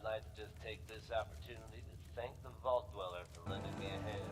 I'd like to just take this opportunity to thank the Vault Dweller for lending me a hand.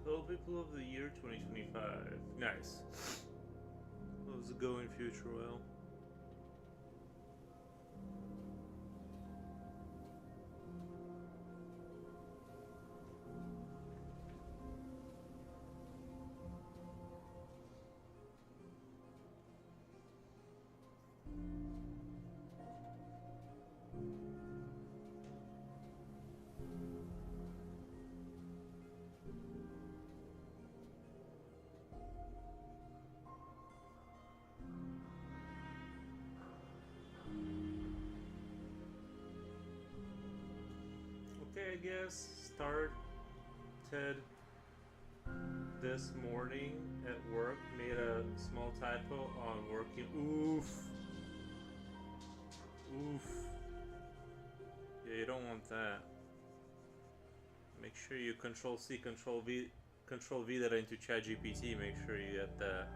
Hello, people of the year 2025. Nice. How's it going, Future Well? Okay, I guess started this morning at work, made a small typo on working. Oof. Oof. Yeah, you don't want that. Make sure you Control C, Control V that into ChatGPT. Make sure you get that.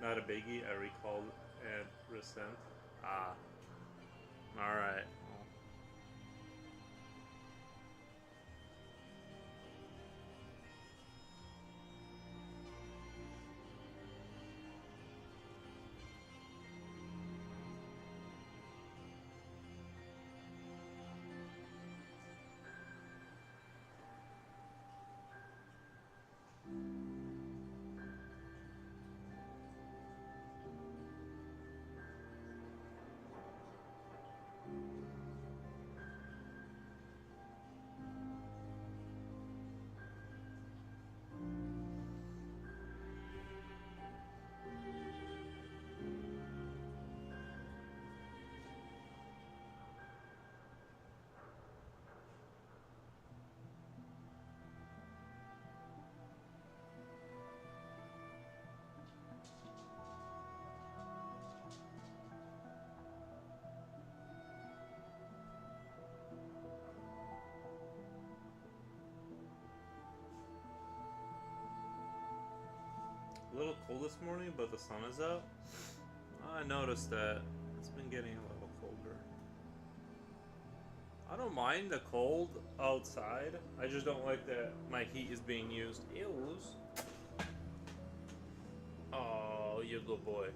Not a biggie. I recalled and resent. Ah. All right. little cold this morning, but the sun is out. I noticed that it's been getting a little colder. I don't mind the cold outside. I just don't like that my heat is being used. Ew. Oh, you good boy.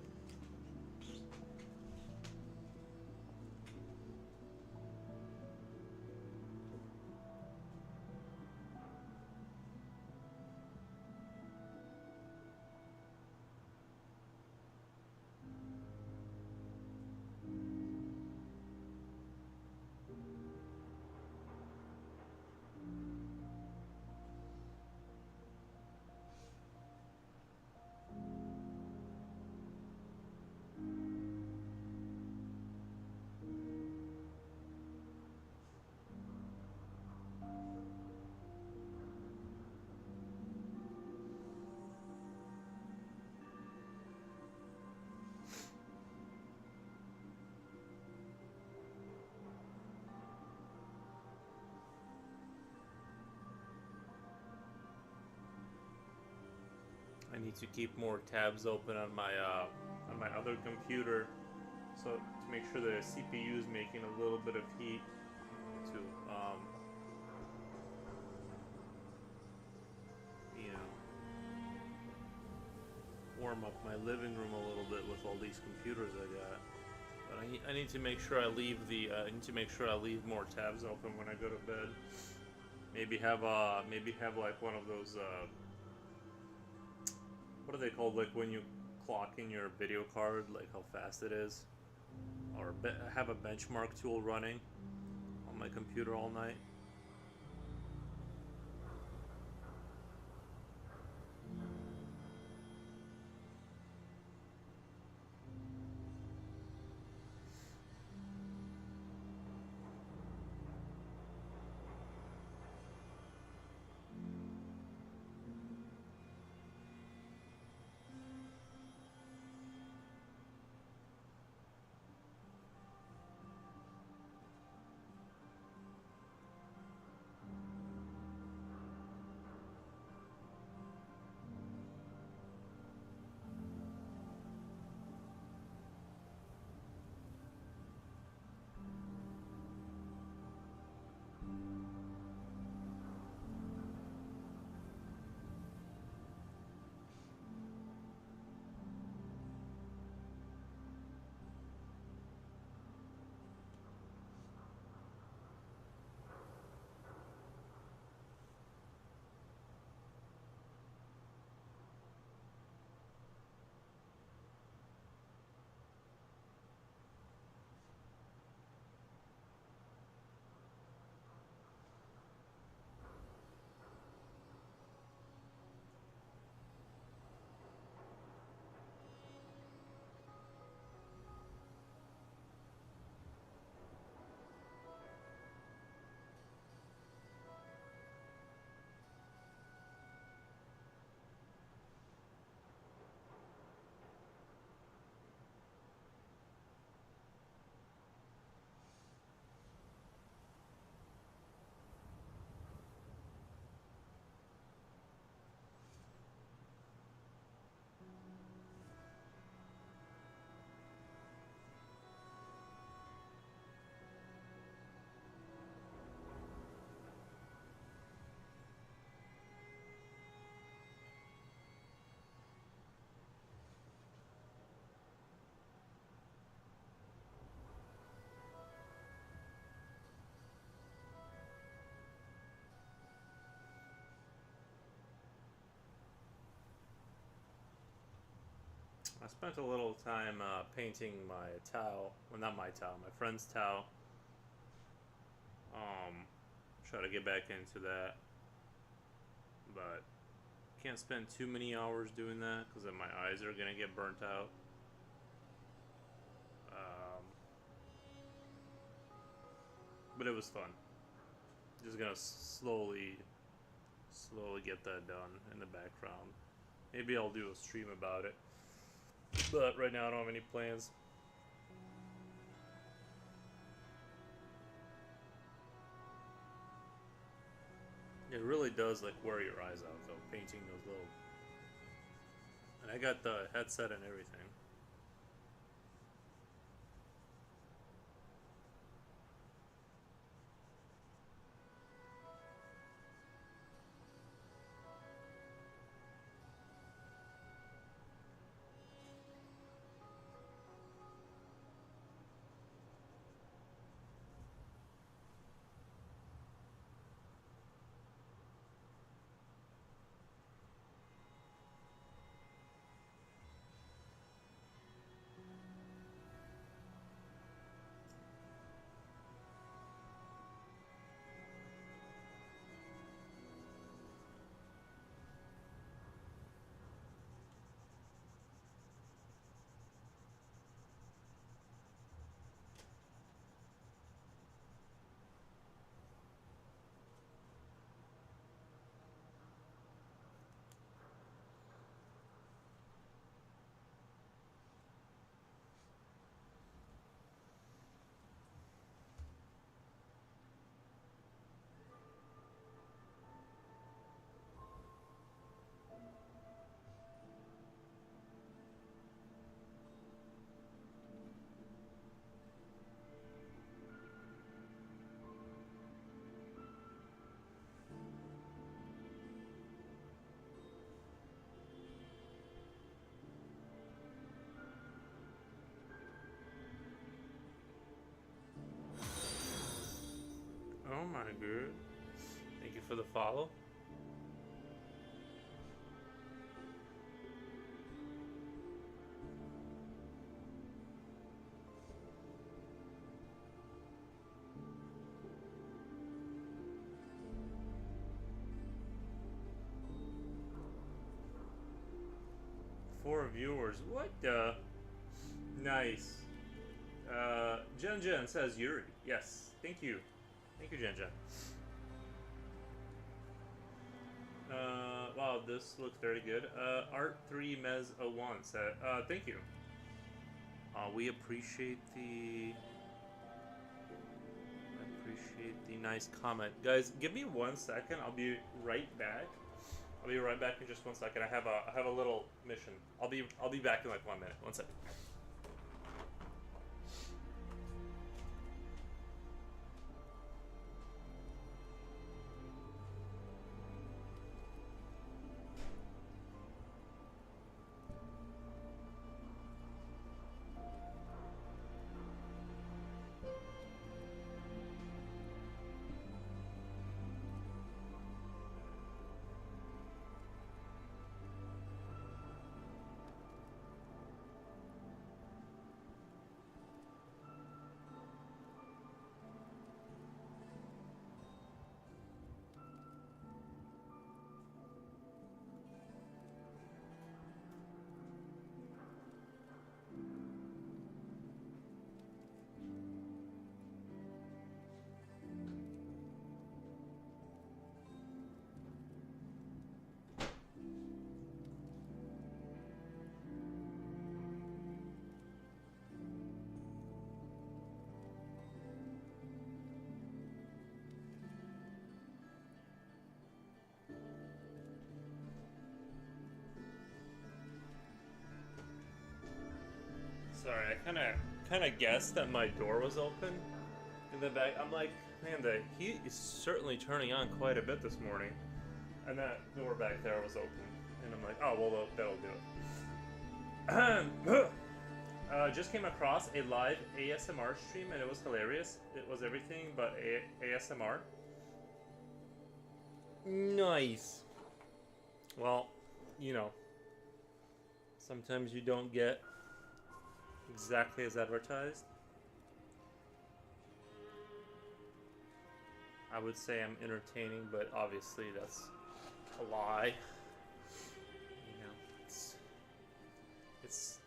I need to keep more tabs open on my other computer, so to make sure the CPU is making a little bit of heat to you know, warm up my living room a little bit with all these computers I got. But I need to make sure I leave more tabs open when I go to bed. Maybe have like one of those what are they called? Like when you clock in your video card, like how fast it is, or have a benchmark tool running on my computer all night. I spent a little time painting my towel. Well, not my towel, my friend's towel. Try to get back into that, but can't spend too many hours doing that because then my eyes are gonna get burnt out. But it was fun. Just gonna slowly get that done in the background. Maybe I'll do a stream about it. But right now I don't have any plans. It really does like wear your eyes out though, painting those little And I got the headset and everything. Oh my god. Thank you for the follow. Four viewers. What the? Nice. Jen Jen says Yuri. Yes. Thank you. Thank you, Jen Jen. Wow, this looks very good. Art3Mez01 said, thank you. We appreciate the nice comment. Guys, give me 1 second. I'll be right back. I'll be right back in just 1 second. I have a little mission. I'll be back in like 1 minute. 1 second. Sorry, I kind of guessed that my door was open in the back. I'm like, man, the heat is certainly turning on quite a bit this morning, and that door back there was open, and I'm like, oh well, that'll do it. Just came across a live ASMR stream, and it was hilarious. It was everything but ASMR. Nice. Well, you know, sometimes you don't get exactly as advertised. I would say I'm entertaining, but obviously that's a lie. You know, it's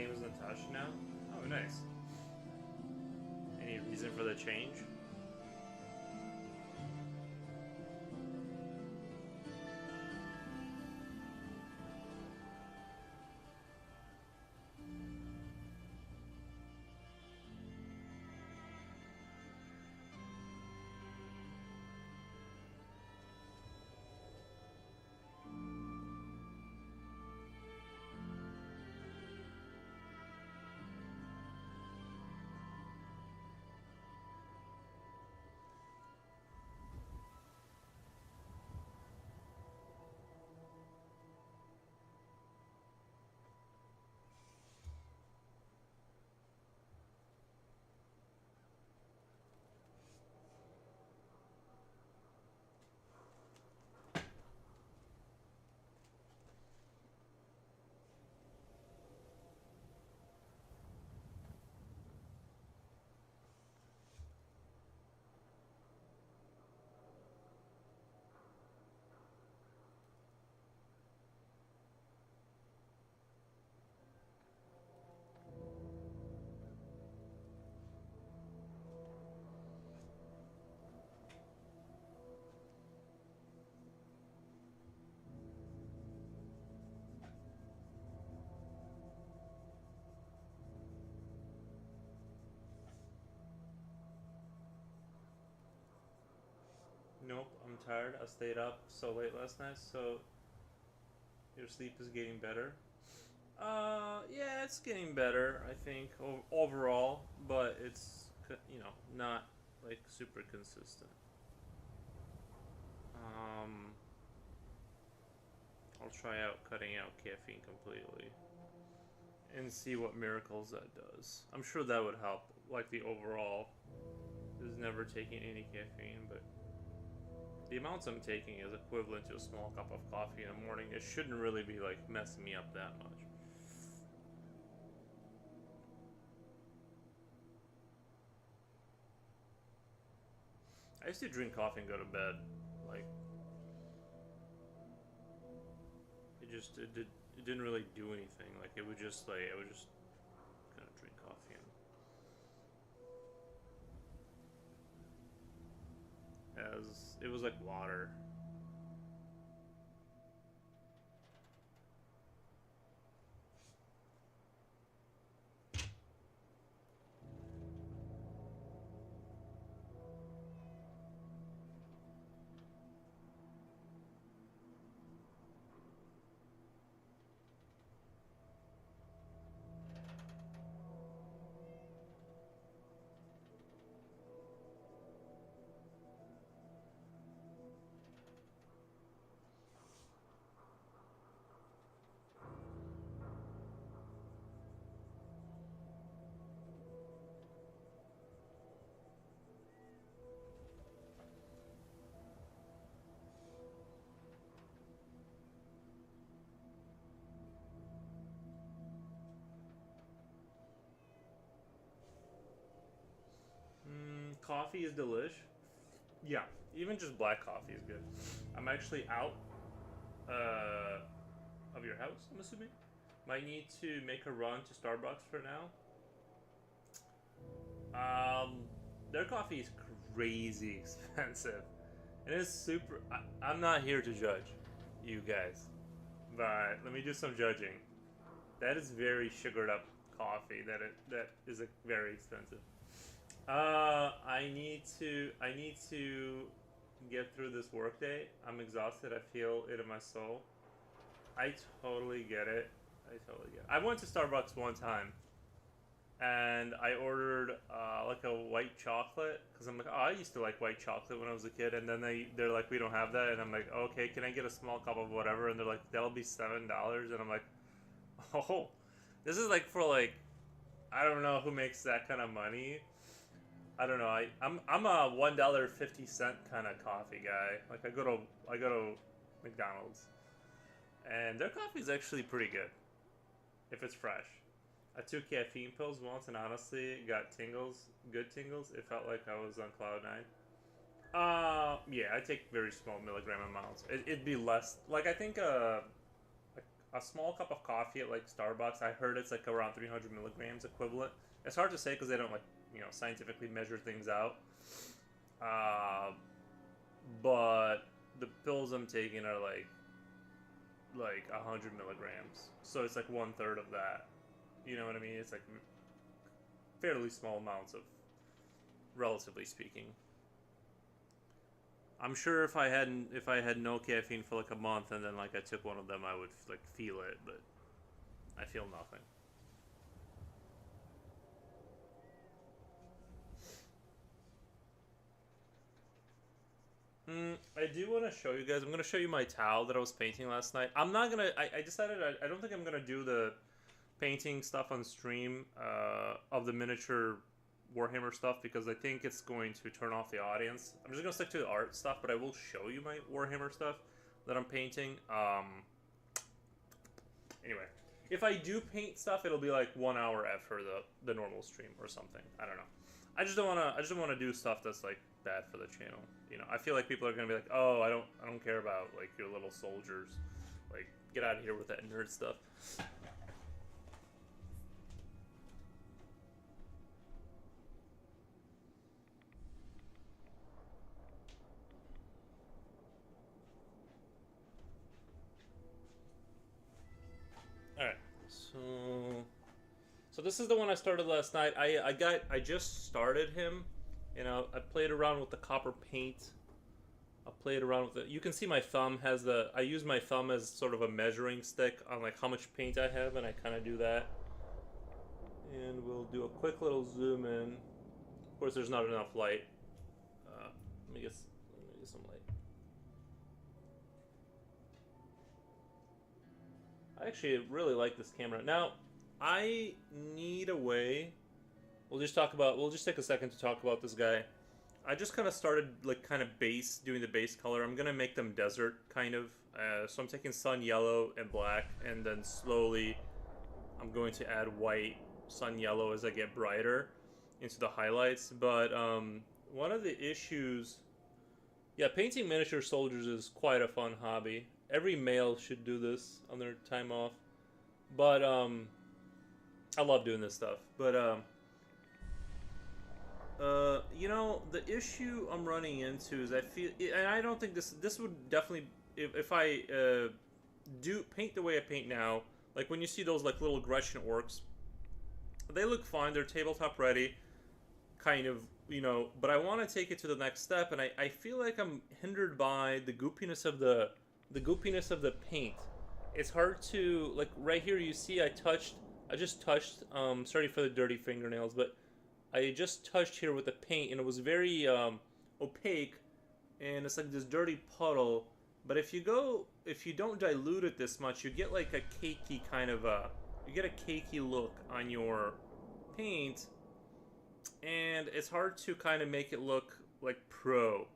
name is Natasha now. Oh, nice. Any reason for the change? Nope, I'm tired. I stayed up so late last night, so your sleep is getting better. Yeah, it's getting better, I think, overall, but it's, not, like, super consistent. Um, I'll try out cutting out caffeine completely and see what miracles that does. I'm sure that would help, like, the overall is never taking any caffeine, but the amounts I'm taking is equivalent to a small cup of coffee in the morning. It shouldn't really be, like, messing me up that much. I used to drink coffee and go to bed. Like, it didn't really do anything. Like, it would just, like, I would just kind of drink coffee and as it was like water. Coffee is delish. Yeah, even just black coffee is good. I'm actually out of your house, I'm assuming. Might need to make a run to Starbucks for now. Their coffee is crazy expensive. And it's super. I'm not here to judge you guys, but let me do some judging. That is very sugared up coffee. That is very expensive. I need to get through this workday. I'm exhausted. I feel it in my soul. I totally get it. I totally get it. I went to Starbucks one time, and I ordered like a white chocolate because I'm like, oh, I used to like white chocolate when I was a kid, and then they're like, we don't have that, and I'm like, okay, can I get a small cup of whatever? And they're like, that'll be $7, and I'm like, oh, this is like for like, I don't know who makes that kind of money. I don't know. I'm a $1.50 kind of coffee guy. Like I go to McDonald's, and their coffee is actually pretty good if it's fresh. I took caffeine pills once, and honestly, got tingles, good tingles. It felt like I was on cloud nine. Yeah, I take very small milligram amounts. It'd be less. Like I think a small cup of coffee at like Starbucks, I heard it's like around 300 milligrams equivalent. It's hard to say because they don't like scientifically measure things out. Uh, but the pills I'm taking are like 100 milligrams, so it's like 1/3 of that. You know what I mean? It's like fairly small amounts of, relatively speaking. I'm sure if I had no caffeine for like a month and then like I took one of them, I would like feel it, but I feel nothing. I do want to show you guys. I'm gonna show you my towel that I was painting last night. I'm not gonna. I decided I don't think I'm gonna do the painting stuff on stream of the miniature Warhammer stuff because I think it's going to turn off the audience. I'm just gonna stick to the art stuff, but I will show you my Warhammer stuff that I'm painting. Anyway, if I do paint stuff, it'll be like 1 hour after the normal stream or something. I don't know. I just don't wanna do stuff that's like bad for the channel. I feel like people are gonna be like, oh, I don't care about like your little soldiers. Like, get out of here with that nerd stuff. Alright, so this is the one I started last night. I just started him. I played around with the copper paint. I played around with it. You can see my thumb has I use my thumb as sort of a measuring stick on like how much paint I have, and I kind of do that. And we'll do a quick little zoom in. Of course, there's not enough light. Let me get some light. I actually really like this camera. Now, I need a way. We'll just take a second to talk about this guy. I just kind of started like kind of doing the base color. I'm gonna make them desert kind of. So I'm taking sun yellow and black, and then slowly I'm going to add white, sun yellow as I get brighter into the highlights. But one of the issues, yeah, painting miniature soldiers is quite a fun hobby. Every male should do this on their time off. But I love doing this stuff. But the issue I'm running into is I feel, and I don't think this would definitely, if I do paint the way I paint now, like when you see those like little Grecian orcs, they look fine. They're tabletop ready, kind of, but I want to take it to the next step, and I feel like I'm hindered by the goopiness of the paint. It's hard to, like right here you see I just touched, sorry for the dirty fingernails, but I just touched here with the paint, and it was very opaque, and it's like this dirty puddle. But if you don't dilute it this much, you get like a cakey kind of you get a cakey look on your paint, and it's hard to kind of make it look like pro.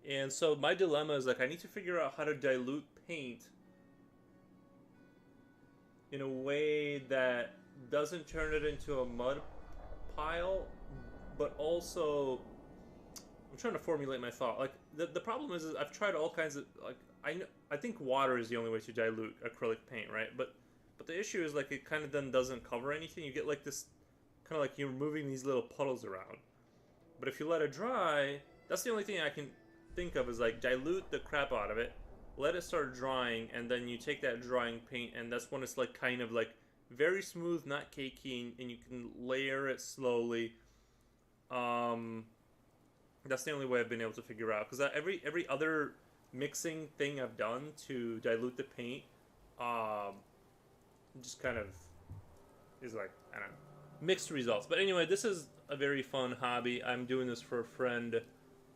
And so my dilemma is like I need to figure out how to dilute paint in a way that doesn't turn it into a mud pile, but also I'm trying to formulate my thought. Like the problem is I've tried all kinds of, like, I think water is the only way to dilute acrylic paint, right? But the issue is like it kind of then doesn't cover anything. You get like this kind of like you're moving these little puddles around. But if you let it dry, that's the only thing I can think of is like dilute the crap out of it, let it start drying, and then you take that drying paint, and that's when it's like kind of like very smooth, not cakey, and you can layer it slowly. That's the only way I've been able to figure out, because every other mixing thing I've done to dilute the paint, just kind of is like, I don't know, mixed results. But anyway, this is a very fun hobby. I'm doing this for a friend.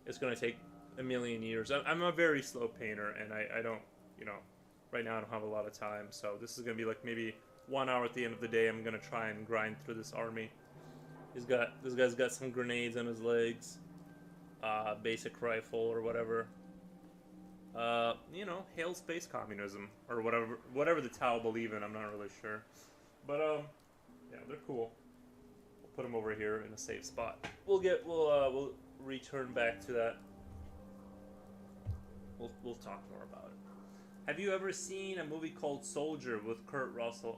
It's going to take a million years. I'm a very slow painter, and I don't, right now I don't have a lot of time, so this is going to be like maybe 1 hour at the end of the day. I'm going to try and grind through this army. This guy's got some grenades on his legs, basic rifle or whatever. Hail space communism or whatever the Tau believe in. I'm not really sure, but yeah, they're cool. We'll put them over here in a safe spot. We'll return back to that. We'll talk more about it. Have you ever seen a movie called Soldier with Kurt Russell?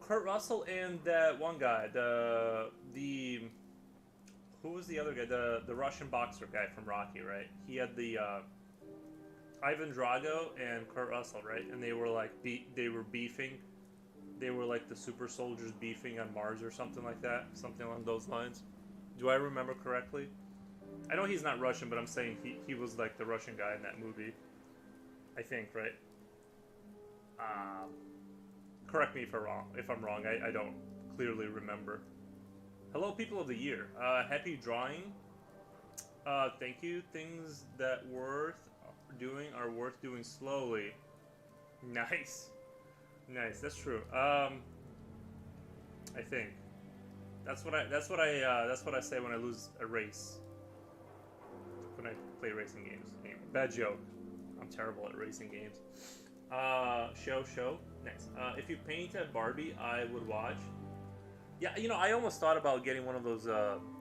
Kurt Russell and that one guy, the who was the other guy? The Russian boxer guy from Rocky, right? He had the Ivan Drago and Kurt Russell, right? And they were like they were beefing. They were like the super soldiers beefing on Mars or something like that, something along those lines. Do I remember correctly? I know he's not Russian, but I'm saying he was like the Russian guy in that movie. I think, right? Correct me if I'm wrong. I don't clearly remember. Hello, people of the year. Happy drawing. Thank you. Things that are worth doing slowly. Nice. Nice. That's true. I think that's what I say when I lose a race. When I play racing games. Anyway, bad joke. I'm terrible at racing games. Show. Nice. If you paint a Barbie, I would watch. Yeah, you know, I almost thought about getting one of those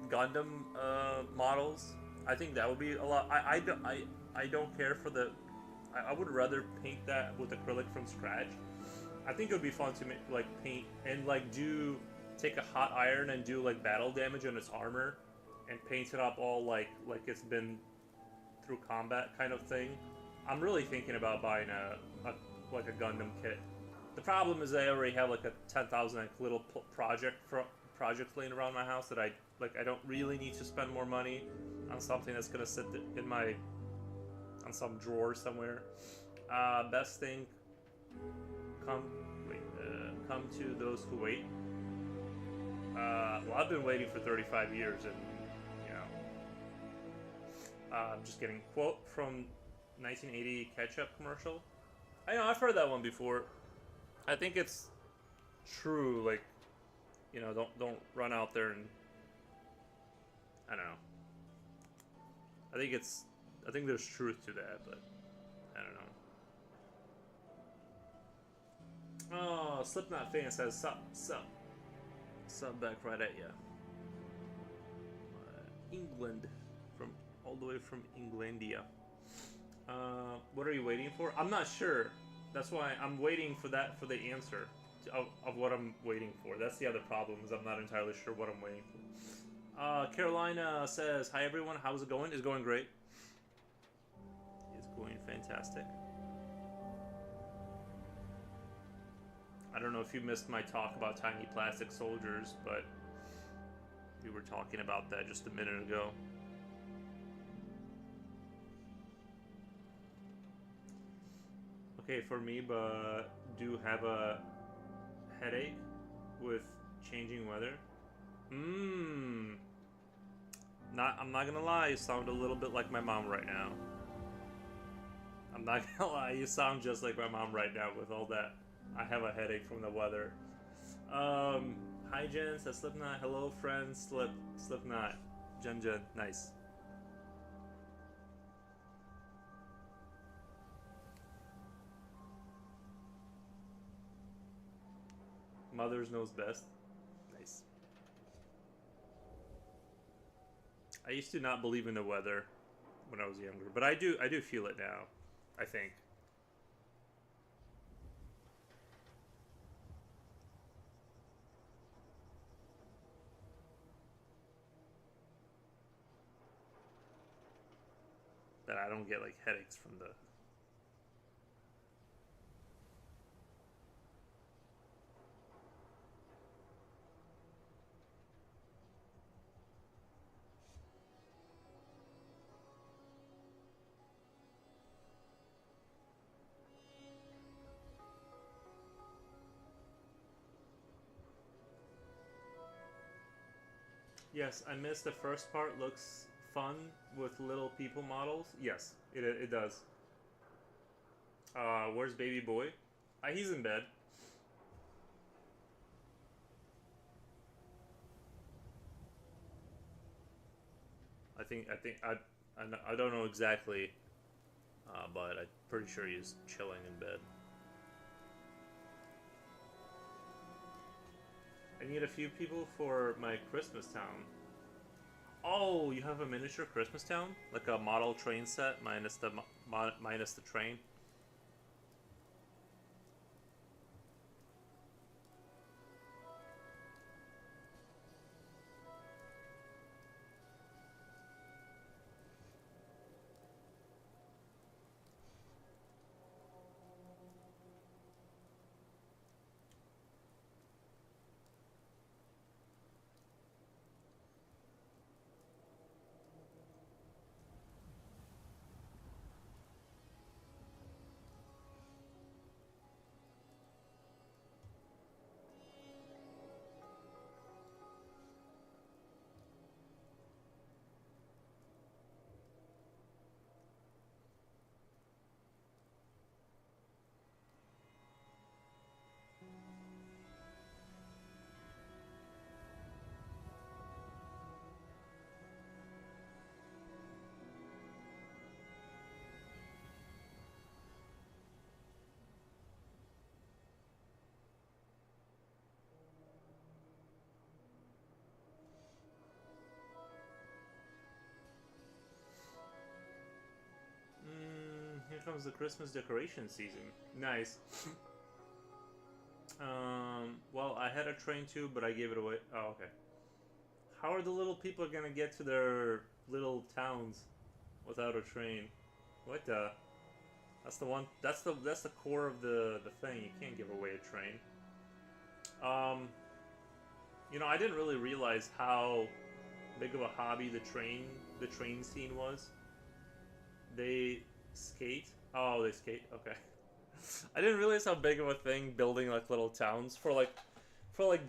Gundam models. I think that would be a lot. I don't care for the. I would rather paint that with acrylic from scratch. I think it would be fun to like paint and like take a hot iron and do like battle damage on its armor, and paint it up all like it's been through combat kind of thing. I'm really thinking about buying a Gundam kit. The problem is I already have like a 10,000 little project laying around my house that I don't really need to spend more money on something that's gonna sit in on some drawer somewhere. Best thing, come to those who wait. Well, I've been waiting for 35 years, and you know, I'm just kidding. Quote from 1980 ketchup commercial. I know I've heard that one before. I think it's true. Like, you know, don't run out there and I don't know. I think there's truth to that, but I don't know. Oh, Slipknot fan says sub back right at ya. England, from all the way from Englandia. What are you waiting for? I'm not sure. That's why I'm waiting for the answer of what I'm waiting for. That's the other problem, is I'm not entirely sure what I'm waiting for. Carolina says, hi everyone, how's it going? It's going great. It's going fantastic. I don't know if you missed my talk about tiny plastic soldiers, but we were talking about that just a minute ago. Okay, for me, but do have a headache with changing weather. I'm not gonna lie, you sound a little bit like my mom right now. I'm not gonna lie, you sound just like my mom right now with all that. I have a headache from the weather. Hi Jen, says Slipknot. Hello friends, Slipknot. Jen, nice. Mother's knows best. Nice. I used to not believe in the weather when I was younger, but I do feel it now, I think. That I don't get like headaches from the Yes, I missed the first part. Looks fun with little people models. Yes, it does. Where's baby boy? He's in bed. I don't know exactly, but I'm pretty sure he's chilling in bed. I need a few people for my Christmas town. Oh, you have a miniature Christmas town, like a model train set minus the minus the train. Here comes the Christmas decoration season. Nice. Well, I had a train too, but I gave it away. Oh, okay. How are the little people gonna get to their little towns without a train? What the? That's the one. That's the core of the thing. You can't give away a train. You know, I didn't really realize how big of a hobby the train scene was. They skate. Oh, they skate. Okay. I didn't realize how big of a thing building like little towns for like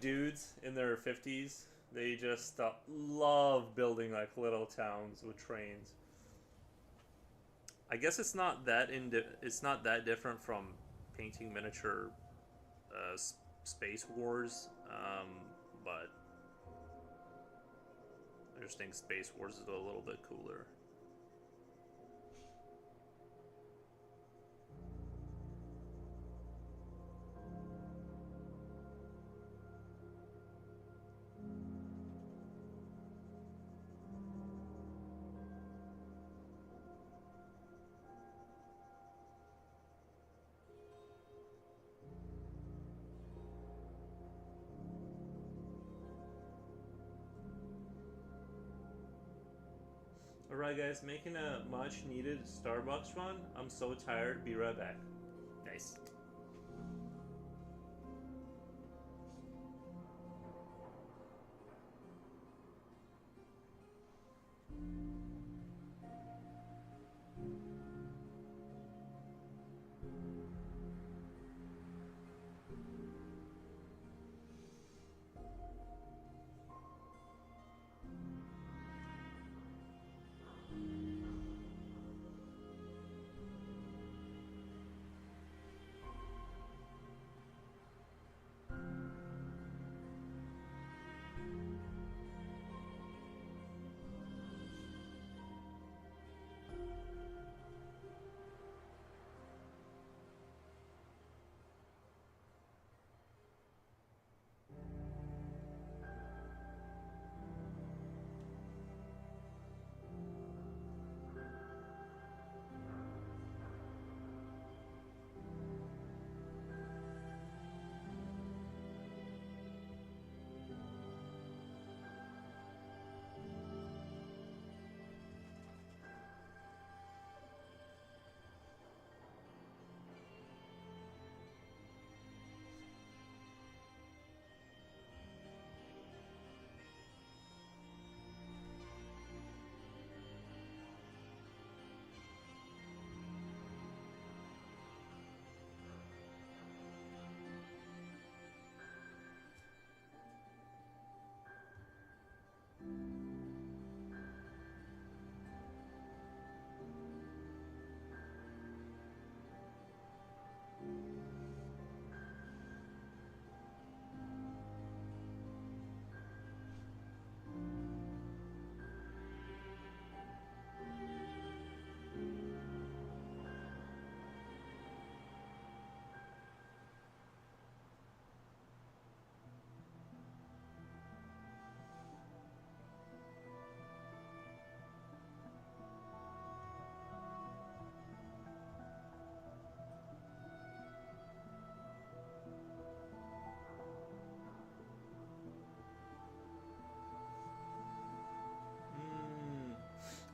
dudes in their 50s. They just love building like little towns with trains. I guess it's not that different from painting miniature space wars, but I just think Space Wars is a little bit cooler. Alright guys, making a much needed Starbucks run. I'm so tired, be right back. Nice.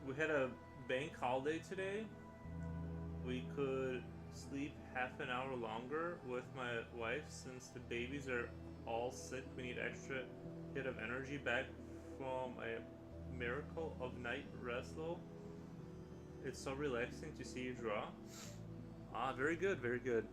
we had a bank holiday today. We could sleep half an hour longer with my wife since the babies are all sick. We need extra hit of energy back from a miracle of night rest though. It's so relaxing to see you draw. Ah, very good, very good.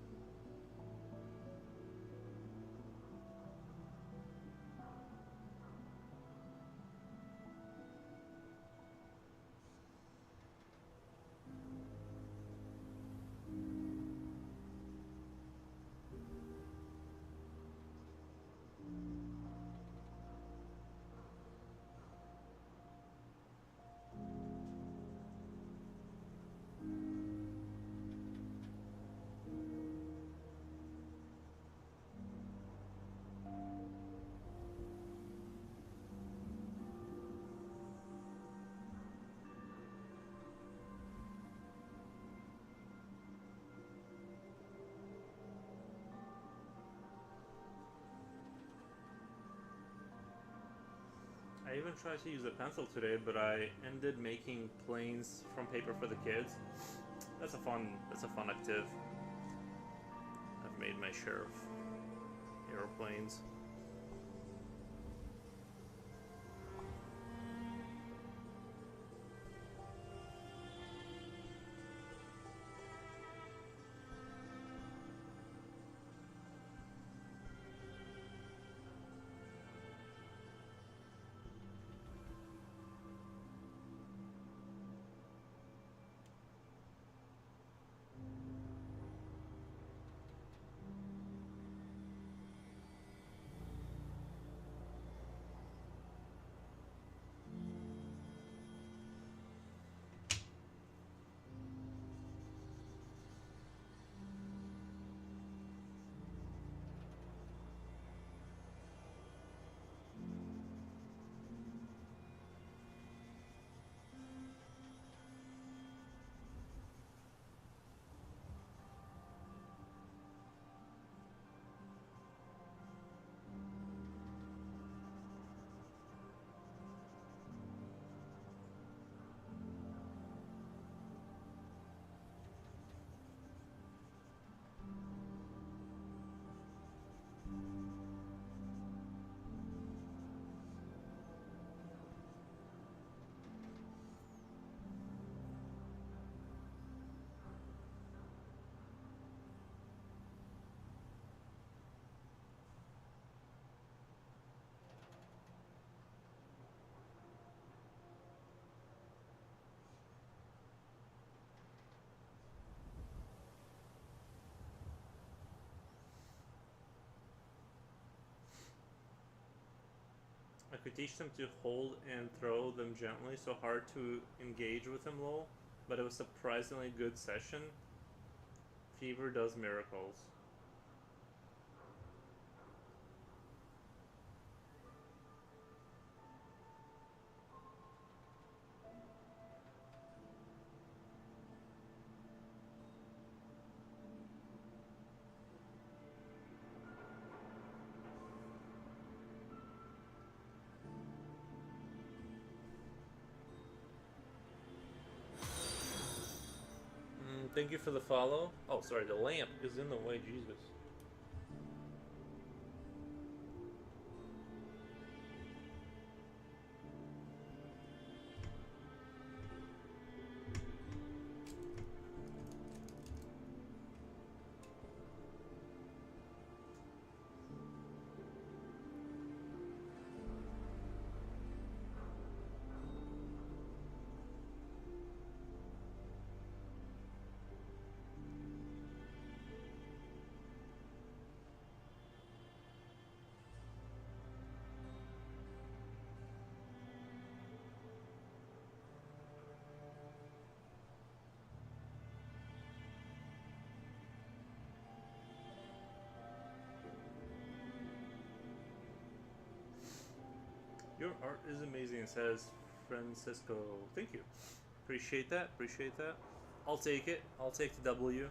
I even tried to use a pencil today, but I ended making planes from paper for the kids. That's a fun active. I've made my share of airplanes. I could teach them to hold and throw them gently, so hard to engage with them low, but it was a surprisingly good session. Fever does miracles. Thank you for the follow. Oh, sorry, the lamp is in the way, Jesus. Your art is amazing, says Francisco. Thank you. Appreciate that. Appreciate that. I'll take it. I'll take the W.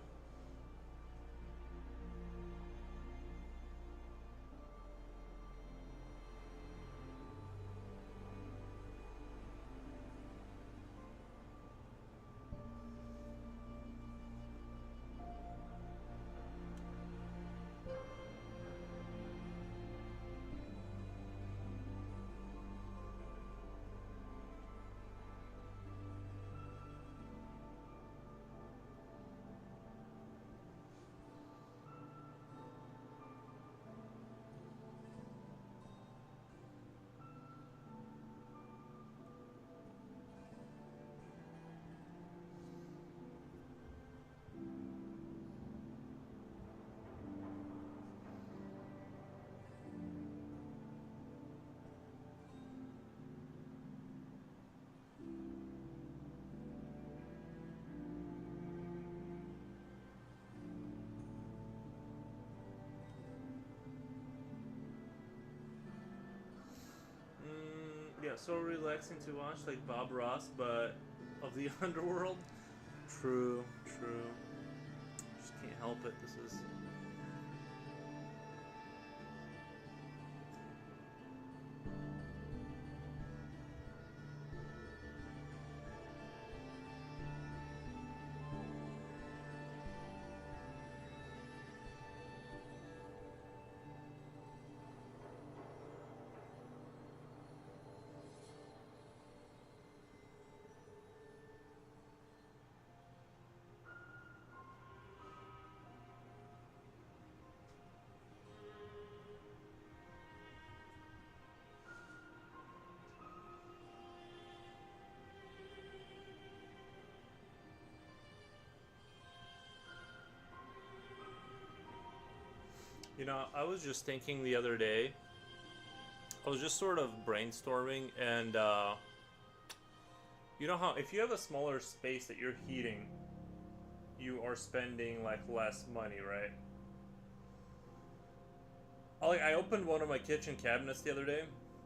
yeah, so relaxing to watch, like Bob Ross, but of the underworld. True, true. Just can't help it. This is. You know, I was just thinking the other day. I was just sort of brainstorming, and you know how if you have a smaller space that you're heating, you are spending like less money, right? I opened one of my kitchen cabinets the other day,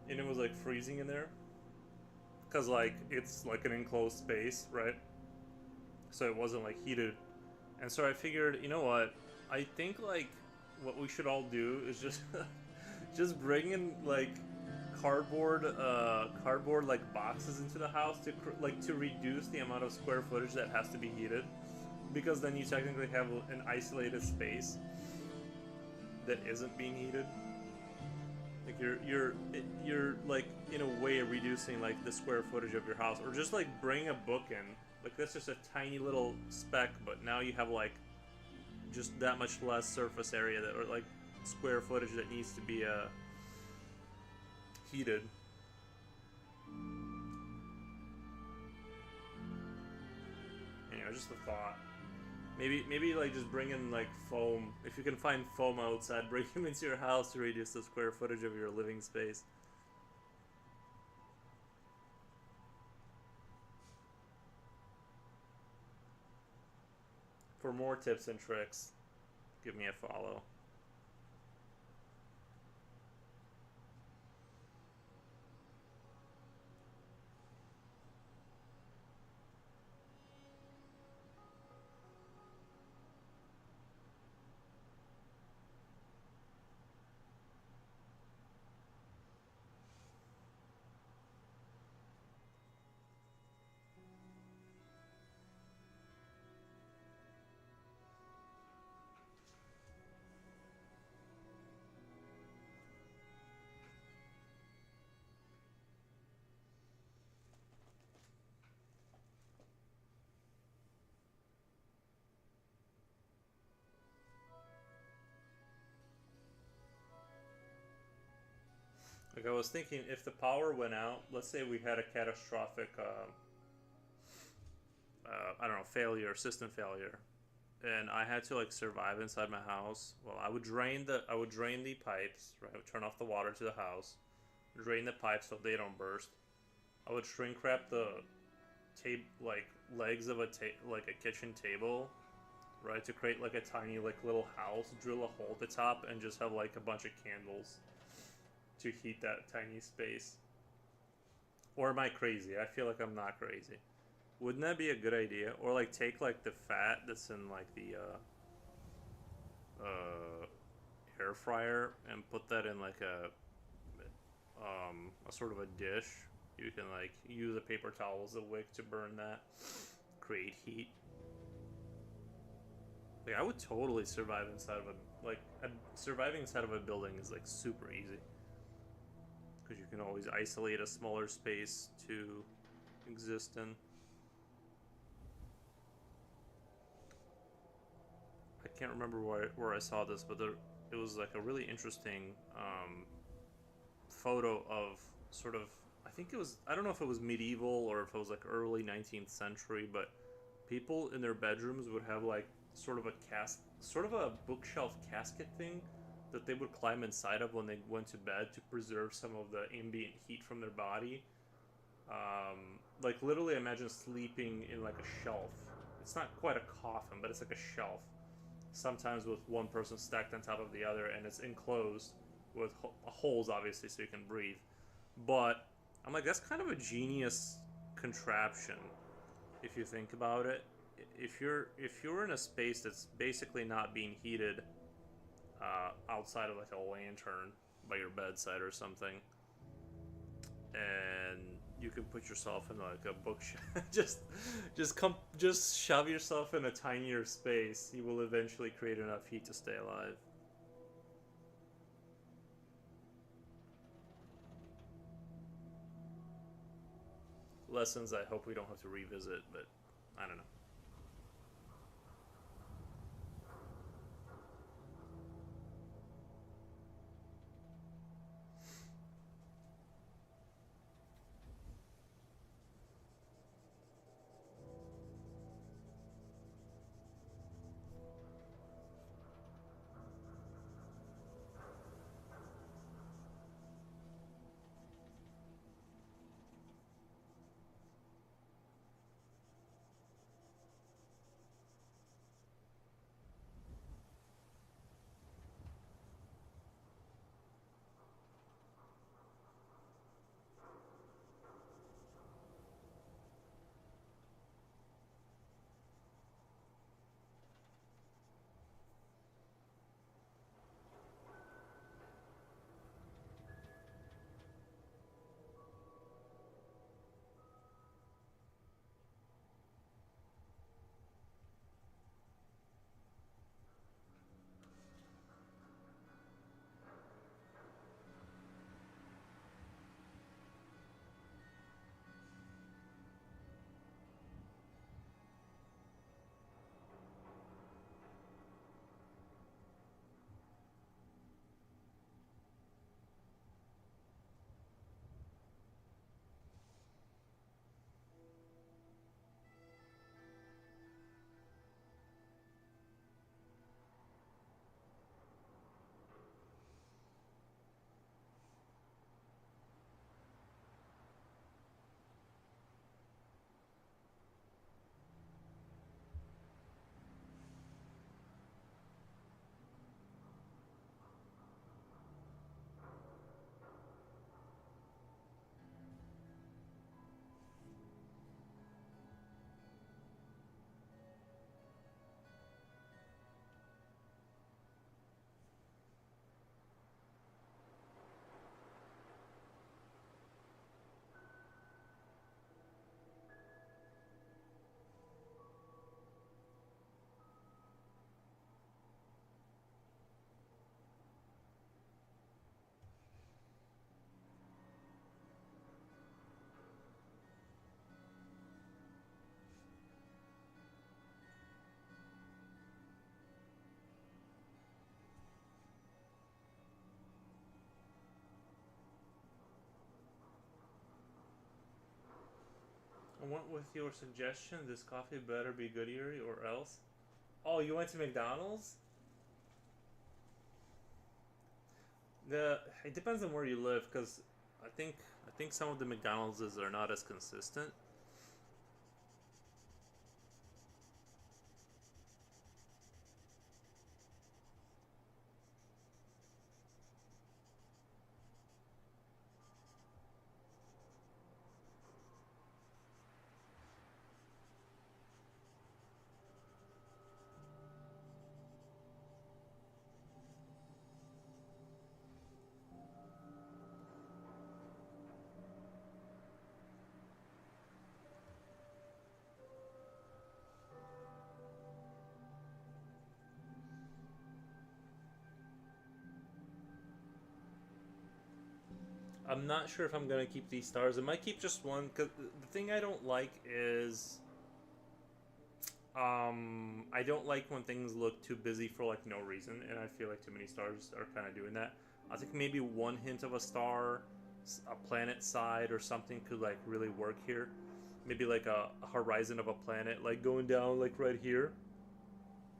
and it was like freezing in there, cause like it's like an enclosed space, right? So it wasn't like heated, and so I figured, you know what? I think like what we should all do is just just bring in like cardboard like boxes into the house to like to reduce the amount of square footage that has to be heated, because then you technically have an isolated space that isn't being heated. Like you're like in a way reducing like the square footage of your house, or just like bring a book in. Like that's just a tiny little speck, but now you have like just that much less surface area that, or like square footage that needs to be heated. You know, just a thought. Maybe like just bring in like foam. If you can find foam outside, bring them into your house to reduce the square footage of your living space. For more tips and tricks, give me a follow. Like I was thinking, if the power went out, let's say we had a catastrophic, I don't know, failure, system failure, and I had to like survive inside my house. Well, I would drain the pipes, right? I would turn off the water to the house, drain the pipes so they don't burst. I would shrink wrap the tape like legs of like a kitchen table, right, to create like a tiny like little house. Drill a hole at the top and just have like a bunch of candles to heat that tiny space. Or am I crazy? I feel like I'm not crazy. Wouldn't that be a good idea? Or like take like the fat that's in like the air fryer and put that in like a sort of a dish. You can like use a paper towel as a wick to burn that, create heat. Like I would totally survive inside of surviving inside of a building is like super easy, because you can always isolate a smaller space to exist in. I can't remember where I saw this, but it was like a really interesting photo of sort of, I think it was, I don't know if it was medieval or if it was like early 19th century, but people in their bedrooms would have like sort of sort of a bookshelf casket thing that they would climb inside of when they went to bed to preserve some of the ambient heat from their body. Like literally imagine sleeping in like a shelf. It's not quite a coffin, but it's like a shelf. Sometimes with one person stacked on top of the other, and it's enclosed with holes, obviously, so you can breathe. But I'm like, that's kind of a genius contraption if you think about it. If you're in a space that's basically not being heated outside of like a lantern by your bedside or something, and you can put yourself in like a bookshelf, just shove yourself in a tinier space. You will eventually create enough heat to stay alive. Lessons I hope we don't have to revisit, but I don't know. I went with your suggestion. This coffee better be Goodyear or else. Oh, you went to McDonald's? It depends on where you live, because I think some of the McDonald's are not as consistent. I'm not sure if I'm gonna keep these stars. I might keep just one, because the thing I don't like is I don't like when things look too busy for like no reason, and I feel like too many stars are kind of doing that. I think maybe one hint of a star, a planet side or something could like really work here. Maybe like a horizon of a planet like going down like right here,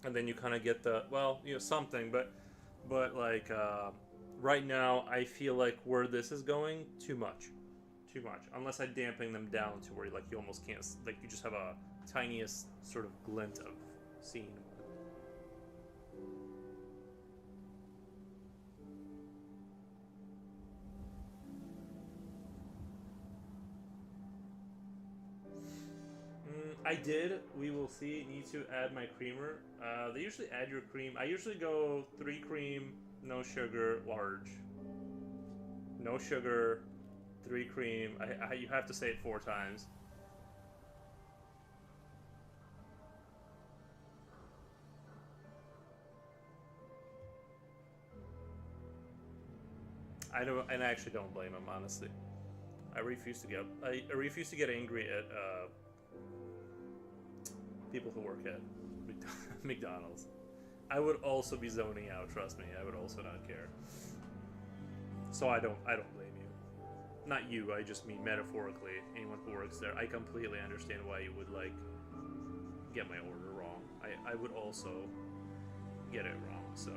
and then you kind of get the, well, something, but like right now I feel like where this is going, too much, unless I dampen them down to where like you almost can't, like you just have a tiniest sort of glint of seeing. I did. We will see. Need to add my creamer. They usually add your cream. I usually go 3 cream, no sugar, large. No sugar, 3 cream. You have to say it 4 times. I don't, and I actually don't blame him, honestly. I refuse to get angry at people who work at McDonald's. I would also be zoning out. Trust me, I would also not care. So I don't blame you. Not you. I just mean metaphorically. Anyone who works there, I completely understand why you would like get my order wrong. I would also get it wrong. So.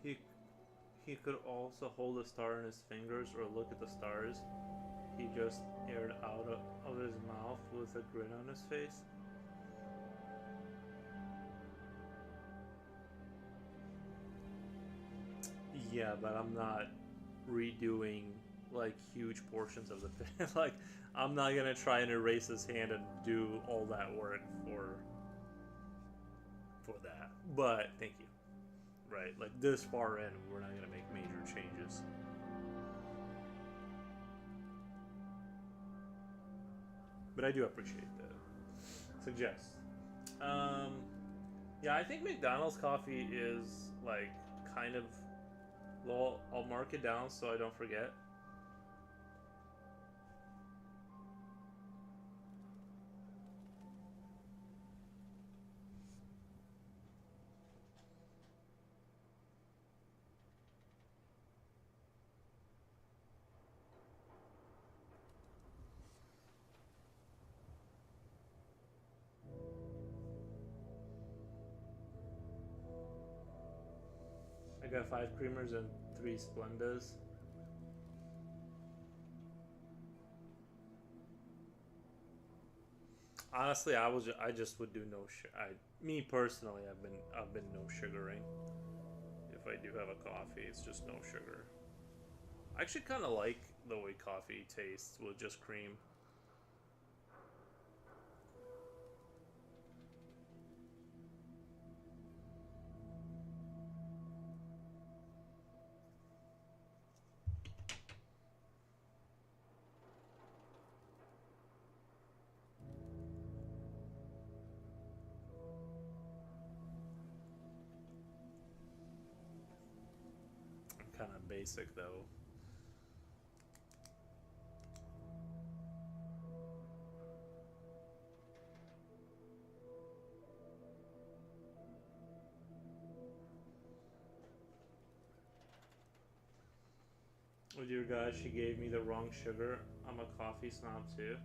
He he could also hold a star in his fingers or look at the stars. He just aired out of his mouth with a grin on his face. Yeah, but I'm not redoing like huge portions of the thing. Like, I'm not gonna try and erase his hand and do all that work for that. But thank you. Right, like this far in, we're not gonna make major changes. But I do appreciate the suggest. Um, yeah, I think McDonald's coffee is like kind of. Well, I'll mark it down so I don't forget. I got 5 creamers and 3 Splendas. Honestly, I just would do no sugar. Me personally, I've been no sugaring. If I do have a coffee, it's just no sugar. I actually kind of like the way coffee tastes with just cream. I'm kind of basic though. Oh dear God, she gave me the wrong sugar. I'm a coffee snob too.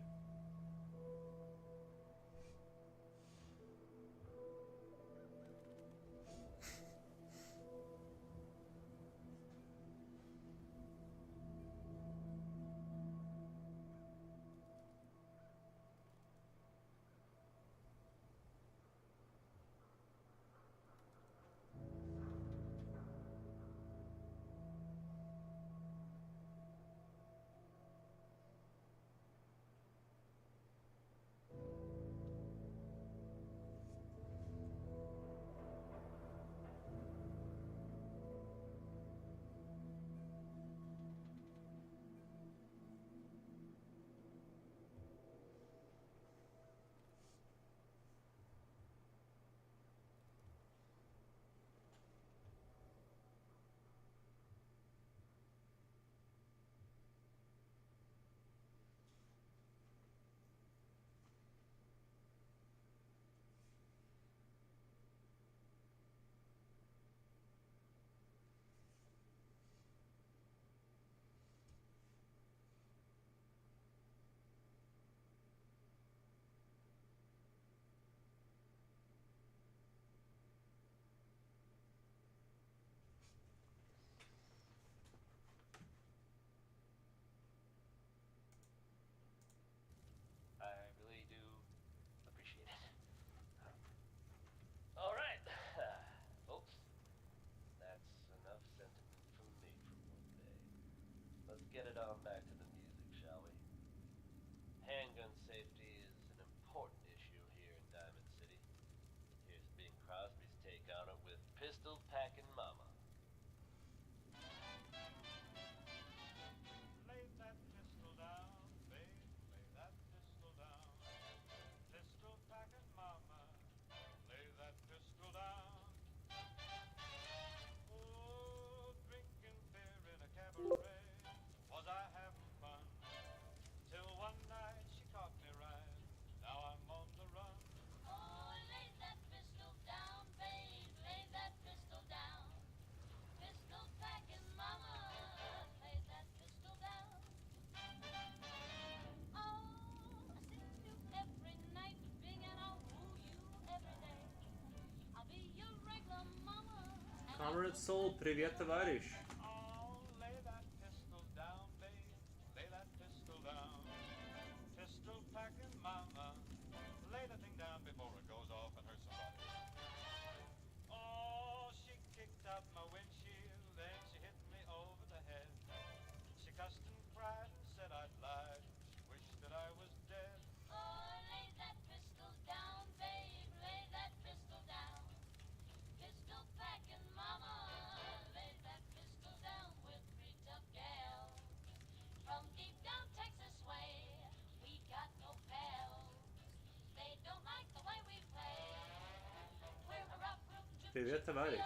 get it on back to the music, shall we? Handgun safety is an important issue here in Diamond City. Here's Bing Crosby's take on it with Pistol Packin' Mama. Lay that pistol down, babe, lay that pistol down. Pistol packing mama, lay that pistol down. Oh, drinking beer in a cabaret, was I having fun? Till one night she caught me right, now I'm on the run. Oh, lay that pistol down, babe, lay that pistol down. Pistol packing mama, lay that pistol down. Oh, I see you every night, Bing, and I'll woo you every day. I'll be your regular mama. and I'll Comrade put Soul, my привет, товарищ. Oh, lay that pistol down, babe, lay that pistol down. Pistol packing mama, lay the thing down before it goes off and hurts somebody. Oh, she kicked out my windshield, then she hit me over the head. She cussed and cried and said I'd lied. She wished that I was dead. Oh, lay that pistol down, babe, lay that pistol down. Pistol packing mama, lay that pistol down with three tough gals. From deep down Texas way, we got no pals. They don't like the way we play. We're a rough group, Привет, товарищ.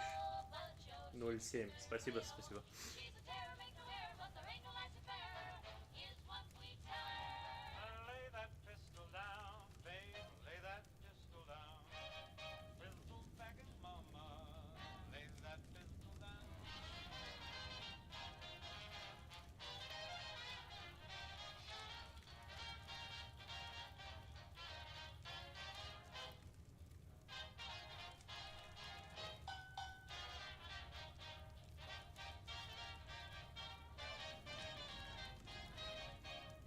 but you're 07. Спасибо, спасибо. she's a terror, make no error, but there ain't no laissez-faire, is what we tell her. Lay that pistol down, babe, lay that pistol down. Pistol packing mama, lay that pistol down.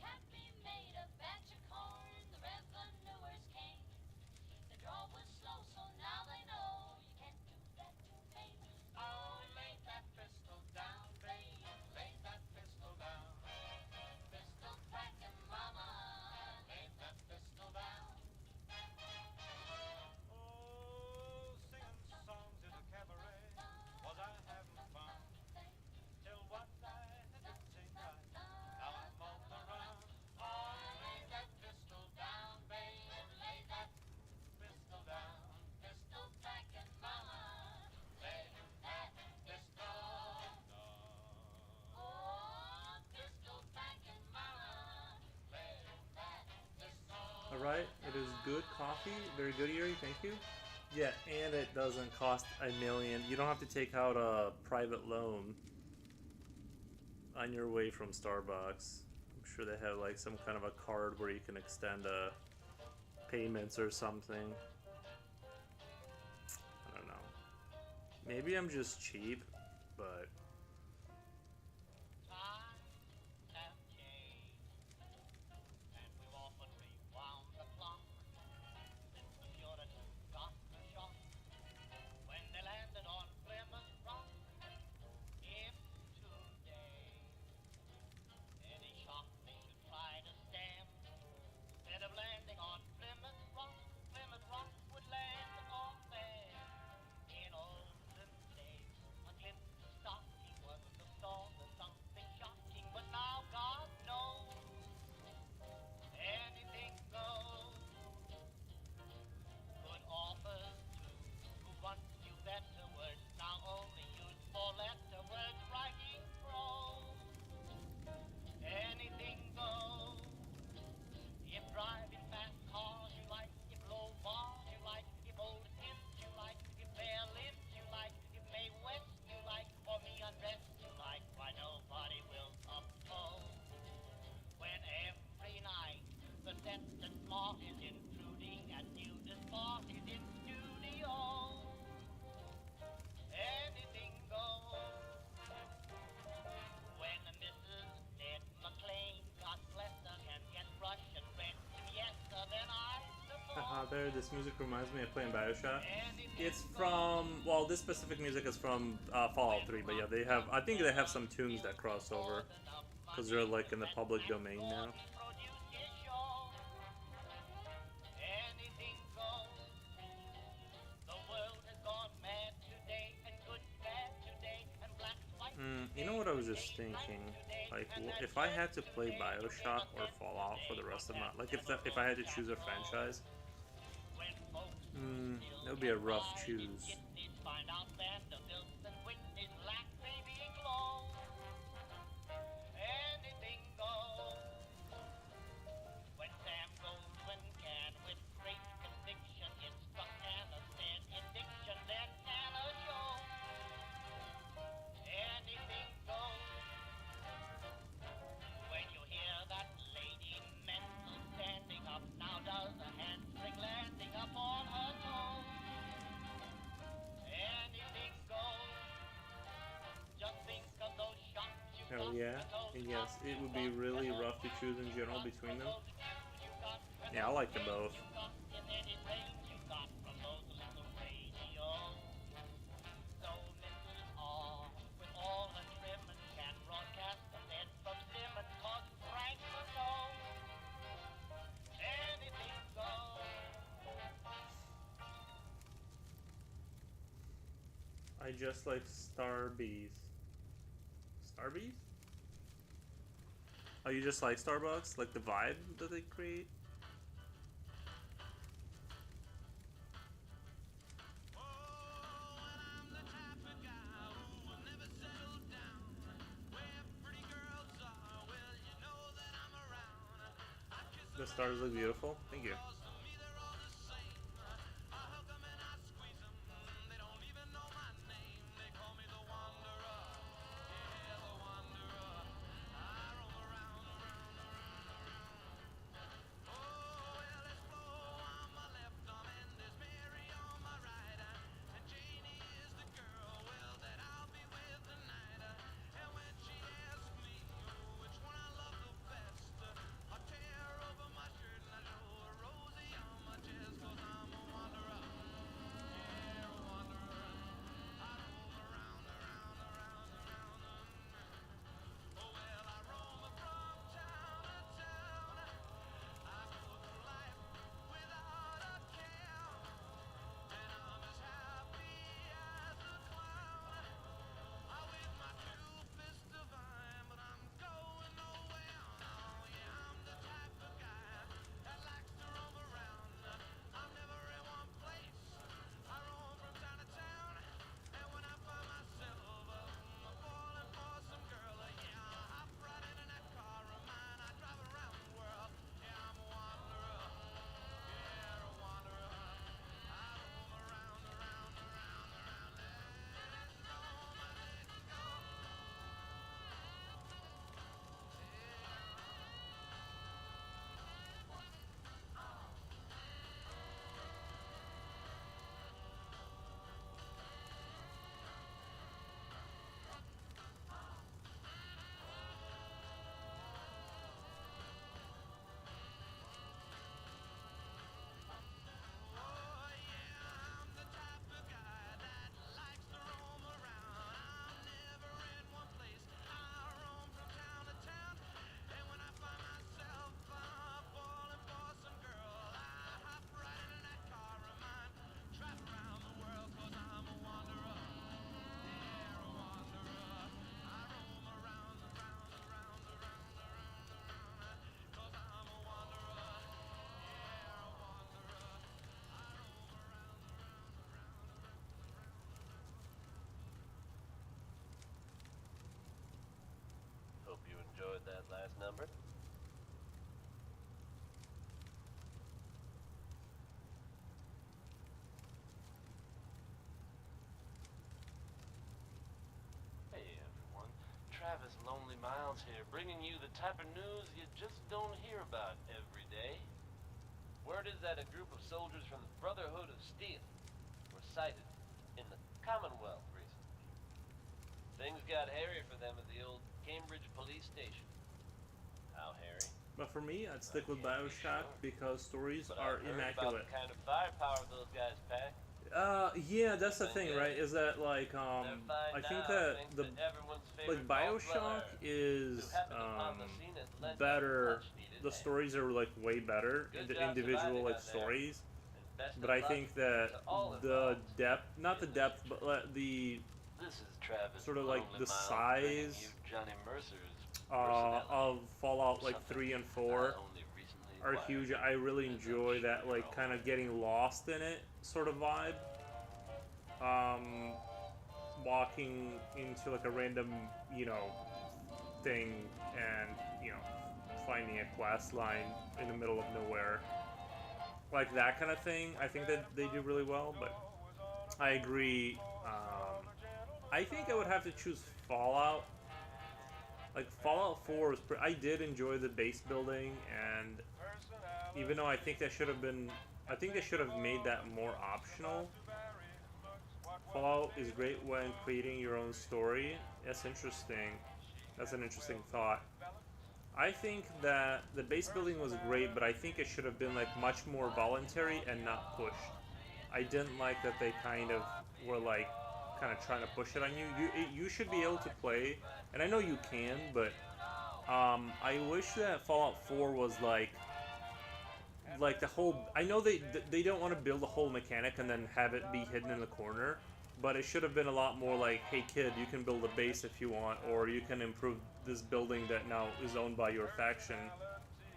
Happy made a batch of corn, the revenuers came. The draw was slow, so now they know you can't do that to me. Oh, lay that pistol down, babe, lay that pistol down. Pistol packing mama, lay that pistol down. Oh, singing songs in a cabaret, was I having fun? Till one night it didn't seem right, now I'm on the run. Oh, lay that pistol down, babe, lay that pistol down. Pistol packing mama, lay that pistol down. Oh, pistol packing mama, lay that pistol. Alright, it is good coffee. Very good, Yuri. Thank you. Yeah, and it doesn't cost a million. You don't have to take out a private loan on your way from Starbucks. I'm sure they have like some kind of a card where you can extend payments or something. I don't know. Maybe I'm just cheap, but Times have changed, and we've often rewound the clock since the Puritans got the shock when they landed on Plymouth Rock. If today any shock they should try to stem, instead of landing on Plymouth Rock would land on them. In olden days, a glimpse of stocking was the start of something shocking, but now God knows anything goes. Good authors too, who once knew better words, now only use four-letter words writing prose. Anything goes. If driving fast cars you like, if low bars you like, if old hymns you like, if fair limbs you like, if May West you like, or me undressed you like, why nobody will oppose. When every night the sentence law is intruding and nudist bar is in studio, anything goes. When Mrs. Ned McLean, God bless her, can get Russian red to yes, then I haha, suppose there. This music reminds me of playing Bioshock. anything It's from, well, this specific music is from Fallout 3, but yeah, they have, I think they have some tunes that cross over. because they're like in the public domain now. Anything goes. The world has gone mad today, and good bad today, and black white You know what I was just thinking? Like, if I had to play Bioshock or Fallout for the rest of my, like, if I had to choose a franchise, that would be a rough choose. Find out Vanderbilt and Whitney's lack baby clothes. Anything goes. When Sam Goldwyn can with great conviction instruct Anna stand in diction, then Anna shows. Anything goes. When you hear that lady mental standing up, now does a handspring landing up on her toes. Anything goes. Just think of those shots you Hell got. yeah. And yes, it would be really rough to choose in general between them. Yeah, I like them both. I just like Starbees. Starbees? Oh, you just like Starbucks? Like the vibe that they create? The stars look beautiful. Thank you. Hope you enjoyed that last number. Hey everyone, Travis Lonely Miles here, bringing you the type of news you just don't hear about every day. Word is that a group of soldiers from the Brotherhood of Steel were sighted in the Commonwealth recently. Things got hairy for them at the old Cambridge police station. How hairy? But for me, I'd stick with Bioshock because stories But are I've heard about immaculate. the kind of firepower those guys pack. Yeah, that's the But thing, yet, right? Is that like they're fine I think now, that thanks the to everyone's like favorite vault BioShock dweller, who is happened upon the scene and lent a better. much-needed The hand. stories are like way better, Good the job individual surviving like out there, stories. and best But of I luck think that to all the involved depth, not the in the depth, future. but the This is Travis sort of like Lonely the Miles bringing you size Johnny Mercer's personality. of Fallout like Something 3 and I 4 only recently are acquired, huge. I really as I'm enjoy sure that you're like all kind of aware. getting lost in it sort of vibe. Um, Walking into like a random, you know, thing and, you know, finding a quest line in the middle of nowhere. Like that kind of thing, I think that they do really well, but I agree. I think I would have to choose Fallout. Like Fallout 4 was, I did enjoy the base building, and even though I think that should have been, I think they should have made that more optional. Fallout is great when creating your own story. That's interesting. That's an interesting thought. I think that the base building was great, but I think it should have been like much more voluntary and not pushed. I didn't like that they kind of were like kind of trying to push it on you. You should be able to play, and I know you can, but I wish that Fallout 4 was like the whole. I know they don't want to build a whole mechanic and then have it be hidden in the corner, but it should have been a lot more like, hey kid, you can build a base if you want, or you can improve this building that now is owned by your faction,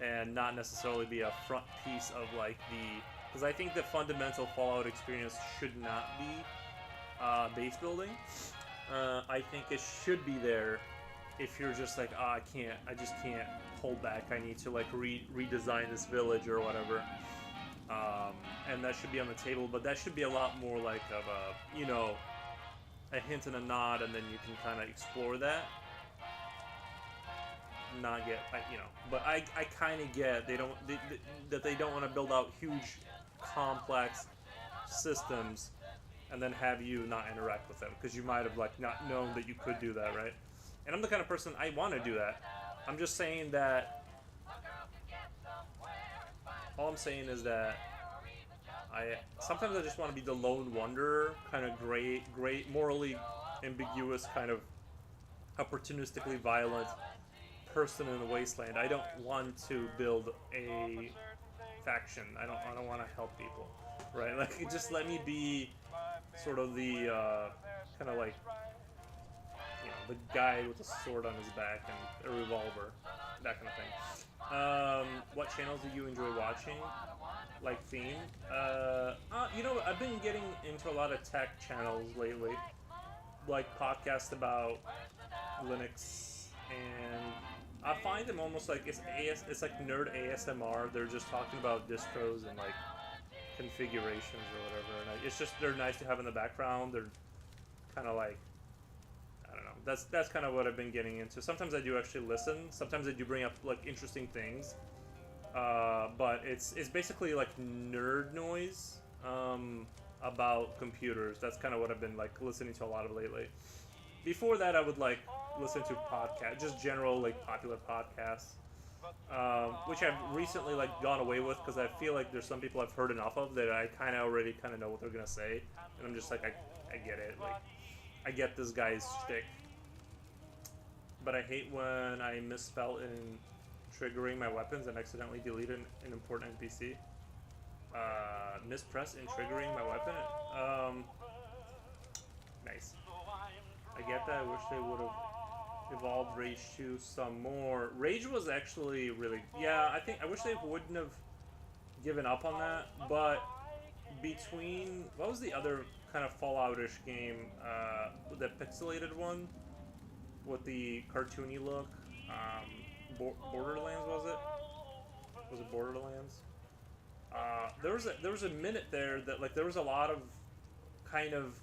and not necessarily be a front piece of like the. Because I think the fundamental Fallout experience should not be base building. I think it should be there if you're just like, I just can't hold back. I need to like redesign this village or whatever. And that should be on the table, but that should be a lot more like of a, you know, a hint and a nod, and then you can kind of explore that. Not get, you know, but I kind of get that they don't want to build out huge, complex systems and then have you not interact with them because you might have like not known that you could do that, right? And I'm the kind of person I want to do that. I'm just saying that. All I'm saying is that I sometimes I just want to be the lone wanderer, kind of great, morally ambiguous, kind of opportunistically violent person in the wasteland. I don't want to build a faction. I don't want to help people, right? Like just let me be sort of the kind of like, you know, the guy with a sword on his back and a revolver, that kind of thing. What channels do you enjoy watching? Like theme? You know, I've been getting into a lot of tech channels lately, like podcasts about Linux, and I find them almost like it's like nerd ASMR. They're just talking about distros and like configurations or whatever, and it's just they're nice to have in the background. They're kind of like, I don't know. That's kind of what I've been getting into. Sometimes I do actually listen. Sometimes I do bring up like interesting things, but it's basically like nerd noise about computers. That's kind of what I've been like listening to a lot of lately. Before that, I would like listen to podcasts, just general like popular podcasts, which I've recently like gone away with because I feel like there's some people I've heard enough of that I kind of already kind of know what they're gonna say, and I'm just like I get it, like I get this guy's shtick, but I hate when I misspell in triggering my weapons and accidentally delete an important NPC. Mispress in triggering my weapon. Nice. I get that. I wish they would have evolved Rage 2 some more. Rage was actually really, yeah. I wish they wouldn't have given up on that. But between what was the other kind of Fallout-ish game, the pixelated one with the cartoony look? Borderlands, was it? Was it Borderlands? There was a minute there that like there was a lot of kind of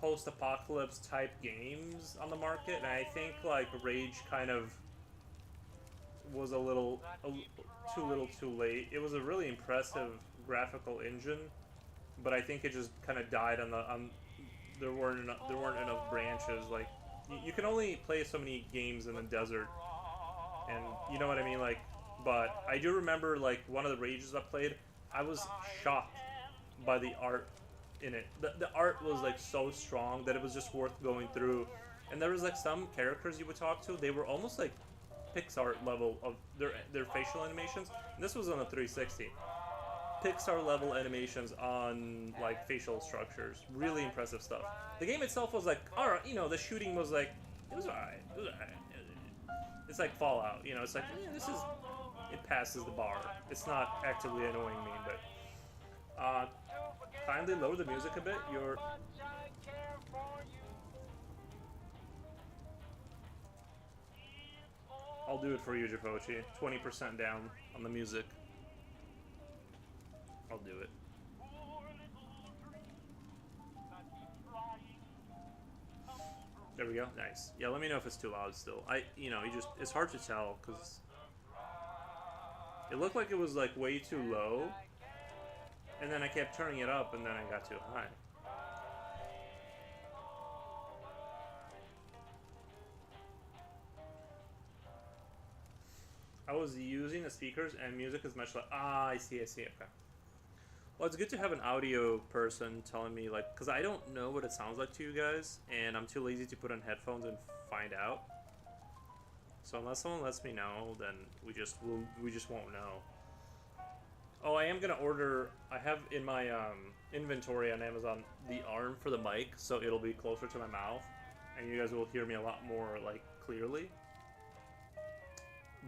post-apocalypse type games on the market, and I think like Rage kind of was too little too late. It was a really impressive graphical engine, but I think it just kind of died on there weren't enough branches. Like you can only play so many games in the desert, and you know what I mean. Like, but I do remember like one of the Rages I played, I was shocked by the art in it. The art was like so strong that it was just worth going through. And there was like some characters you would talk to, they were almost like Pixar level of their facial animations. And this was on a 360. Pixar level animations on like facial structures. Really impressive stuff. The game itself was like, alright, you know, the shooting was like, it was alright. It was alright. It's like Fallout, you know, it's like, this is, it passes the bar. It's not actively annoying me, but kindly lower the music a bit. I'll do it for you, Japochi. 20% down on the music. I'll do it. There we go. Nice. Yeah, let me know if it's too loud still. You know, it's hard to tell because it looked like it was like way too low, and then I kept turning it up, and then I got too high. I was using the speakers, and music is much like, I see, okay. Well, it's good to have an audio person telling me, like, because I don't know what it sounds like to you guys, and I'm too lazy to put on headphones and find out. So unless someone lets me know, then we just won't know. Oh, I am gonna order. I have in my inventory on Amazon the arm for the mic, so it'll be closer to my mouth, and you guys will hear me a lot more like clearly.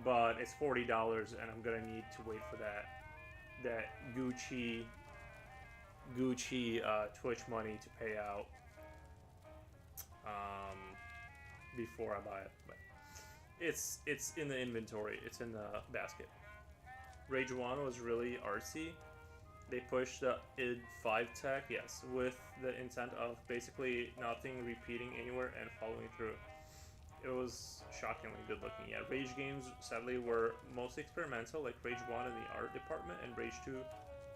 But it's $40, and I'm gonna need to wait for that Gucci Twitch money to pay out before I buy it. But it's in the inventory. It's in the basket. Rage 1 was really artsy. They pushed the id 5 tech, yes, with the intent of basically nothing repeating anywhere and following through. It was shockingly good looking. Yeah, Rage games sadly were mostly experimental, like Rage 1 in the art department, and Rage 2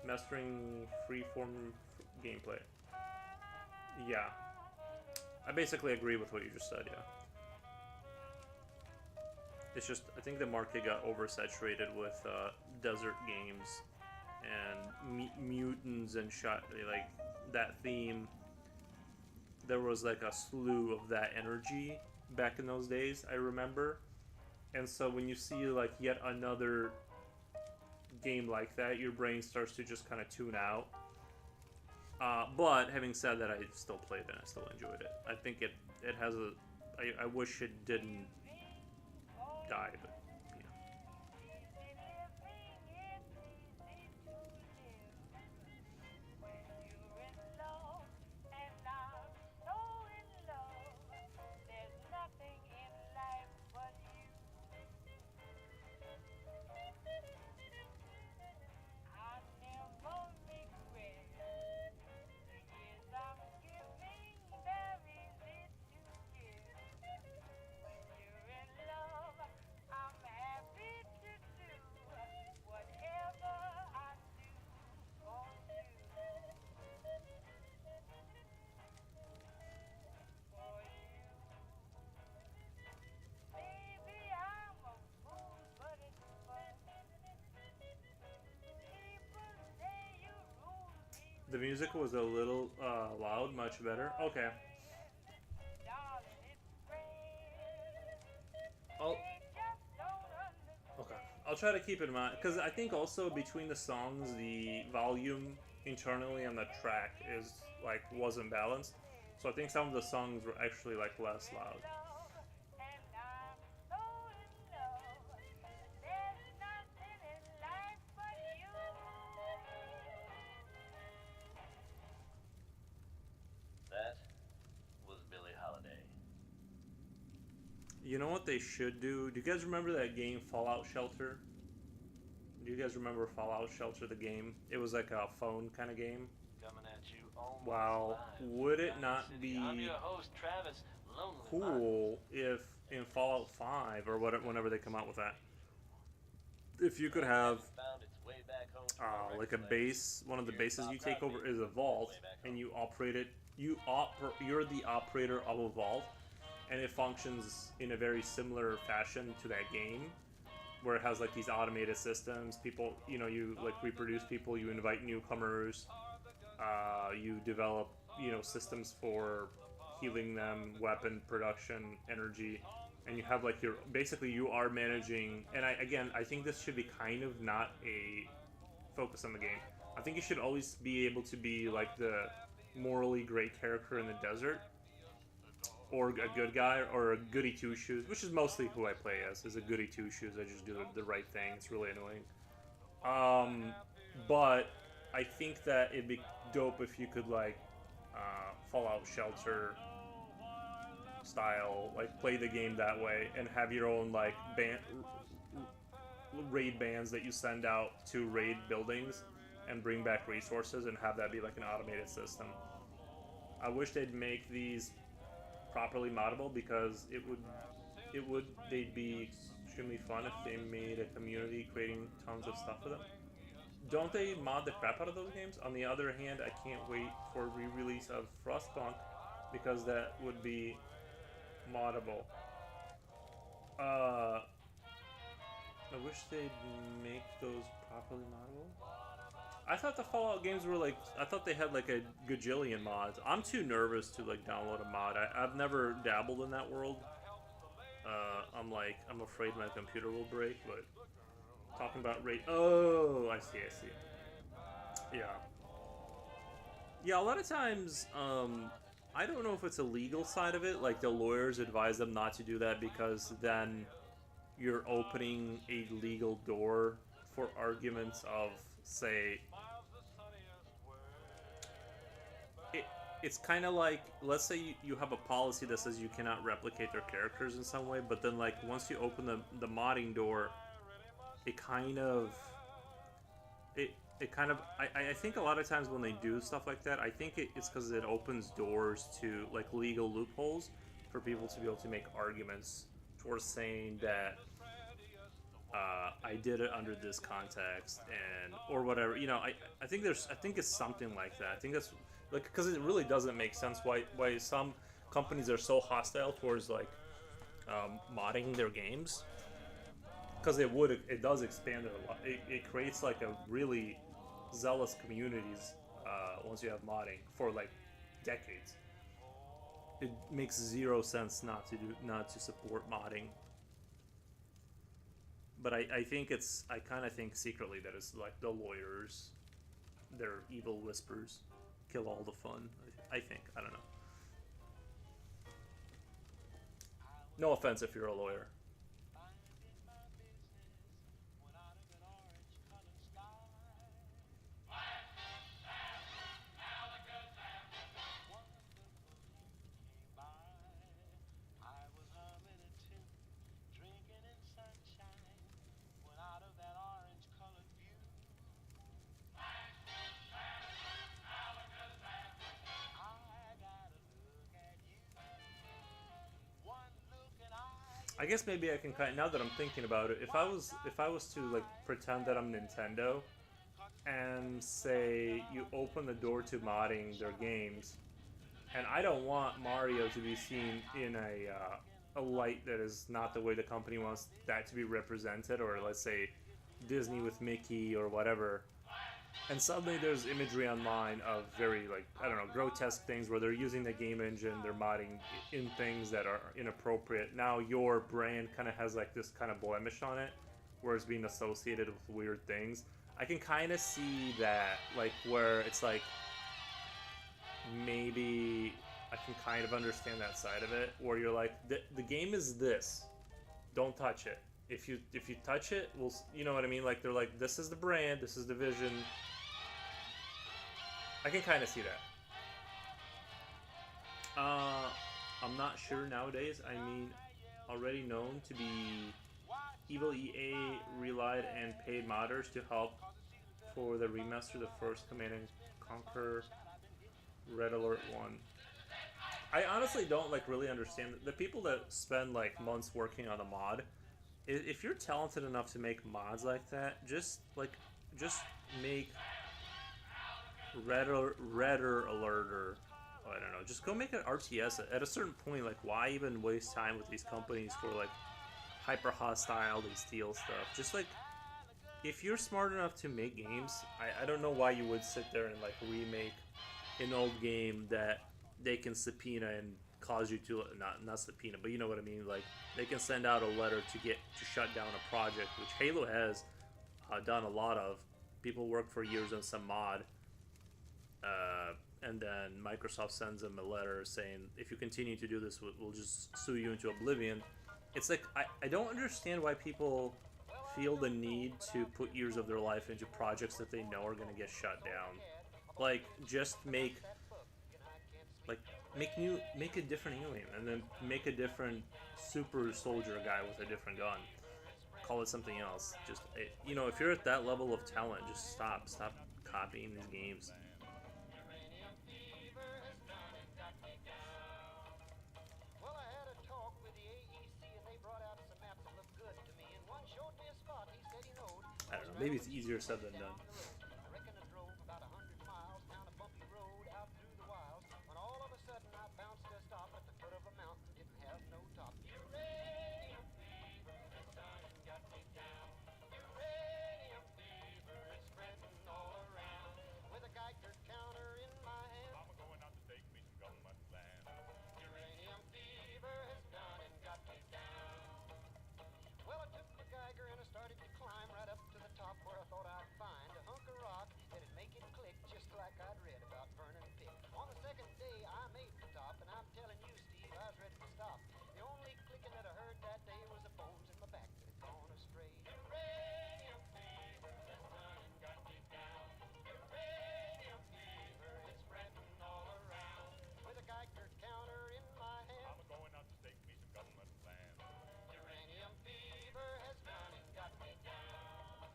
mastering freeform gameplay. Yeah, I basically agree with what you just said. Yeah, it's just I think the market got oversaturated with desert games and mutants and like that theme. There was like a slew of that energy back in those days, I remember. And so when you see like yet another game like that, your brain starts to just kind of tune out. But having said that, I still played it and I still enjoyed it. I think it has a... I wish it didn't die, but you know. The music was a little loud, much better. Okay. I'll try to keep it in mind, because I think also between the songs, the volume internally on the track is like wasn't balanced. So I think some of the songs were actually like less loud. You know what they should do? Do you guys remember that game Fallout Shelter? Do you guys remember Fallout Shelter, the game? It was like a phone kind of game. Coming at you almost Wow, live would it from not City. be I'm your host, Travis, Lonely cool if in Fallout 5 or whatever, whenever they come out with that, if you could have found its way back home from like a base, one of the bases you take over is a vault, and you operate it. You're the operator of a vault, and it functions in a very similar fashion to that game, where it has like these automated systems. People, you know, you like reproduce people, you invite newcomers. You develop, systems for healing them, weapon production, energy, and you have like your basically you are managing. And I think this should be kind of not a focus on the game. I think you should always be able to be like the morally great character in the desert, or a good guy, or a goody two shoes, which is mostly who I play as. Is a goody two shoes. I just do the right thing. It's really annoying. But I think that it'd be dope if you could like Fallout Shelter style, like play the game that way and have your own like raid bands that you send out to raid buildings and bring back resources and have that be like an automated system. I wish they'd make these properly moddable because they'd be extremely fun if they made a community creating tons of stuff for them. Don't they mod the crap out of those games? On the other hand, I can't wait for re-release of Frostpunk because that would be moddable. I wish they'd make those properly moddable. I thought the Fallout games were like, I thought they had like a gajillion mods. I'm too nervous to like download a mod. I've never dabbled in that world. I'm afraid my computer will break, but talking about rate. Oh, I see. Yeah. Yeah, a lot of times, I don't know if it's a legal side of it. Like the lawyers advise them not to do that because then you're opening a legal door for arguments of, say, it's kind of like, let's say you have a policy that says you cannot replicate their characters in some way, but then like once you open the modding door, it kind of I think a lot of times when they do stuff like that, I think it's because it opens doors to like legal loopholes for people to be able to make arguments towards saying that I did it under this context and or whatever. I think it's something like that. I think that's like because it really doesn't make sense why some companies are so hostile towards like modding their games, because it does expand it a lot. It creates like a really zealous communities once you have modding for like decades. It makes zero sense not to support modding. But I think I kind of think secretly that it's like the lawyers, their evil whispers, kill all the fun. I think. I don't know. No offense if you're a lawyer. I guess maybe I can now that I'm thinking about it, if I was to like pretend that I'm Nintendo and say you open the door to modding their games, and I don't want Mario to be seen in a light that is not the way the company wants that to be represented, or let's say Disney with Mickey or whatever. And suddenly there's imagery online of very, like, I don't know, grotesque things where they're using the game engine, they're modding in things that are inappropriate. Now your brand kind of has like this kind of blemish on it, where it's being associated with weird things. I can kind of see that, like, where it's like, maybe I can kind of understand that side of it, where you're like, the game is this, don't touch it. If you touch it, you know what I mean? Like, they're like, this is the brand, this is the vision. I can kind of see that. I'm not sure nowadays. I mean, already known to be evil EA relied and paid modders to help for the remaster of the first Command and Conquer Red Alert 1. I honestly don't like really understand the people that spend like months working on a mod. If you're talented enough to make mods like that, just make redder alerter. I don't know. Just go make an RTS. At a certain point, like, why even waste time with these companies for like hyper hostile, they steal stuff? Just like if you're smart enough to make games, I don't know why you would sit there and like remake an old game that they can subpoena and cause you to not subpoena, but you know what I mean. Like they can send out a letter to get to shut down a project, which Halo has done a lot of. People work for years on some mod, and then Microsoft sends them a letter saying, if you continue to do this, we'll just sue you into oblivion. It's like I don't understand why people feel the need to put years of their life into projects that they know are going to get shut down. Like just like make a different alien and then make a different super soldier guy with a different gun. Call it something else. Just you know, if you're at that level of talent, just stop copying these games. Uranium fever has done and got me down. Well, I had a talk with the AEC and they brought out some maps that looked good to me. And one showed me a spot he said he knowed. I don't know. Maybe it's easier said than done. I reckon I drove about 100 miles down a bumpy road out through the wilds when all of a sudden I bounced to a stop at the foot of a mountain, didn't have no top. Uranium fever has done and got me down. Uranium fever is spreading all around. With a Geiger counter in my hand, I'm going out to take me some government land. Uranium fever has done and got me down. Well, I took the Geiger and I started to climb right up to the top where I thought I'd find a hunk of rock that'd make it click just like I'd read about Vernon Pick. On the second day, I made the top, and I'm telling you, Steve, I was ready to stop. The only clicking that I heard that day was the bones in my back that had gone astray. Uranium fever has done and got me down. Uranium fever is spreading all around. With a Geiger counter in my hand, I'm going out to stake me some government land. Uranium fever has done and got me down.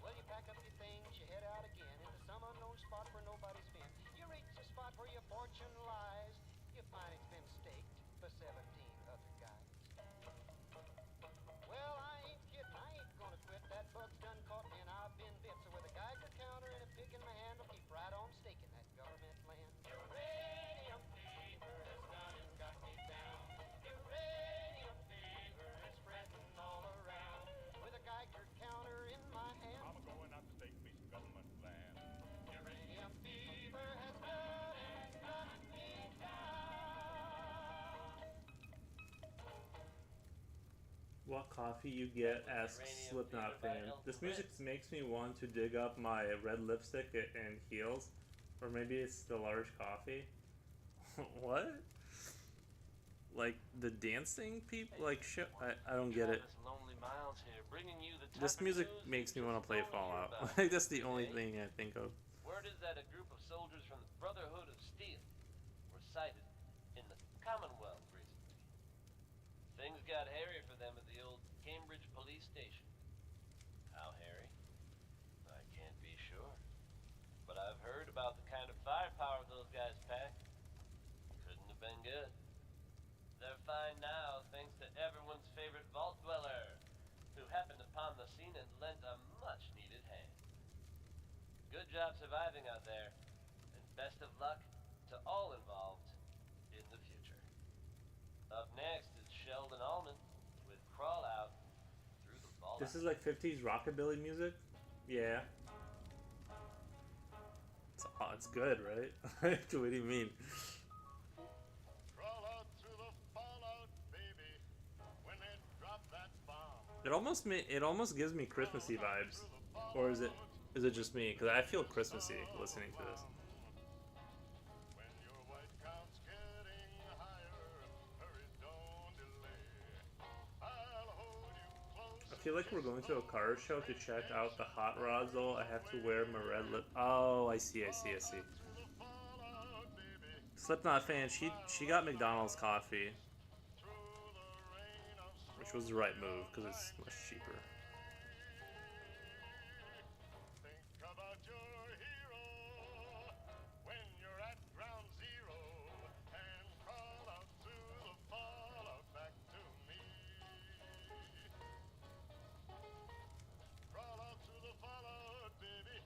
Well, you pack up your things, you head out again into some unknown spot where nobody's been. You reach the spot where your fortune lies. You find it's been staked for 17 other guys. Well, I ain't kidding, I ain't gonna quit. That bug's done caught me and I've been bit. So with a Geiger counter and a pick in my hand, I'll keep right on staking that government land. Uranium fever has done and got me down. Uranium fever is spreading all around. With a Geiger counter in my hand, I'm going out to stake me some government land. Uranium fever has done and got me down. What coffee you get? Asks Uranium Slipknot fever by fan. Elton This music Red. makes me want to dig up my red lipstick and heels, or maybe it's the large coffee. What? Like the dancing people? Like shit? I don't get it. Travis Lonely Miles here, bringing you the This type of music news makes me you want to just play don't hear Fallout. about. Like that's the only Okay? thing I think of. Word is that a group of soldiers from the Brotherhood of Steel were sighted in the Commonwealth recently. Things got hairy for them at the old Cambridge police station. How hairy? I can't be sure. But I've heard about the kind of firepower those guys pack. Couldn't have been good. They're fine now thanks to everyone's favorite vault dweller, who happened upon the scene and lent a much needed hand. Good job surviving out there, and best of luck to all involved in the future. Up next is Sheldon Allman with Crawl Out Through the Fallout. This is like 50s rockabilly music. Yeah. It's good, right? What do you mean? Crawl out through the fallout, baby, when they drop that bomb. It almost gives me Christmassy vibes, or is it just me? Because I feel Christmassy listening to this. When your white count's getting higher, hurry, don't delay. I'll hold you close. I feel like we're going to a car show to check out the hot rods. Though I have to wear my red lip. Oh, I see. Slipknot fan. She got McDonald's coffee, which was the right move because it's much cheaper. Think about your hero when you're at ground zero and crawl out through the fallout back to me. Crawl out through the fallout, baby.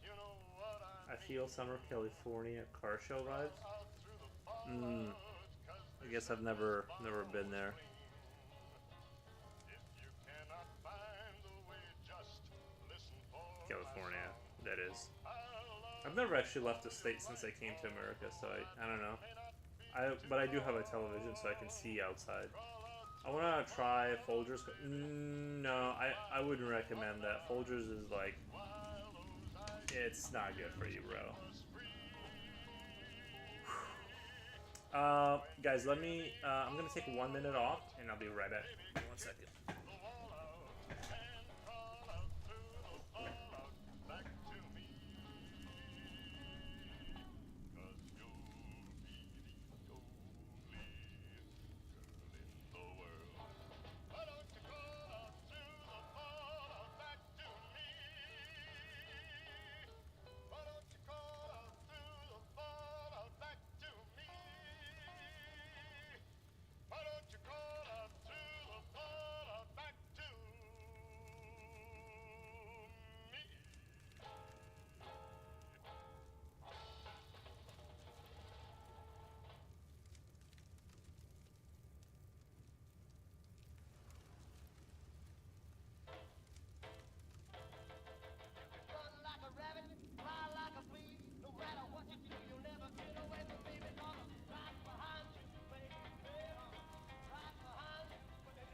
You know what I I feel summer California car show vibes. out through the fallout. I guess I've never been there. If you cannot find the way, just that is. I've never actually left the state since I came to America, so I don't know. But I do have a television, so I can see outside. I want to try Folgers. No, I wouldn't recommend that. Folgers is like, it's not good for you, bro. Guys, let me. I'm gonna take 1 minute off, and I'll be right back. 1 second. Run like a rabbit, fly like a flea. No matter what you do, you'll never get away from me because I'm right behind you, baby. Right behind you, baby.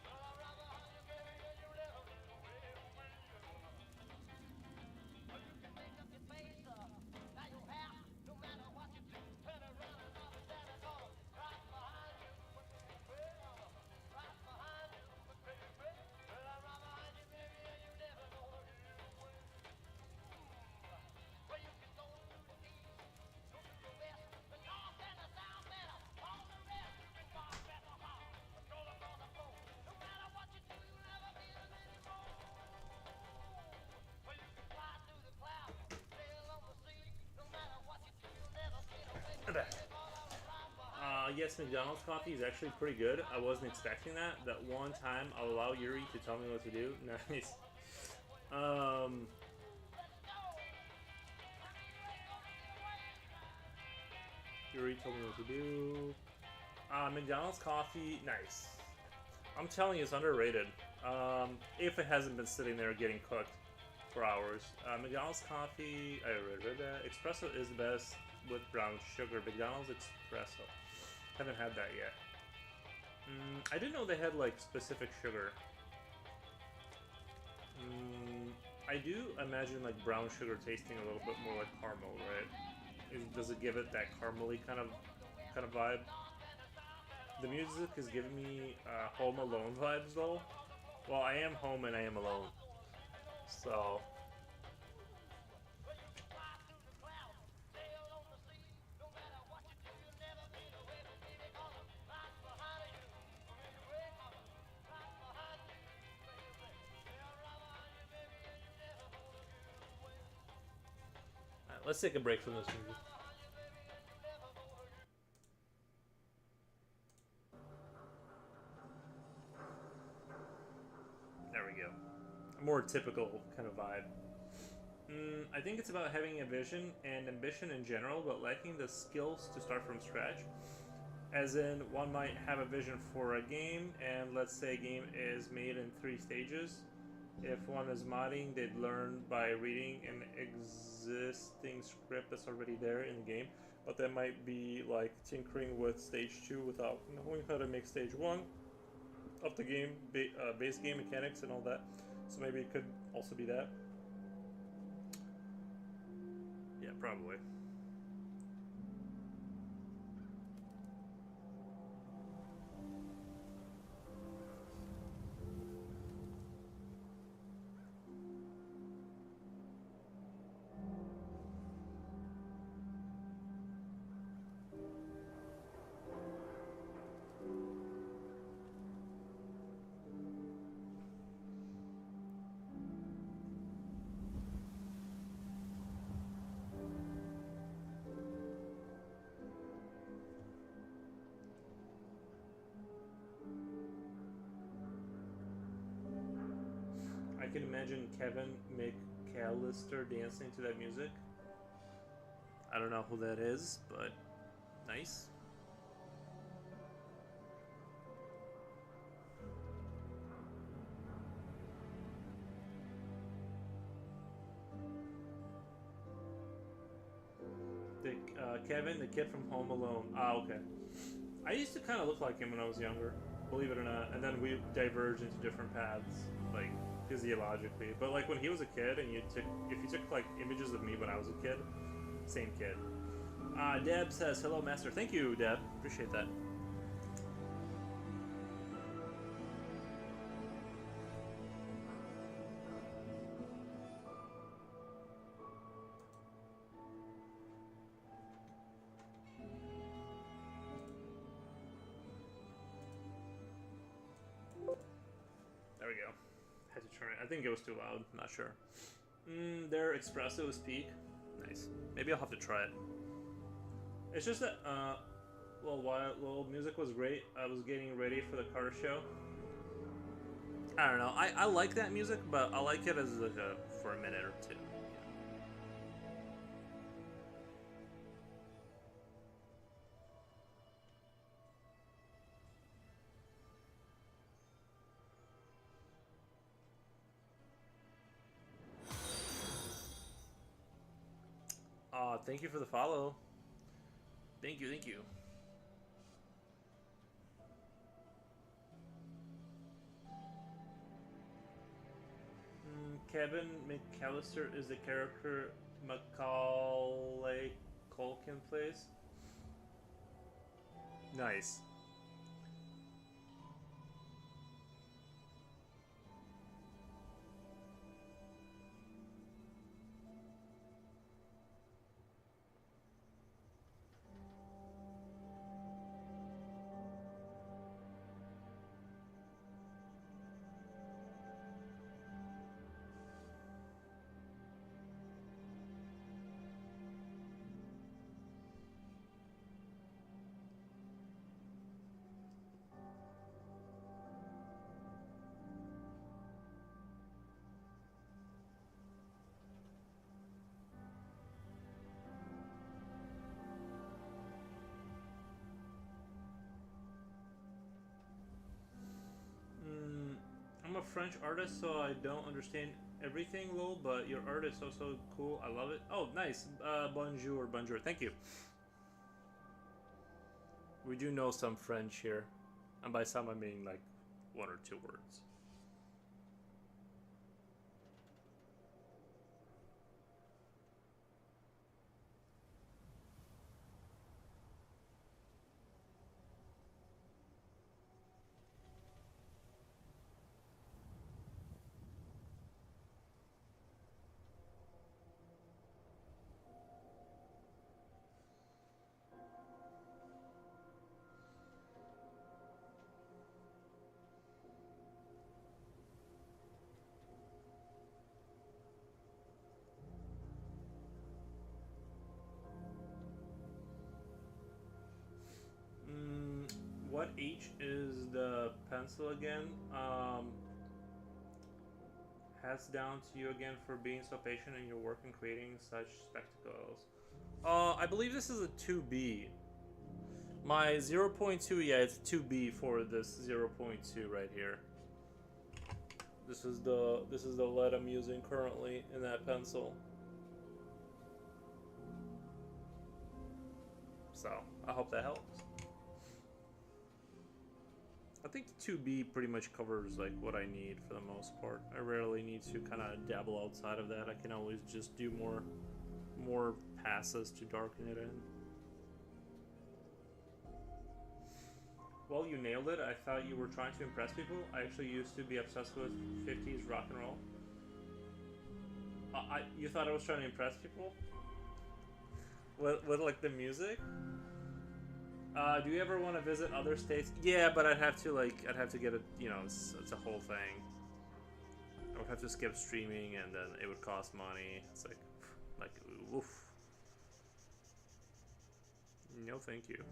Well, I'm right behind you, baby, and you'll never get away from me. Well, you can make up your face, now your hair. No matter what you do, turn around and I'll be there because I'm right behind you, baby. Right behind you, baby. Well, I'm right behind you, baby, and you're never gonna get away. Well, you can go to the east, go to the west, the north and the south, and all the rest. You can walk at the heart, control across the floor. No matter what you do, you'll never beat them anymore. Well, you can fly through the clouds, sail on the sea. No matter what you do, you'll never get away from me because I'm right behind. Yes, McDonald's coffee is actually pretty good. I wasn't expecting that. That one time I'll allow Yuri to tell me what to do. Nice. Yuri told me what to do. McDonald's coffee, nice. I'm telling you, it's underrated. If it hasn't been sitting there getting cooked for hours. McDonald's coffee, I already read that. Espresso is the best with brown sugar. McDonald's espresso. Haven't had that yet. I didn't know they had like specific sugar. I do imagine like brown sugar tasting a little bit more like caramel, right? Does it give it that caramely kind of vibe? The music is giving me Home Alone vibes though. Well, I am home and I am alone, so. Let's take a break from this movie. There we go. A more typical kind of vibe. I think it's about having a vision and ambition in general, but lacking the skills to start from scratch. As in, one might have a vision for a game, and let's say a game is made in 3 stages. If one is modding, they'd learn by reading an existing script that's already there in the game, but that might be like tinkering with stage 2 without knowing how to make stage 1 of the game, base game mechanics and all that. So maybe it could also be that. Yeah, probably. I can imagine Kevin McAllister dancing to that music. I don't know who that is, but nice. Kevin, the kid from Home Alone. Ah, okay. I used to kind of look like him when I was younger, believe it or not. And then we diverged into different paths, like physiologically. But like when he was a kid, and if you took like images of me when I was a kid, same kid. Deb says hello, master. Thank you, Deb. Appreciate that. There we go. Had to turn it. I think it was too loud. Not sure. Their espresso is peak. Nice. Maybe I'll have to try it. It's just that, while music was great, I was getting ready for the car show. I don't know. I like that music, but I like it as like for a minute or two. Thank you for the follow. Thank you, thank you. Kevin McAllister is the character Macaulay Culkin plays. Nice. I'm a French artist, so I don't understand everything, lol, but your art is so cool. I love it. Oh, nice. Bonjour, bonjour. Thank you. We do know some French here. And by some, I mean like one or two words. What H is the pencil again? Hats down to you again for being so patient in your work and creating such spectacles. I believe this is a 2B. My 0.2, yeah, it's 2B for this 0.2 right here. This is the lead I'm using currently in that pencil. So I hope that helps. I think 2B pretty much covers like what I need for the most part. I rarely need to kind of dabble outside of that. I can always just do more passes to darken it in. Well, you nailed it. I thought you were trying to impress people. I actually used to be obsessed with 50s rock and roll. You thought I was trying to impress people? With like the music? Do you ever want to visit other states? Yeah, but I'd have to get a, it's a whole thing. I would have to skip streaming, and then it would cost money. It's like, oof. No, thank you.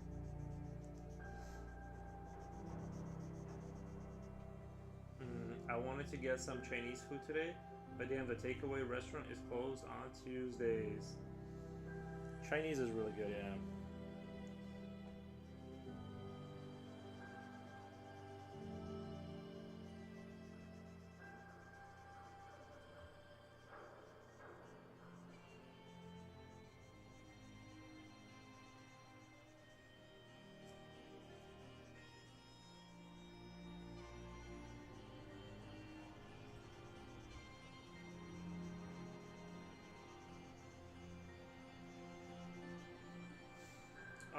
I wanted to get some Chinese food today, but damn, the takeaway restaurant is closed on Tuesdays. Chinese is really good, yeah.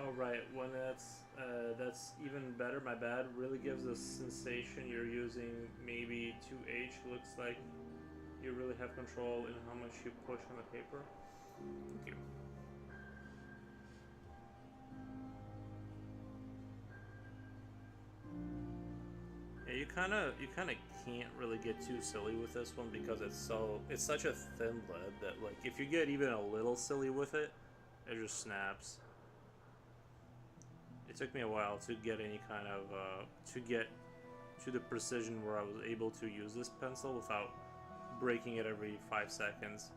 Oh right, when that's even better. My bad. Really gives a sensation you're using maybe 2H. Looks like you really have control in how much you push on the paper. Thank you. Yeah, you kind of can't really get too silly with this one because it's such a thin lead that like if you get even a little silly with it, it just snaps. It took me a while to get any kind of to get to the precision where I was able to use this pencil without breaking it every 5 seconds.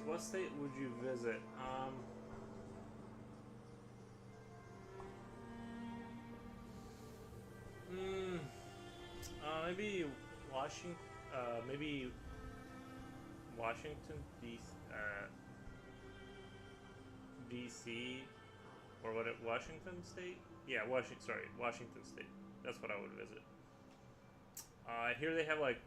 What state would you visit? Mm, maybe Washington. Maybe Washington D.C. or what? Washington State? Yeah, Washington. Sorry, Washington State. That's what I would visit. I hear they have like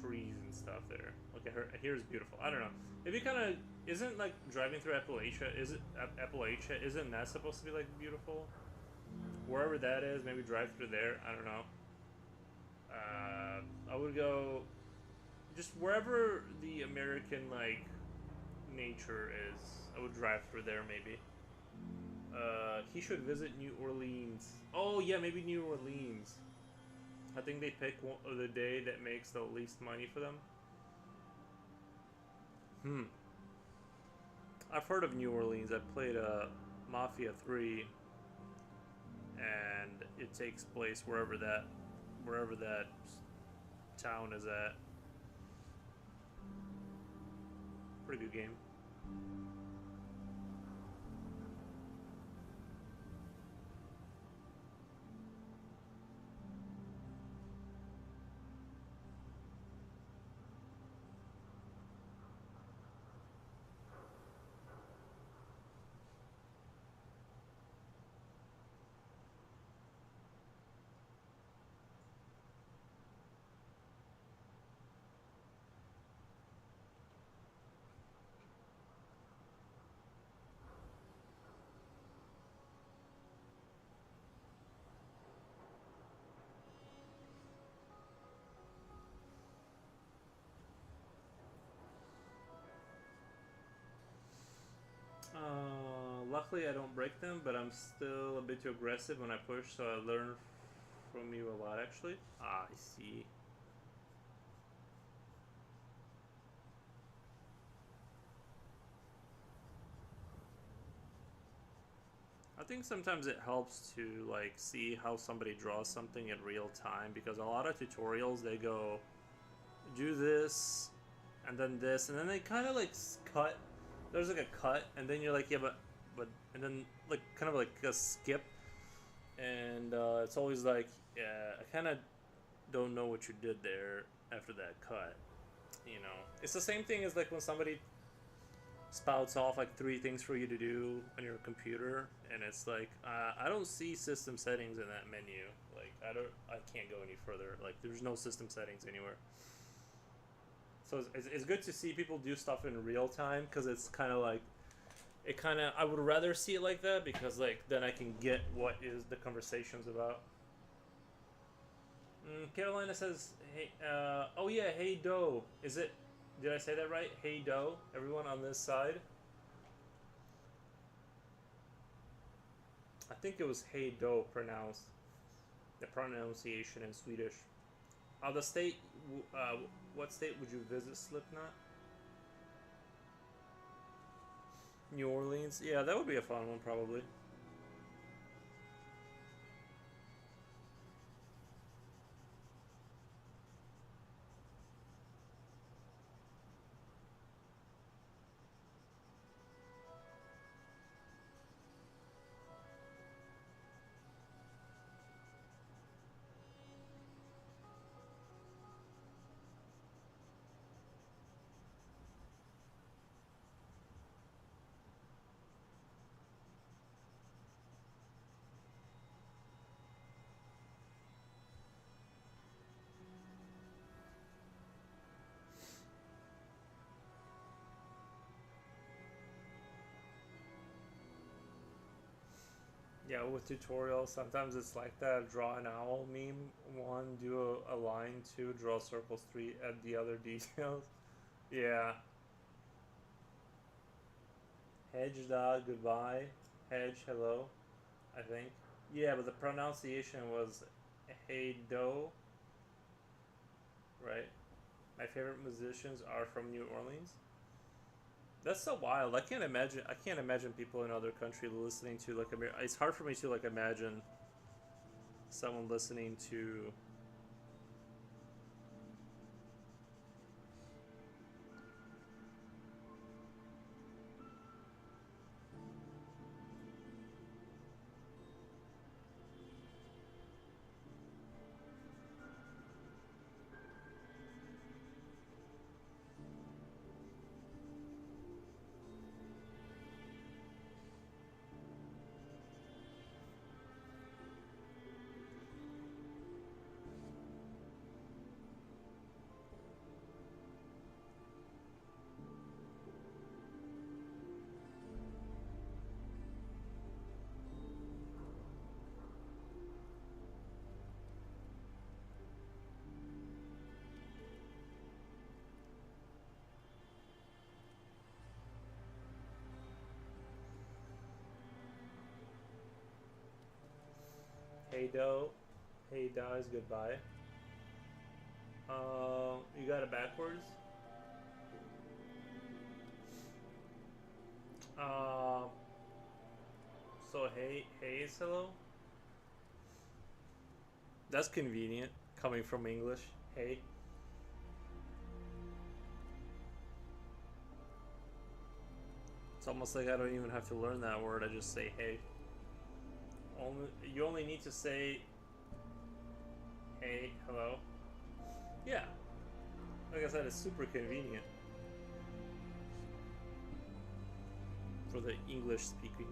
trees and stuff there. Like I hear it's beautiful. I don't know. If you kind of isn't like driving through Appalachia. Is it Appalachia? Isn't that supposed to be like beautiful? Wherever that is, maybe drive through there. I don't know. I would go just wherever the American like nature is. I would drive through there maybe. He should visit New Orleans. Oh yeah, maybe New Orleans. I think they pick one of the day that makes the least money for them. I've heard of New Orleans. I played Mafia 3, and it takes place wherever that town is at. Pretty good game. Luckily, I don't break them, but I'm still a bit too aggressive when I push, so I learn from you a lot, actually. Ah, I see. I think sometimes it helps to, like, see how somebody draws something in real time, because a lot of tutorials, they go, do this, and then this, and then they kind of, like, cut. There's, like, a cut, and then you're like, yeah, but, and then, like, kind of like a skip, and it's always like, yeah, I kind of don't know what you did there after that cut, you know. It's the same thing as like when somebody spouts off like three things for you to do on your computer, and it's like I don't see system settings in that menu. Like I can't go any further. Like there's no system settings anywhere. So it's good to see people do stuff in real time because it's kind of like I would rather see it like that because like then I can get what is the conversation's about. Carolina says, "Hey, oh yeah, hey Doe. Is it? Did I say that right? Hey Doe. Everyone on this side. I think it was hey Doe pronounced. The pronunciation in Swedish. The state. What state would you visit, Slipknot? New Orleans. Yeah, that would be a fun one, probably. Yeah, with tutorials, sometimes it's like that. Draw an owl meme. One, do a line. Two, draw circles. Three, add the other details. Yeah. Hedge dog, goodbye. Hedge, hello. I think. Yeah, but the pronunciation was hey do, right? My favorite musicians are from New Orleans. That's so wild. I can't imagine. I can't imagine people in other countries listening to like It's hard for me to like imagine someone listening to. Hey do, hey dies goodbye. You got it backwards. Uh, so hey is hello. That's convenient coming from English. Hey. It's almost like I don't even have to learn that word. I just say hey. You only need to say hey, hello. Yeah. Like I said, it's super convenient for the English speaking.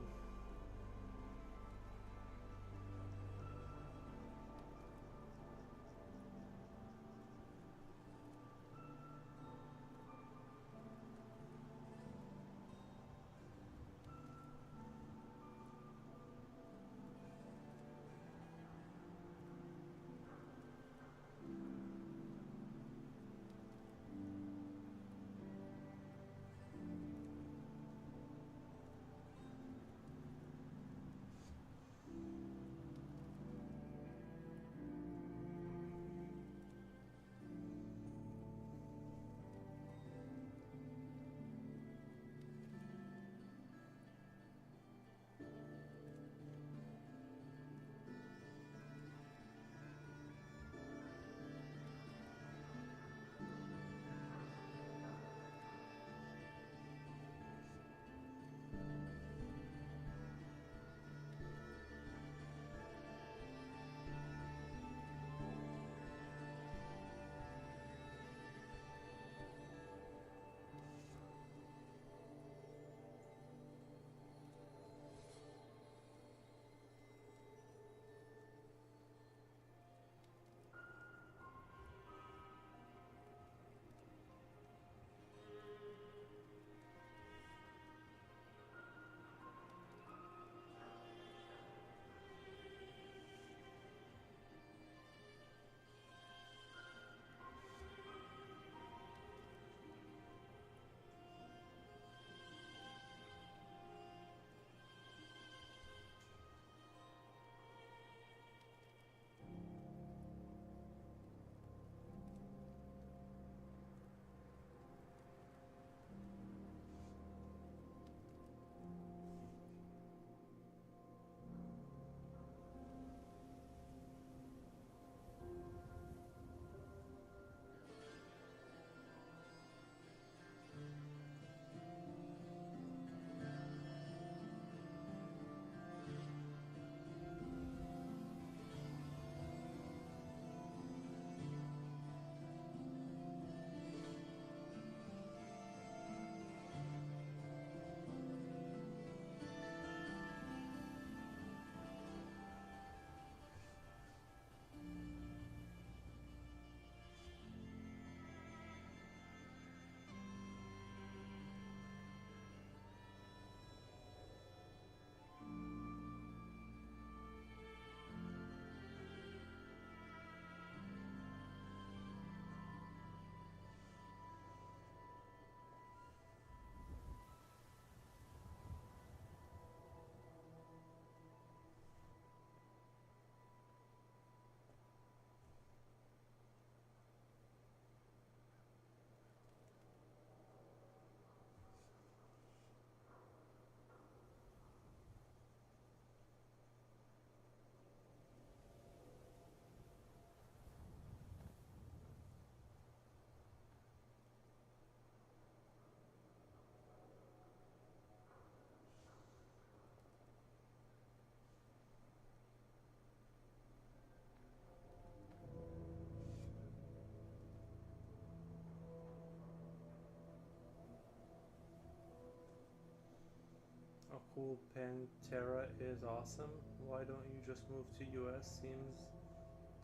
how cool Pantera is awesome. Why don't you just move to US? Seems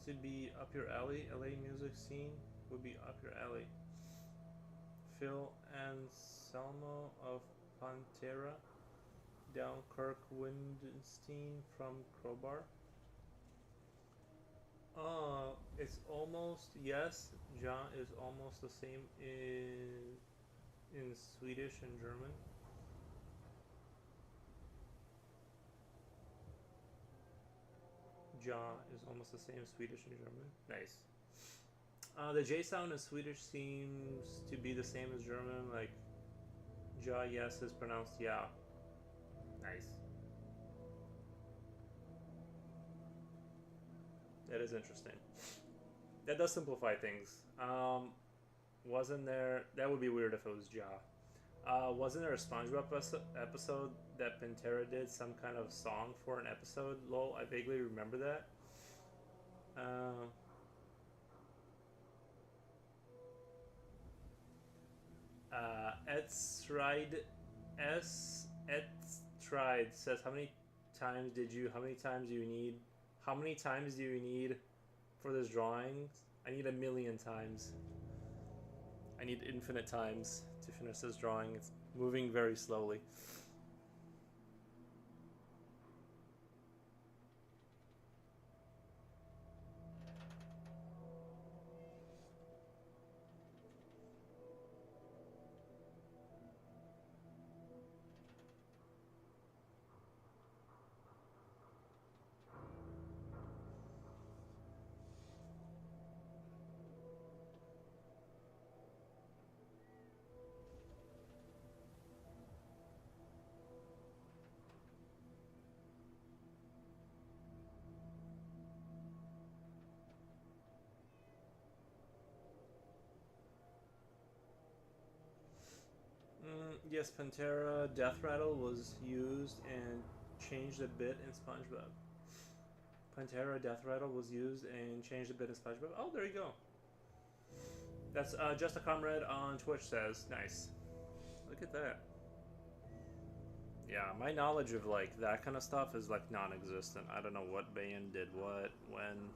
to be up your alley. LA music scene would be up your alley. Phil Anselmo of Pantera. Down Kirk Windenstein from Crowbar. It's almost, yes. John is almost the same in Swedish and German. Ja is almost the same Swedish and German. Nice. The J sound in Swedish seems to be the same as German. Like Ja, yes, is pronounced ja. Nice. That is interesting. That does simplify things. Wasn't there? That would be weird if it was Ja. Wasn't there a SpongeBob episode that Pantera did some kind of song for an episode? Lol, I vaguely remember that. Etstride S Etstride says how many times do you need for this drawing? I need 1,000,000 times. I need infinite times to finish this drawing. It's moving very slowly. Yes, Pantera Death Rattle was used and changed a bit in SpongeBob. Pantera Death Rattle was used and changed a bit in SpongeBob. Oh, there you go. That's Just a Comrade on Twitch says. Nice. Look at that. Yeah, my knowledge of like that kind of stuff is like non-existent. I don't know what band did what, when.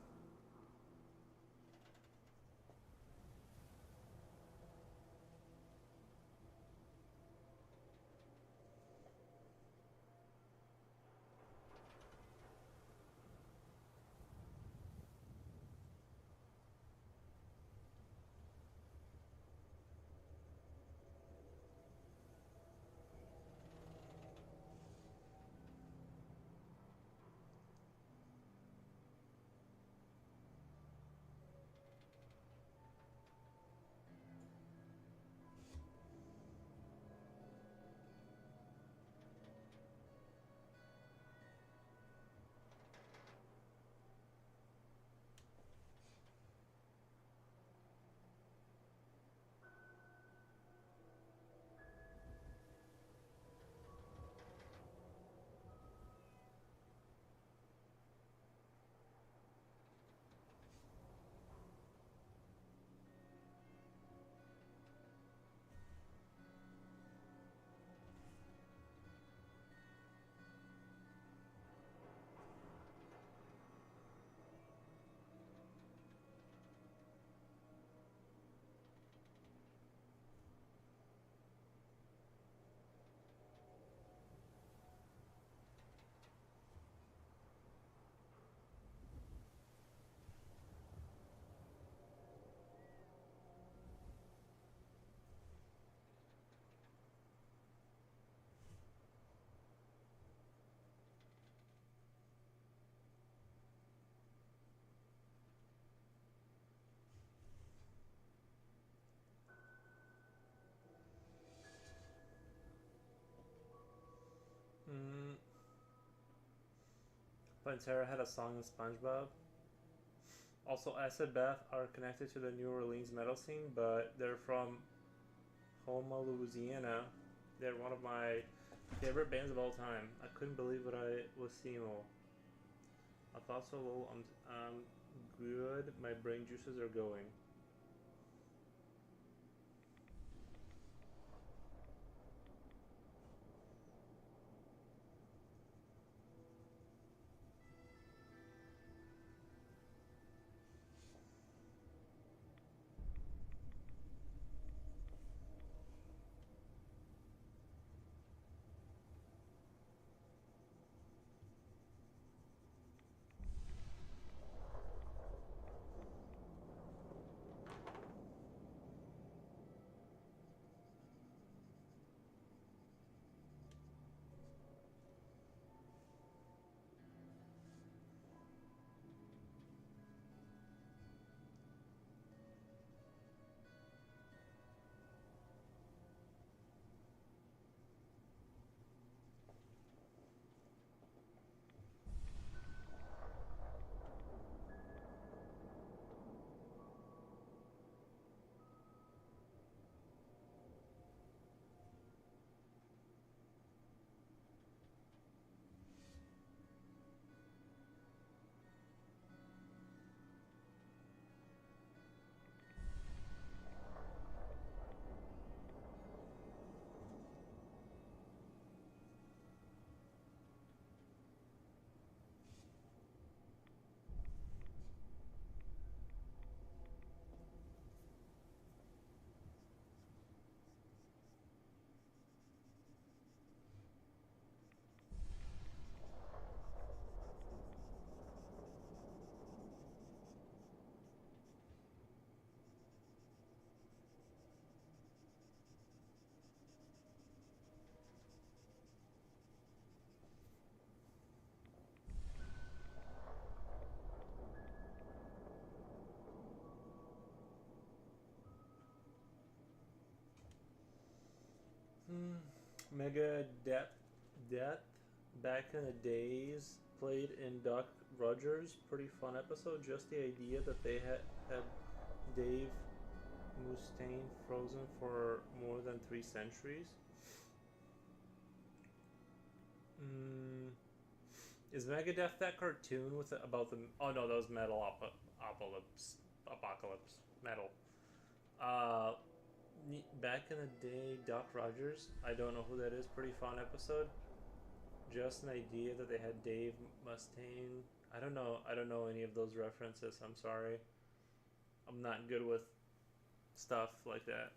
Pantera had a song in SpongeBob. Also, Acid Bath are connected to the New Orleans metal scene, but they're from Houma, Louisiana. They're one of my favorite bands of all time. I couldn't believe what I was seeing. I thought so. Lol. I'm good. My brain juices are going. Mega Death back in the days played in Doc Rogers. Pretty fun episode. Just the idea that they had Dave Mustaine frozen for more than 3 centuries. Is Megadeth that cartoon with about the? Oh no, that was Metal Apocalypse Metal. Uh, back in the day, Doc Rogers. I don't know who that is. Pretty fun episode. Just an idea that they had Dave Mustaine. I don't know. I don't know any of those references. I'm sorry. I'm not good with stuff like that.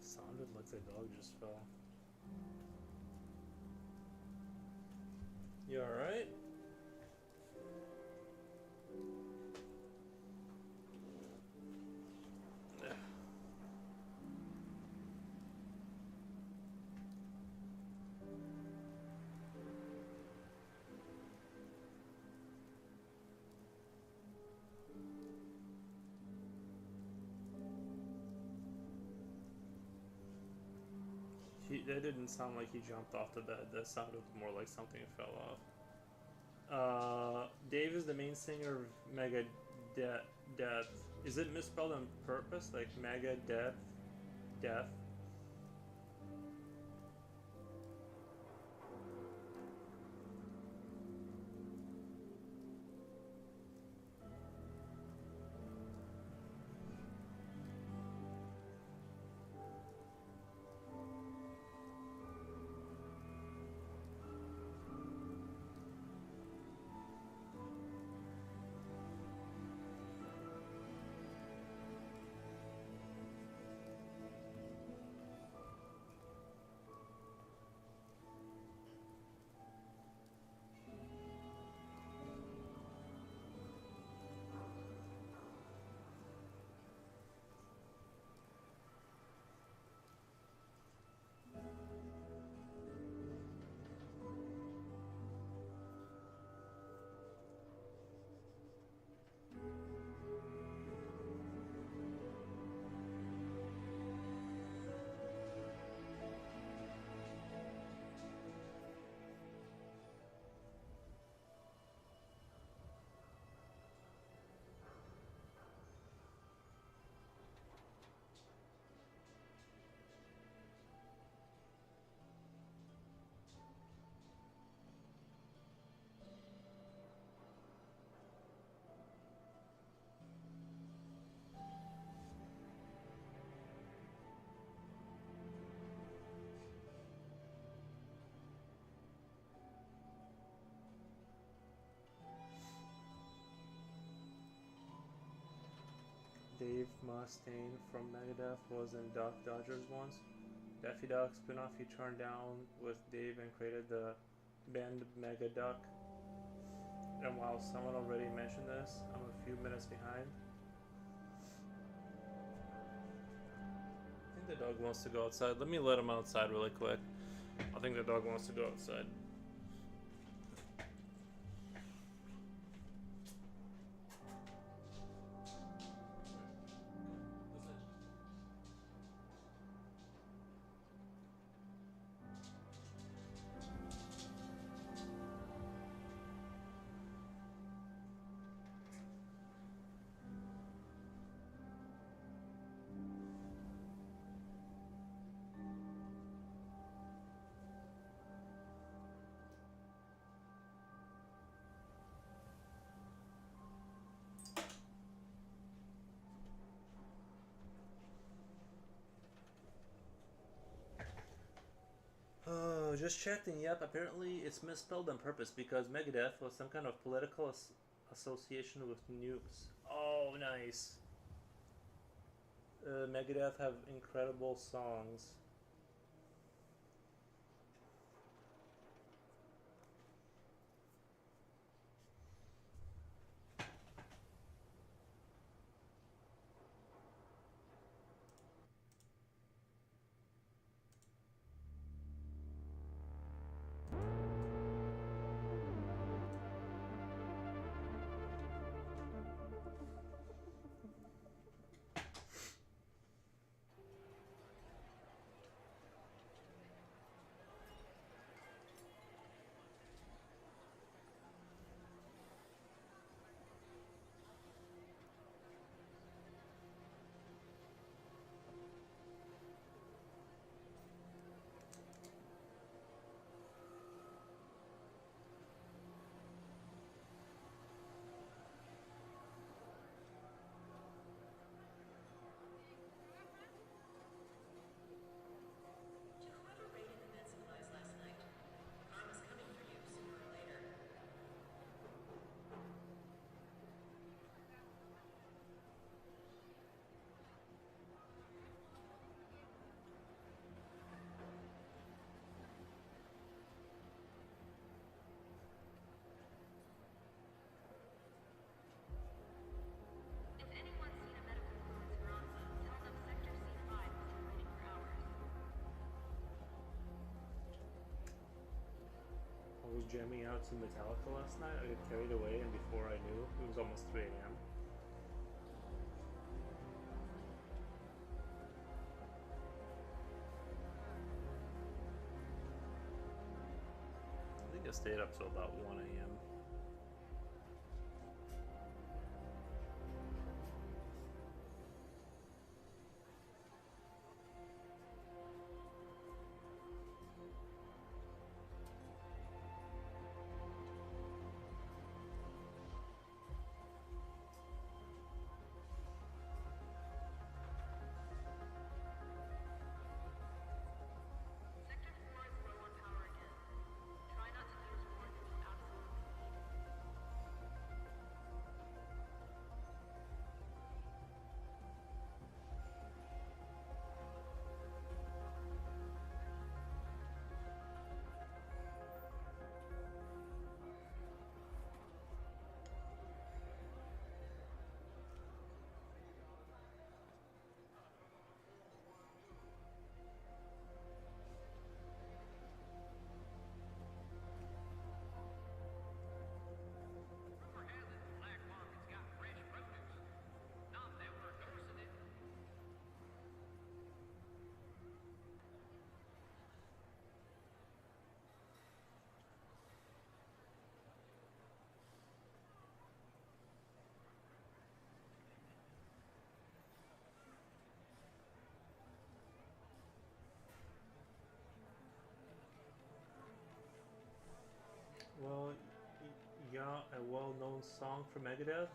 Sounded like the dog just fell. You alright? That didn't sound like he jumped off the bed. That sounded more like something fell off. Dave is the main singer of Mega Death. Is it misspelled on purpose? Like Mega Death? Dave Mustaine from Megadeth was in Doc Dodgers once. Daffy Duck spin-off he turned down with Dave and created the band Megaduck. And while someone already mentioned this, I'm a few minutes behind. I think the dog wants to go outside. Let me let him outside really quick. I think the dog wants to go outside. just checked, and yep, apparently it's misspelled on purpose because Megadeth was some kind of political association with nukes. Oh, nice. Megadeth have incredible songs. To whoever raided the med supplies last night, karma's coming for you sooner or later. If anyone's seen a medical crew in Speranza, tell them Sector C5 has been waiting for hours. I was jamming out to Metallica last night. I got carried away, and before I knew, it was almost 3 a.m. I think I stayed up till about 1 a.m. Sector 4 is low on power again. Try not to use more than you absolutely need. Rumor has it the black market's got fresh produce. Not that we're endorsing it. Well, yeah, a well-known song from Megadeth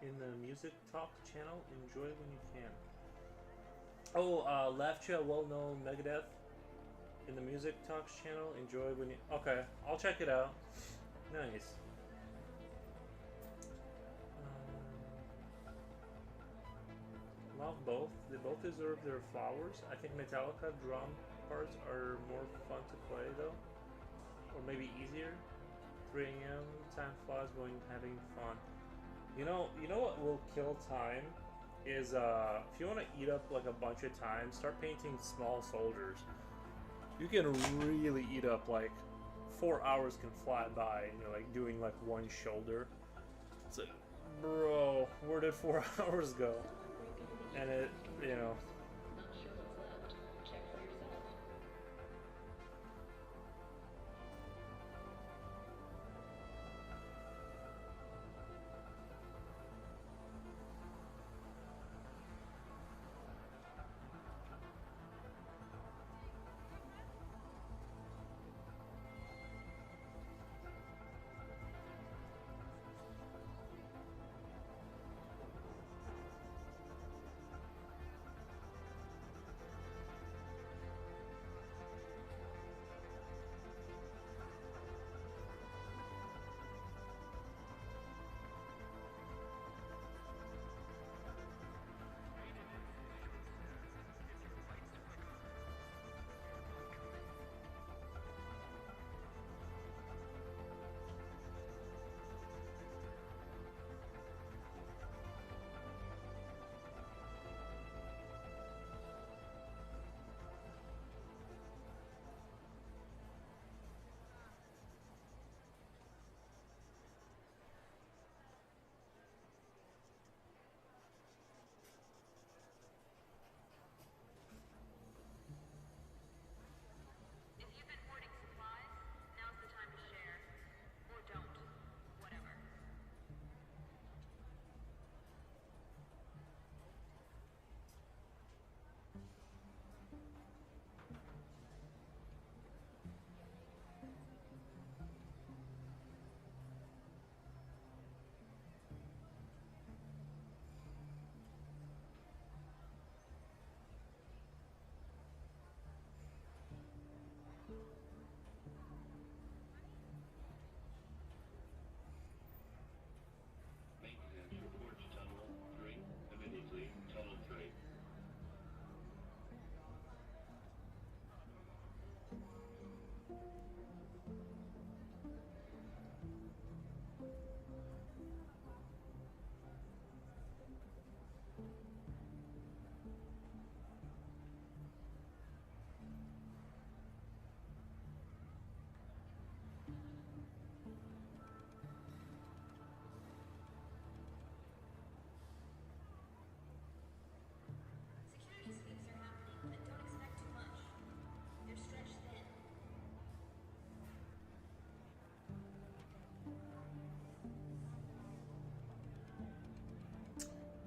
in the Music Talk channel. Enjoy when you can. Oh, left you a well-known Megadeth in the Music Talks channel. Enjoy when you. Okay, I'll check it out. Nice. Love both. They both deserve their flowers. I think Metallica drum parts are more fun to play though, or maybe easier. 3 a.m. Time flies when having fun. You know what will kill time is if you want to eat up like a bunch of time, start painting small soldiers. You can really eat up like 4 hours can fly by, and you're like doing like one shoulder. It's like, bro, where did 4 hours go? And it, you know. Not sure what's left. Check for yourself.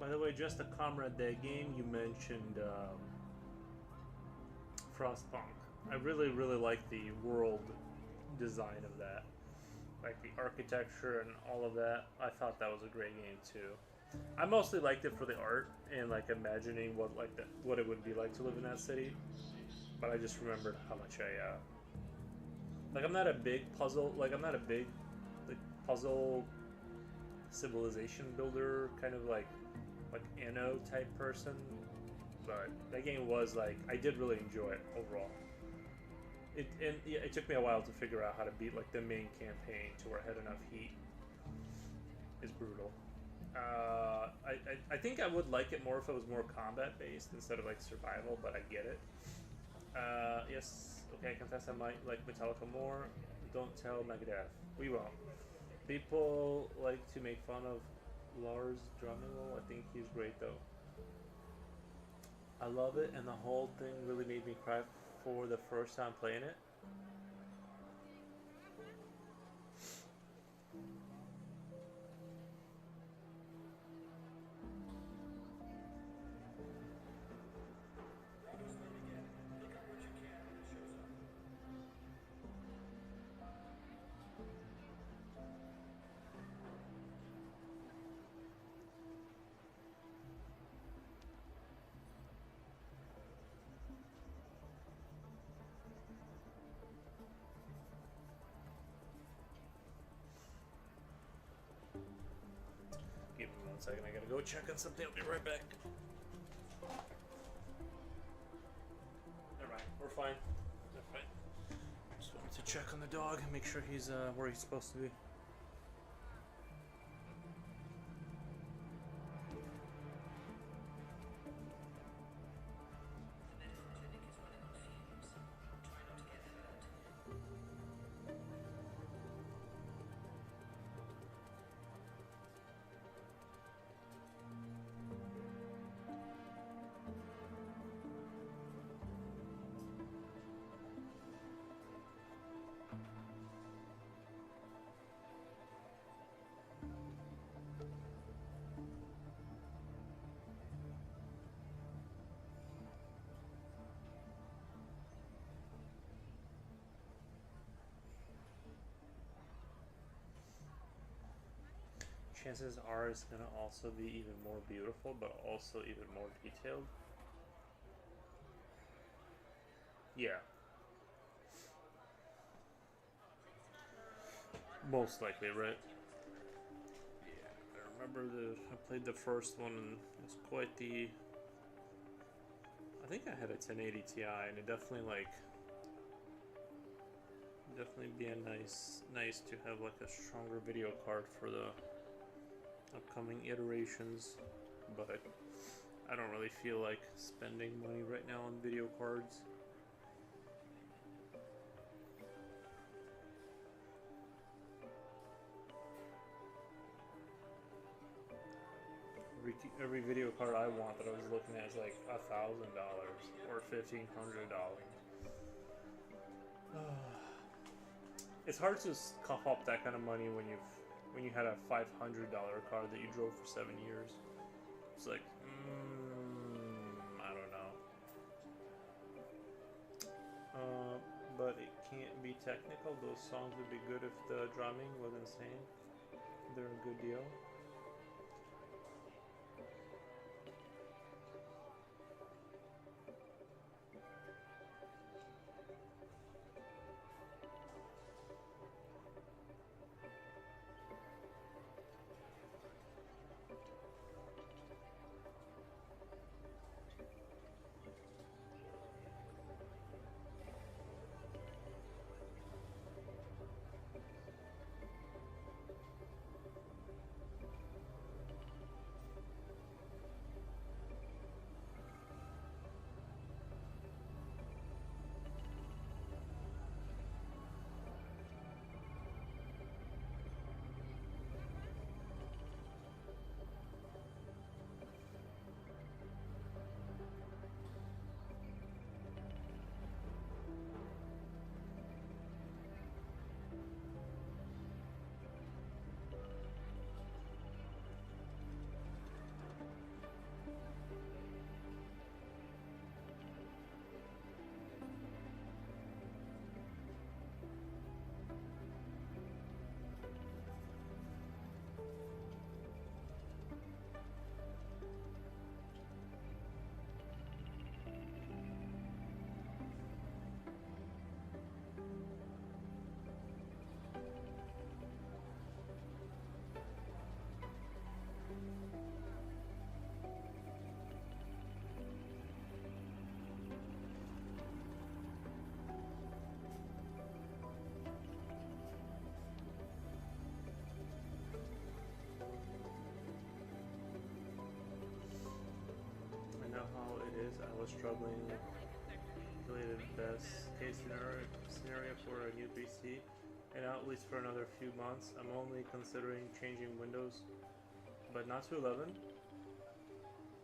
By the way, just a comrade, that game you mentioned, Frostpunk. I really, really like the world design of that. Like the architecture and all of that. I thought that was a great game too. I mostly liked it for the art and like imagining what it would be like to live in that city. But I just remembered how much like I'm not a big like puzzle civilization builder kind of like Anno type person. But that game was like I did really enjoy it overall. It took me a while to figure out how to beat like the main campaign to where I had enough heat. It's brutal. I think I would like it more if it was more combat based instead of like survival, but I get it. Yes, okay, I confess I might like Metallica more. Don't tell Megadeth. We won't. People like to make fun of Lars Drummond. I think he's great though. I love it, and the whole thing really made me cry for the first time playing it. Give me 1 second, I gotta go check on something. I'll be right back. Never mind, we're fine. We're fine. Just wanted to check on the dog and make sure he's where he's supposed to be. Chances are it's gonna also be even more beautiful, but also even more detailed. Yeah. Most likely, right? Yeah, I remember I played the first one and it was quite the... I think I had a 1080 Ti and it definitely be a nice to have like a stronger video card for the upcoming iterations, but I don't really feel like spending money right now on video cards. Every video card I want that I was looking at is like $1,000 or $1,500. It's hard to cough up that kind of money when you had a $500 car that you drove for 7 years. It's like, I don't know. But it can't be technical. Those songs would be good if the drumming was insane. They're a good deal. days I was struggling with calculated best case scenario for a new PC, and at least for another few months. I'm only considering changing Windows, but not to 11.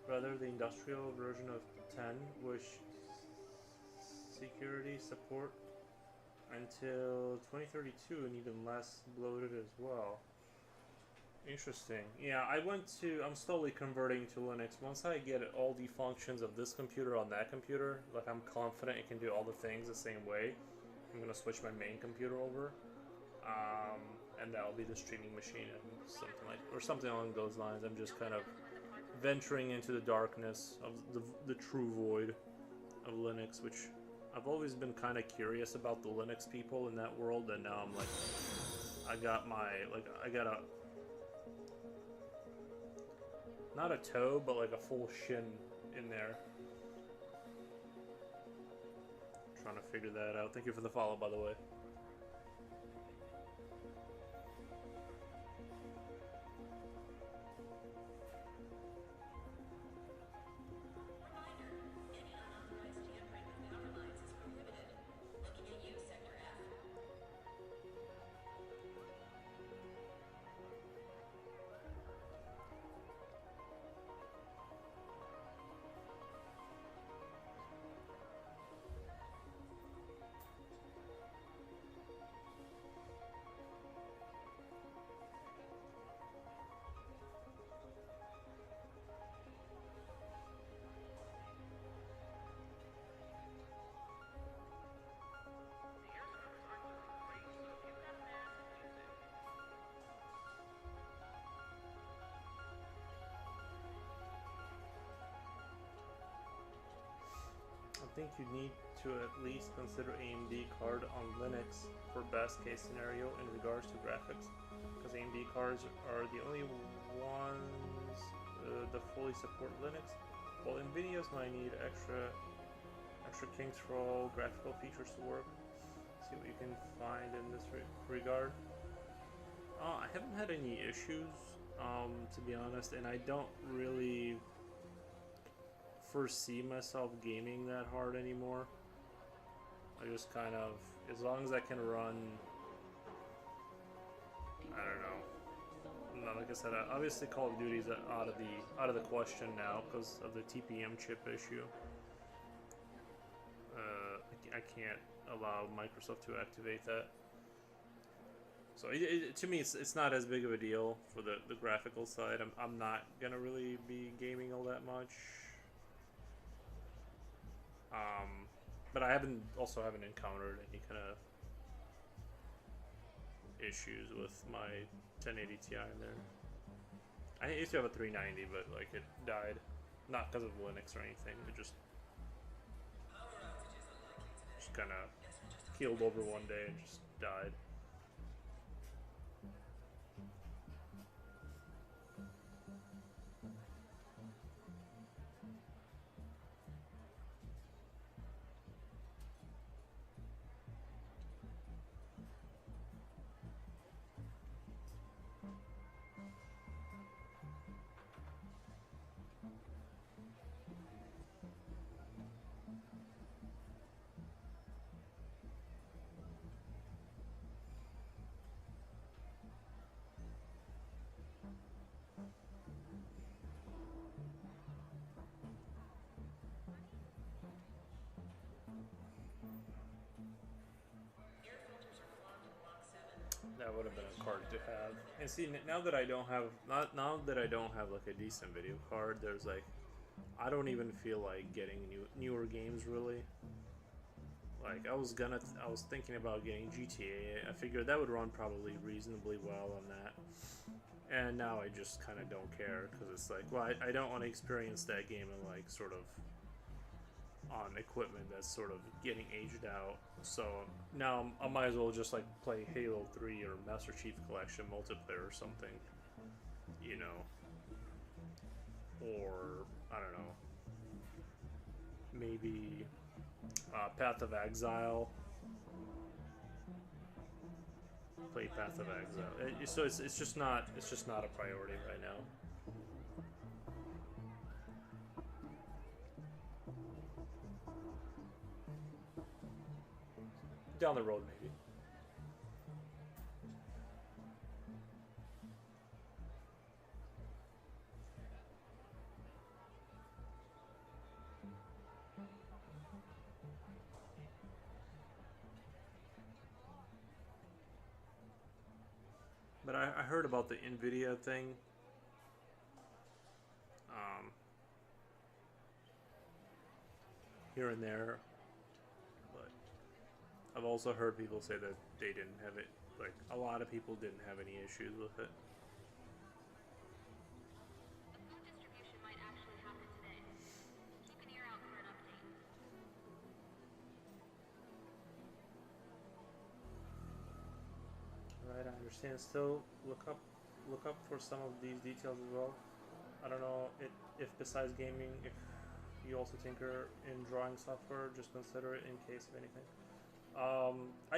Rather, the industrial version of 10, which security support until 2032 and even less bloated as well. Interesting. Yeah, I'm slowly converting to Linux. Once I get all the functions of this computer on that computer, like I'm confident it can do all the things the same way, I'm gonna switch my main computer over. And that'll be the streaming machine and something along those lines. I'm just kind of venturing into the darkness of the true void of Linux, which I've always been kind of curious about the Linux people in that world, and now I'm like, I got a not a toe, but like a full shin in there. Trying to figure that out. Thank you for the follow, by the way. I think you need to at least consider AMD card on Linux for best case scenario in regards to graphics, because AMD cards are the only ones that fully support Linux, while Nvidia's might need extra kinks for all graphical features to work. See what you can find in this regard. I haven't had any issues, to be honest, and I don't really foresee myself gaming that hard anymore. I just kind of, as long as I can run, I don't know. No, like I said, obviously Call of Duty's out of the question now because of the TPM chip issue. I can't allow Microsoft to activate that. So to me, it's not as big of a deal for the graphical side. I'm not gonna really be gaming all that much. But I haven't encountered any kind of issues with my 1080 Ti in there. I used to have a 390, but like it died, not because of Linux or anything. It just kind of keeled over one day and just died. That would have been a card to have. And see, now that I don't have, now that I don't have like a decent video card, there's like, I don't even feel like getting newer games really. Like I was thinking about getting GTA. I figured that would run probably reasonably well on that. And now I just kind of don't care because it's like, well, I don't want to experience that game in like sort of on equipment that's sort of getting aged out. So now I might as well just like play Halo 3 or Master Chief Collection multiplayer or something, you know, or I don't know, maybe Path of Exile. Play Path of Exile. So it's just not a priority right now. down the road maybe. But I heard about the Nvidia thing. Here and there, but I've also heard people say that they didn't have it. Like a lot of people didn't have any issues with it. The food distribution might actually happen today. Keep an ear out for an update. Right, I understand. Still, look up for some of these details as well. I don't know if besides gaming, if you also tinker in drawing software, just consider it in case of anything.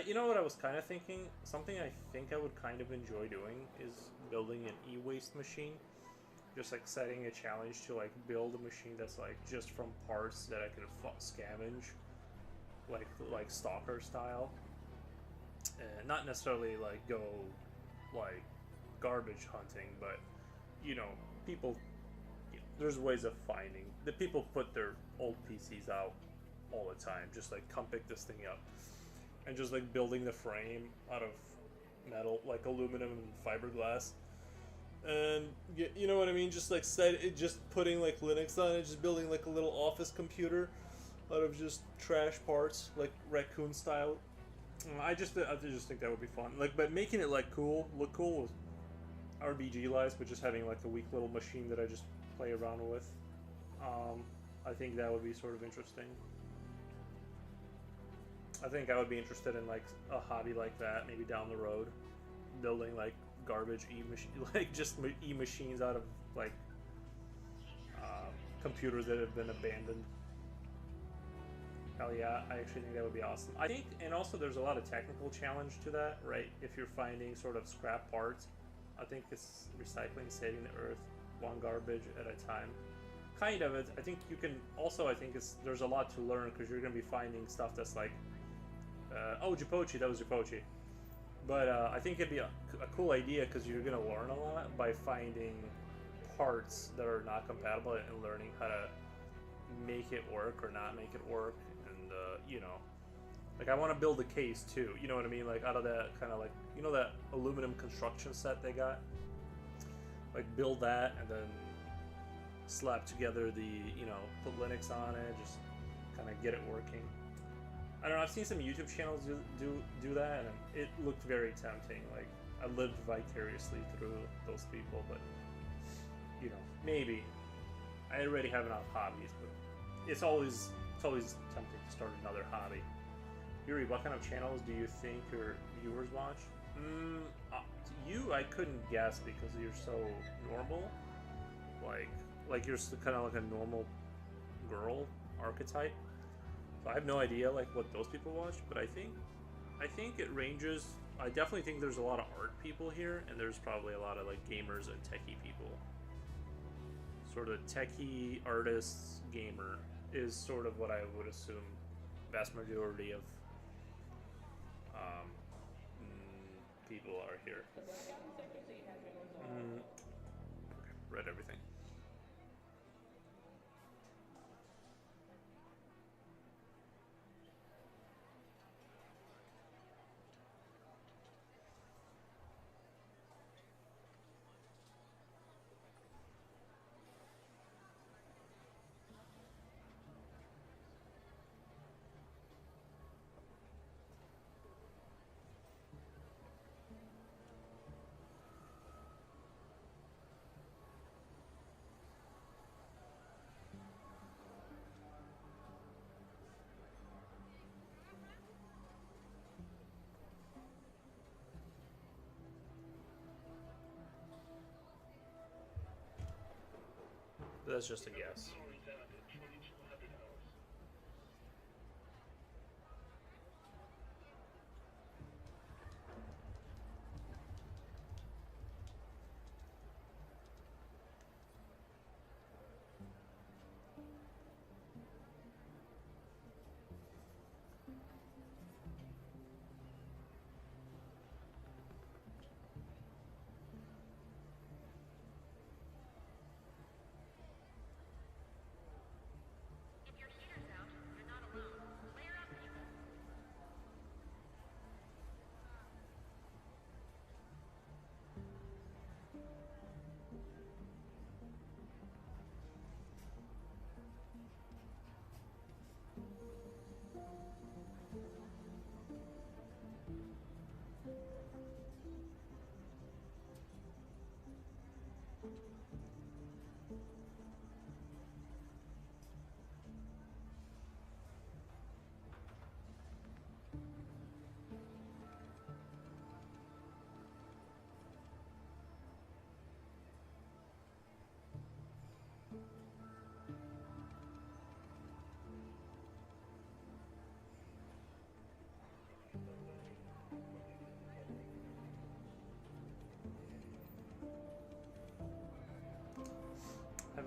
You know what I was kind of thinking? Something I think I would kind of enjoy doing is building an e-waste machine. Just like setting a challenge to like build a machine that's like just from parts that I can scavenge, like stalker style. And not necessarily like go like garbage hunting, but you know, people. There's ways of finding. The people put their old PCs out all the time. Just like come pick this thing up, and just like building the frame out of metal, like aluminum and fiberglass. And you know what I mean? Just like just putting like Linux on it, just building like a little office computer out of just trash parts, like raccoon style. I just think that would be fun. Like, but making it like look cool, with RBG lives, but just having like a weak little machine that I just play around with. I think that would be sort of interesting. I think I would be interested in like a hobby like that, maybe down the road, building like garbage e-machine, like just e-machines out of like computers that have been abandoned. Hell yeah, I actually think that would be awesome. I think, and also there's a lot of technical challenge to that, right? If you're finding sort of scrap parts, I think it's recycling, saving the earth, one garbage at a time. Kind of it. I think you can also. I think there's a lot to learn because you're gonna be finding stuff that's like, oh, Japochi, that was Japochi. But I think it'd be a cool idea because you're gonna learn a lot by finding parts that are not compatible and learning how to make it work or not make it work. And you know, like I want to build a case too. You know what I mean? Like out of that kind of like, you know, that aluminum construction set they got. Like build that and then slap together the, you know, put Linux on it, just kind of get it working. I don't know. I've seen some YouTube channels do that, and it looked very tempting. Like I lived vicariously through those people, but you know, maybe I already have enough hobbies, but it's always tempting to start another hobby. Yuri, what kind of channels do you think your viewers watch? I couldn't guess because you're so normal. Like you're kind of like a normal girl archetype. So I have no idea like what those people watch, but I think it ranges. I definitely think there's a lot of art people here, and there's probably a lot of like gamers and techie people. Sort of techie, artists, gamer is sort of what I would assume vast majority of people are here. Read everything. But that's just a guess.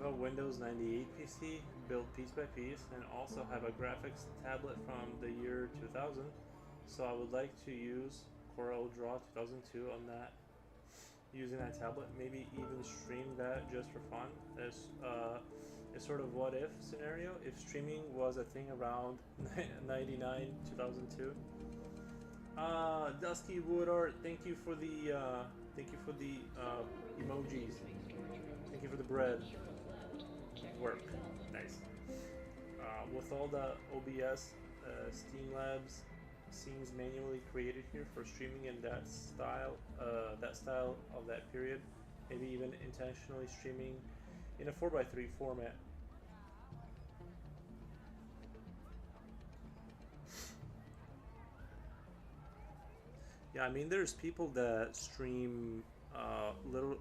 have a Windows 98 PC built piece by piece, and also have a graphics tablet from the year 2000. So I would like to use Corel Draw 2002 on that, using that tablet. Maybe even stream that just for fun. As a sort of what if scenario if streaming was a thing around 99 2002. Dusky Woodart, thank you for the emojis. Thank you for the bread. Work. Nice. With all the OBS, Steam Labs scenes manually created here for streaming in that style of that period, maybe even intentionally streaming in a 4x3 format. Yeah, I mean, there's people that stream,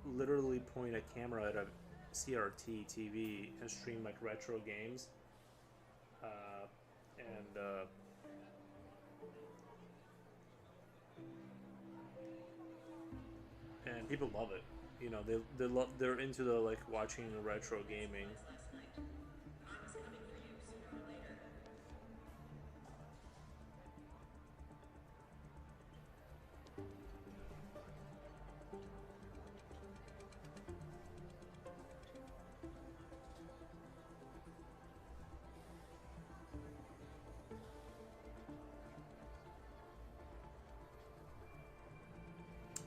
literally point a camera at a CRT TV and stream like retro games, and people love it. You know, they're into the like watching retro gaming.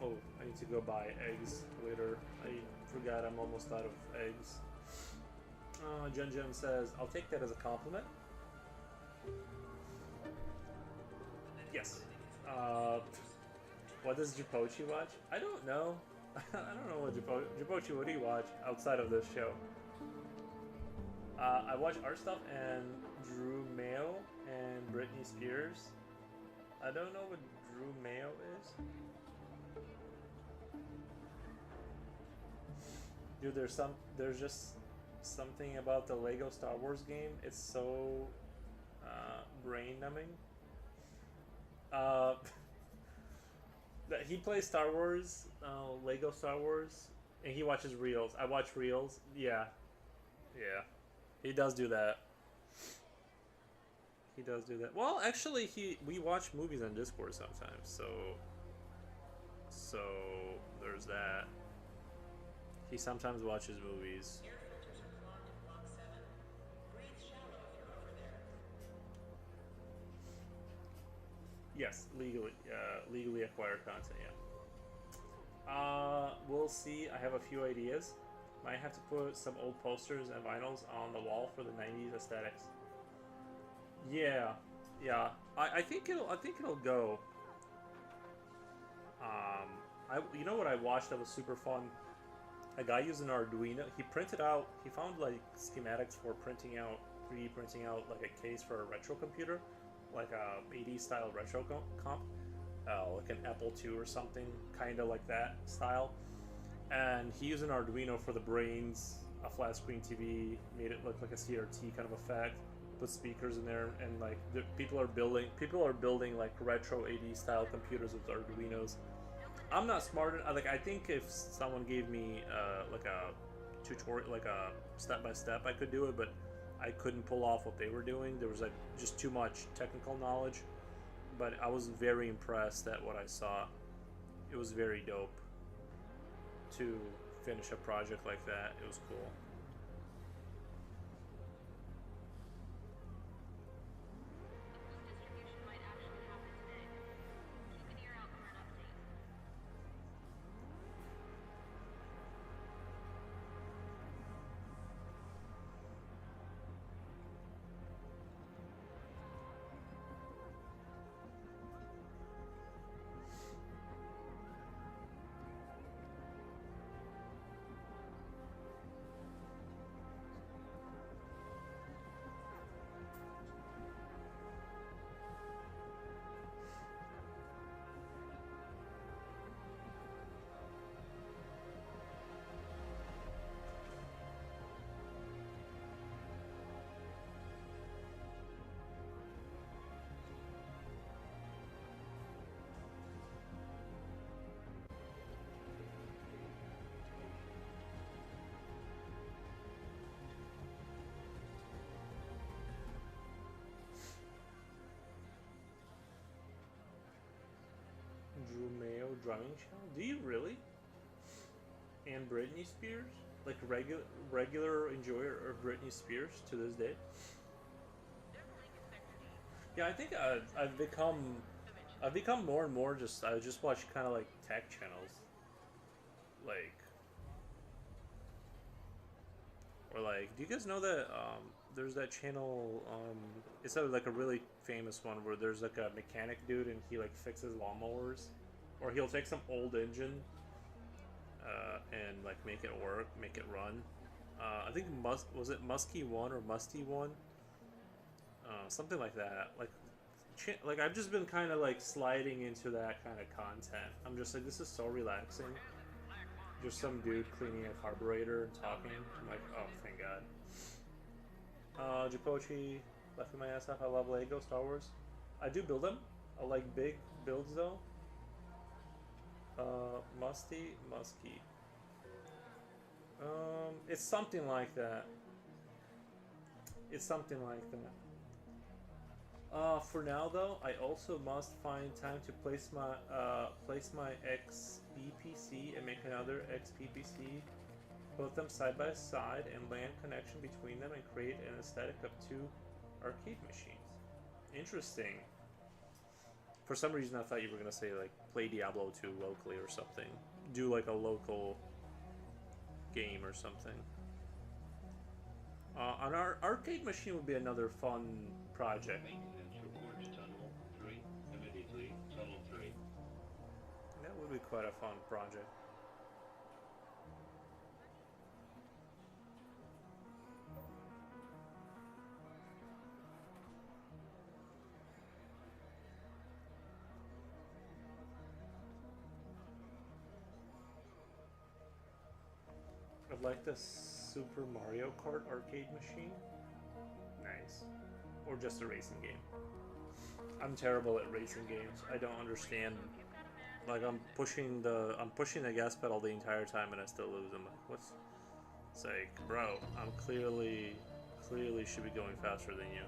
Oh, I need to go buy eggs later. I forgot I'm almost out of eggs. Jen says, I'll take that as a compliment. Yes. What does Japochi watch? I don't know. I don't know what Japochi, what do you watch outside of this show? I watch art stuff and Drew Mayo and Britney Spears. I don't know what Drew Mayo is. Dude, there's just something about the Lego Star Wars game. It's so brain numbing. That he plays Star Wars, Lego Star Wars, and he watches Reels. I watch Reels. Yeah, yeah, he does do that. He does do that. Well, actually, we watch movies on Discord sometimes, so there's that. He sometimes watches movies. Air filters are clogged in block 7. Breathe shallow if you're over there. Yes, legally acquired content. Yeah. We'll see. I have a few ideas. Might have to put some old posters and vinyls on the wall for the '90s aesthetics. Yeah, yeah. I think it'll go. You know what I watched that was super fun? A guy using Arduino. He found like schematics for 3D printing out like a case for a retro computer, like a 80s style retro comp, like an Apple II or something, kind of like that style. And he used an Arduino for the brains, a flat screen TV, made it look like a CRT kind of effect, put speakers in there, and like people are building like retro 80s style computers with Arduinos. I'm not smart enough. Like, I think if someone gave me like a tutorial, like a step-by-step, I could do it, but I couldn't pull off what they were doing. There was like just too much technical knowledge, but I was very impressed at what I saw. It was very dope to finish a project like that. It was cool. The full distribution might actually happen today. Keep an ear out for an update. drumming channel? Do you really? And Britney Spears? Like regular enjoyer of Britney Spears to this day? There's a link in Sector D. Yeah, I think I've become more and more just I just watch kind of like tech channels, like or like do you guys know that there's that channel it's like a really famous one where there's like a mechanic dude and he like fixes lawnmowers, or he'll take some old engine and like make it work, make it run. I think was it Muskie One or Musty One, something like that. Like I've just been kind of like sliding into that kind of content. I'm just like, this is so relaxing. Just some dude cleaning a carburetor and talking. I'm like, oh, thank God. Japochi, laughing my ass off. I love Lego Star Wars. I do build them. I like big builds though. Musty. It's something like that. It's something like that. For now though, I also must find time to place my XBPC and make another XPPC, put them side by side and LAN connection between them and create an aesthetic of two arcade machines. Interesting. For some reason I thought you were gonna say like play Diablo 2 locally or something. Do like a local game or something. On our arcade machine would be another fun project. That would be quite a fun project. I'd like the Super Mario Kart arcade machine. Nice. Or just a racing game. I'm terrible at racing games. I don't understand. Like I'm pushing the gas pedal the entire time and I still lose. I'm like, what's? It's like, bro, I'm clearly should be going faster than you.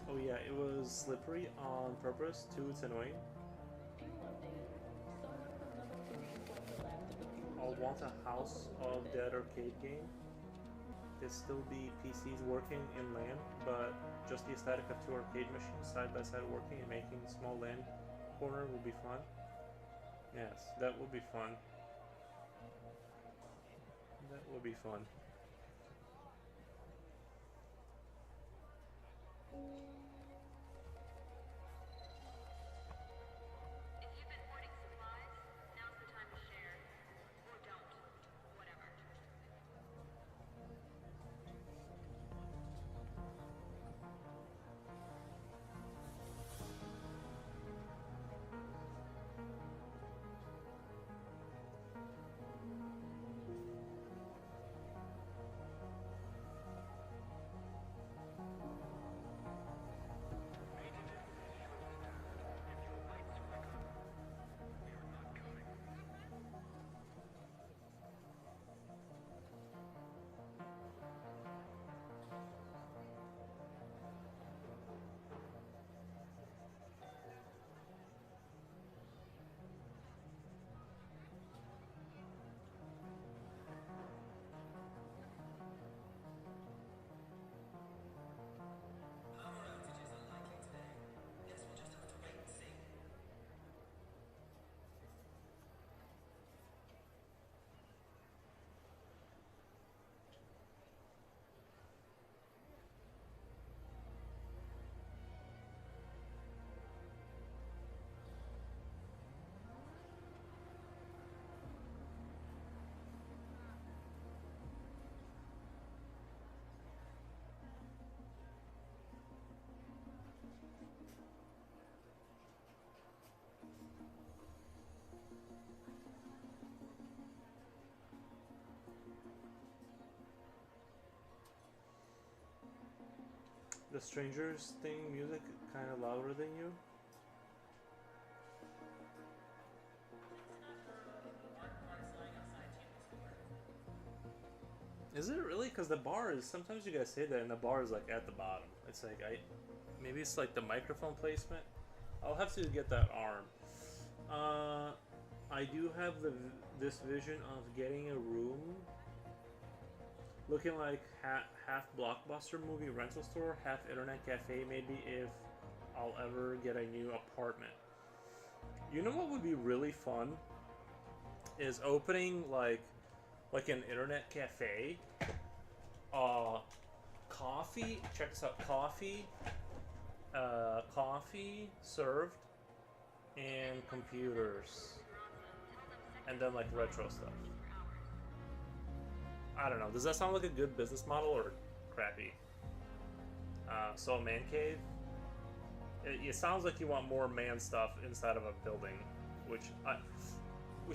Oh yeah, it was slippery on purpose too. It's annoying. I'll want a House of Dead arcade game. There'd still be PCs working in LAN, but just the aesthetic of two arcade machines side by side working and making a small LAN corner would be fun. Yes, that would be fun. That would be fun. If you've been hoarding supplies, now's the time to share. Or don't. Whatever. Power outages unlikely today. Guess we'll just have to wait and see. The Strangers thing music kind of louder than you. Is it really? Because the bar is, sometimes you guys say that, and the bar is like at the bottom. It's like, maybe it's like the microphone placement. I'll have to get that arm. I do have this vision of getting a room looking like half blockbuster movie rental store, half internet cafe, maybe, if I'll ever get a new apartment. You know what would be really fun? Is opening like an internet cafe. Coffee, check this out, coffee served, and computers, and then like retro stuff. I don't know, does that sound like a good business model or crappy? So a man cave, it sounds like you want more man stuff inside of a building, which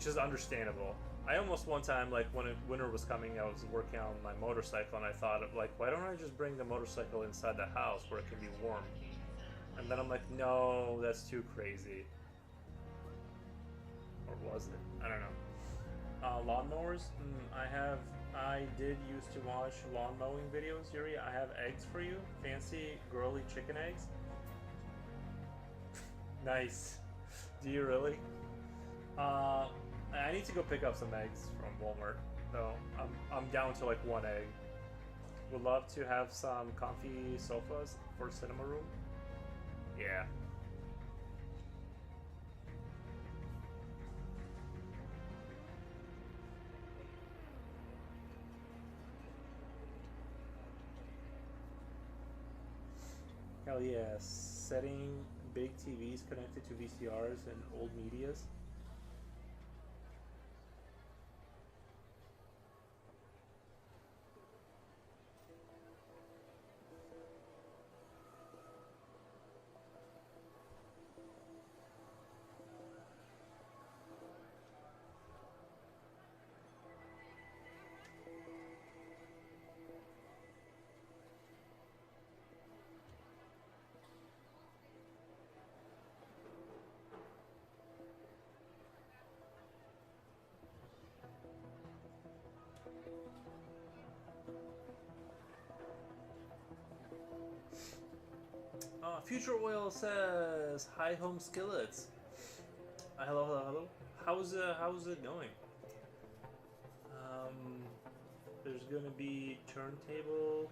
is understandable. I almost one time, like when winter was coming, I was working on my motorcycle, and I thought of like, why don't I just bring the motorcycle inside the house where it can be warm? And then I'm like, no, that's too crazy. Or was it? I don't know. Lawnmowers? I did used to watch lawn mowing videos, Yuri. I have eggs for you. Fancy, girly chicken eggs. Nice. Do you really? I need to go pick up some eggs from Walmart, though. I'm down to like one egg. Would love to have some comfy sofas for cinema room. Yeah. Hell yeah. Setting big TVs connected to VCRs and old medias. Future Oil says, "Hi, home skillets." Hello, hello, hello. How's it going? There's gonna be turntable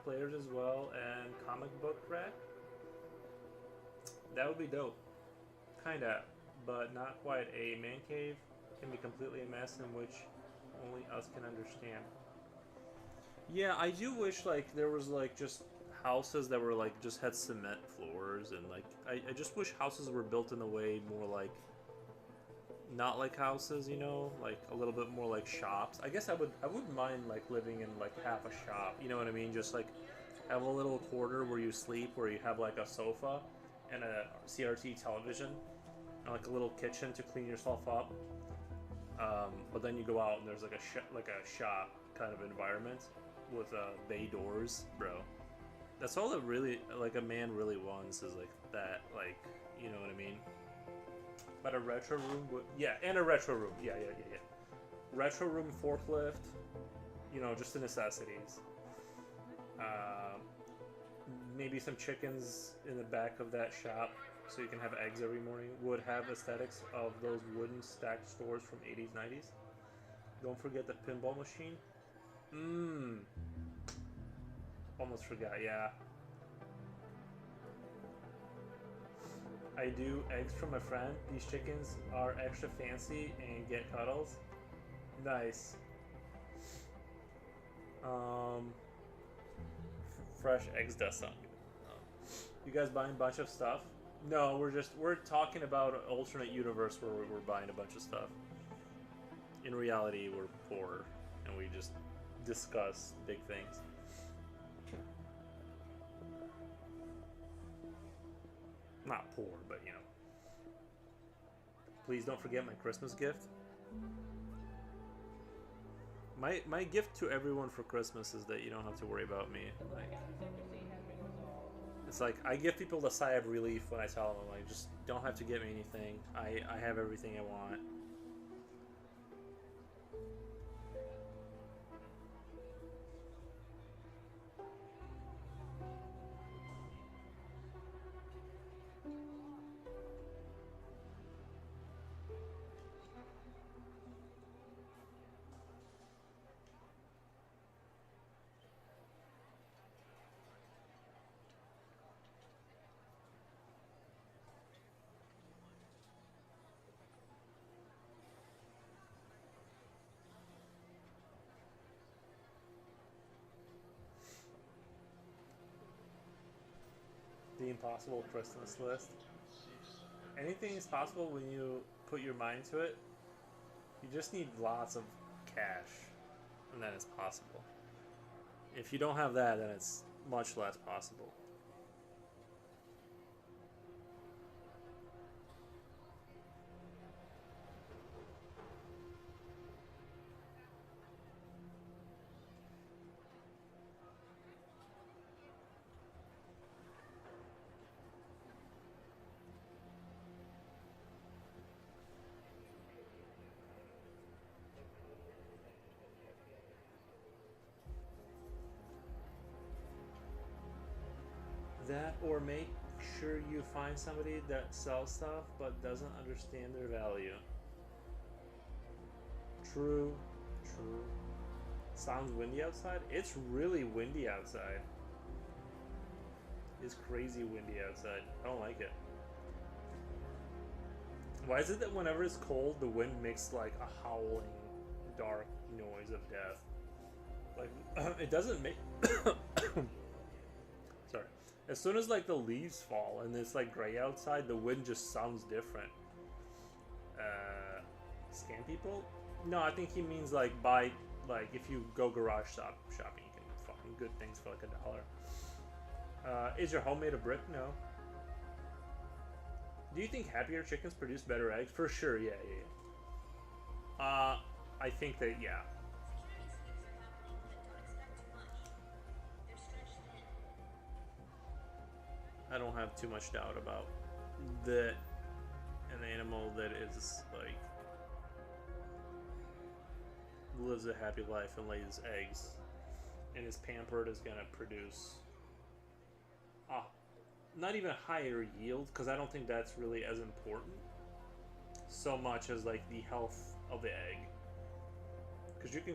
players as well and comic book rack. That would be dope. Kinda, but not quite. A man cave can be completely a mess in which only us can understand. Yeah, I do wish like there was like just houses that were like just had cement floors, and like I just wish houses were built in a way more like not like houses, you know, like a little bit more like shops. I guess I wouldn't mind like living in like half a shop, you know what I mean? Just like have a little quarter where you sleep, where you have like a sofa and a CRT television and like a little kitchen to clean yourself up. But then you go out and there's like a shop kind of environment with bay doors, bro. That's all that really like a man really wants is like that, like, you know what I mean? But a retro room would, yeah, and a retro room, yeah. Retro room, forklift, you know, just the necessities. Maybe some chickens in the back of that shop so you can have eggs every morning. Would have aesthetics of those wooden stacked stores from 80s, 90s. Don't forget the pinball machine. Almost forgot, yeah. I do eggs from a friend. These chickens are extra fancy and get cuddles. Nice. Fresh eggs does sound good. You guys buying a bunch of stuff? No, we're talking about an alternate universe where we're buying a bunch of stuff. In reality, we're poor and we just discuss big things. Not poor, but you know. Please don't forget my Christmas gift. My gift to everyone for Christmas is that you don't have to worry about me. Like, it's like I give people the sigh of relief when I tell them, like, just don't have to get me anything. I have everything I want. the impossible Christmas list. Anything is possible when you put your mind to it. You just need lots of cash, and then it's possible. If you don't have that, then it's much less possible. That, or make sure you find somebody that sells stuff but doesn't understand their value. True, true. Sounds windy outside? It's really windy outside. It's crazy windy outside. I don't like it. Why is it that whenever it's cold, the wind makes like a howling, dark noise of death? Like, it doesn't make... Sorry. As soon as like the leaves fall and it's like gray outside, the wind just sounds different. Scam people? No, I think he means like buy, like if you go garage shopping, you can fucking good things for like $1. Is your home made of brick? No. Do you think happier chickens produce better eggs? For sure, yeah. I think that, yeah. I don't have too much doubt about that an animal that is like lives a happy life and lays eggs and is pampered is gonna produce not even a higher yield, because I don't think that's really as important so much as like the health of the egg, because you can,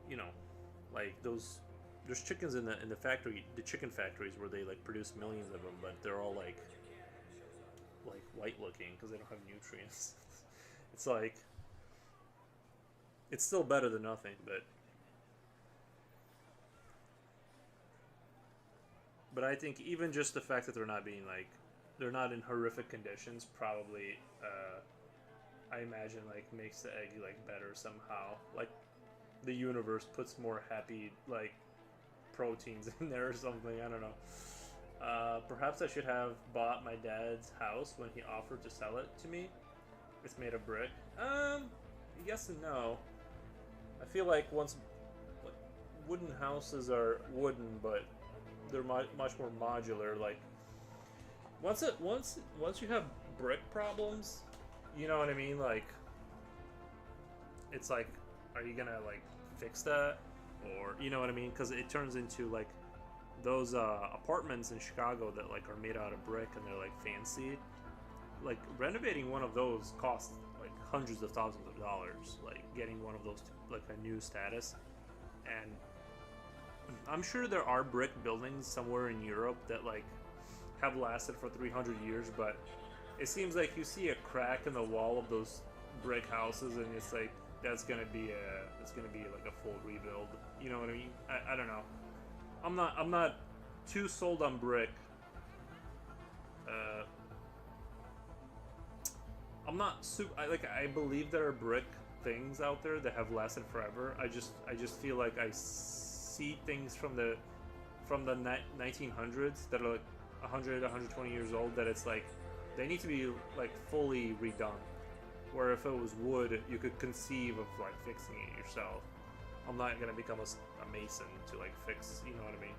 you know, like there's chickens in the factory, the chicken factories where they like produce millions of them, but they're all like white looking because they don't have nutrients. It's like, it's still better than nothing, but I think even just the fact that they're not being like, they're not in horrific conditions probably, I imagine like makes the egg like better somehow. Like the universe puts more happy like proteins in there or something. I don't know. Perhaps I should have bought my dad's house when he offered to sell it to me. It's made of brick. Yes and no. I feel like wooden houses are wooden, but they're much more modular. Like once you have brick problems, you know what I mean? Like it's like, are you gonna like fix that, or you know what I mean? Because it turns into like those apartments in Chicago that like are made out of brick and they're like fancy. Like renovating one of those costs like hundreds of thousands of dollars. Like getting one of those to like a new status, and I'm sure there are brick buildings somewhere in Europe that like have lasted for 300 years, but it seems like you see a crack in the wall of those brick houses and it's like it's gonna be like a full rebuild. You know what I mean? I don't know. I'm not too sold on brick. I'm not super. I believe there are brick things out there that have lasted forever. I just feel like I see things from the 1900s that are like 100, 120 years old that it's like they need to be like fully redone. Where if it was wood, you could conceive of like fixing it yourself. I'm not gonna become a mason to like fix, you know what I mean?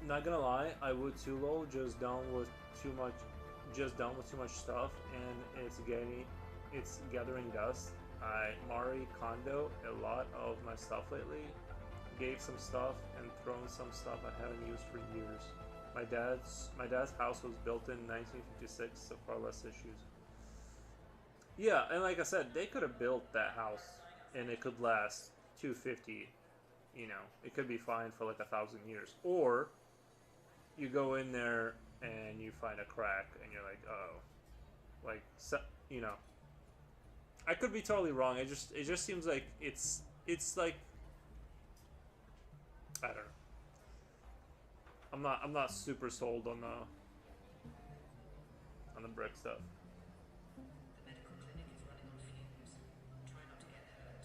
Not gonna lie, I would too low, just done with too much stuff, and it's gathering dust. I Marie Kondo a lot of my stuff lately, gave some stuff and thrown some stuff I haven't used for years. My dad's house was built in 1956, so far less issues. Yeah, and like I said, they could have built that house and it could last 250. You know, it could be fine for like 1,000 years. Or you go in there and you find a crack and you're like, oh, like, so, you know. I could be totally wrong. It just seems like it's like, I don't know. I'm not super sold on the brick stuff. The medical clinic is running on fumes. Try not to get hurt.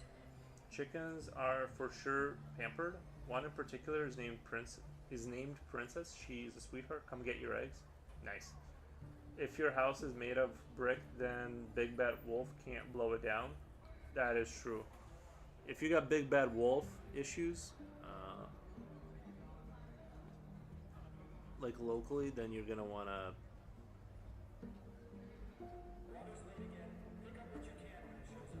Chickens are for sure pampered. One in particular is named Princess. She's a sweetheart. Come get your eggs. Nice. If your house is made of brick, then Big Bad Wolf can't blow it down. That is true. If you got Big Bad Wolf issues, like locally, then you're gonna wanna. Router's late again. Pick up what you can when it shows up.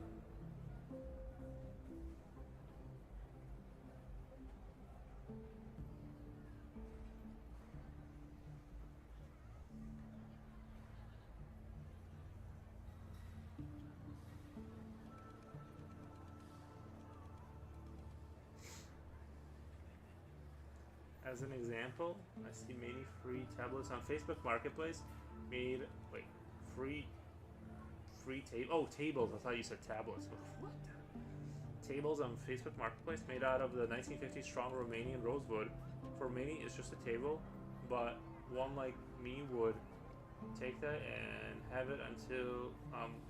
As an example, I see many free tablets on Facebook Marketplace. Made wait, free table. Oh, tables. I thought you said tablets. What? Tables on Facebook Marketplace made out of the 1950s strong Romanian rosewood. For many, it's just a table, but one like me would take that and have it until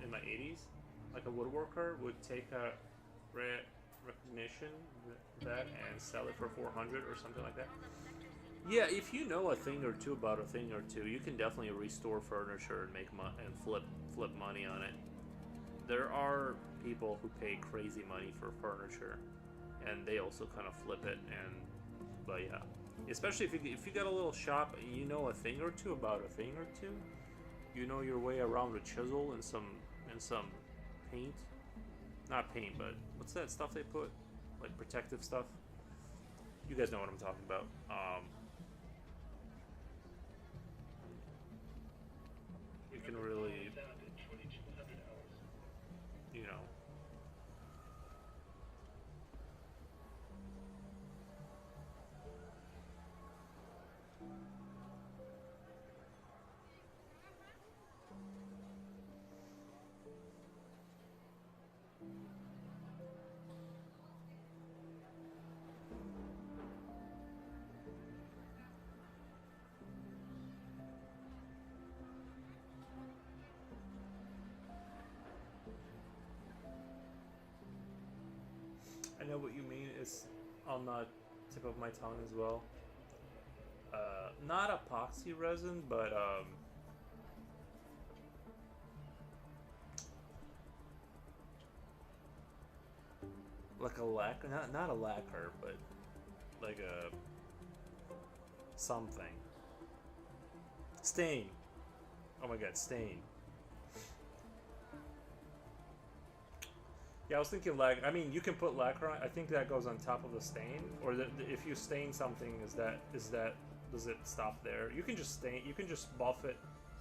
in my 80s, like a woodworker would take a recognition that and sell it for 400 or something like that. Yeah, if you know a thing or two about a thing or two, you can definitely restore furniture and make and flip money on it. There are people who pay crazy money for furniture, and they also kind of flip it. But yeah, especially if you got a little shop and you know a thing or two about a thing or two, you know your way around a chisel and some paint. Not paint, but what's that stuff they put? Like protective stuff? You guys know what I'm talking about. You can really, you know. I know what you mean. It's on the tip of my tongue as well. Not epoxy resin, but like a lacquer. Not a lacquer, but like a something. Stain. Oh my god, stain. Yeah, I was thinking I mean, you can put lacquer on. I think that goes on top of the stain, or if you stain something, does it stop there? You can just stain. You can just buff it,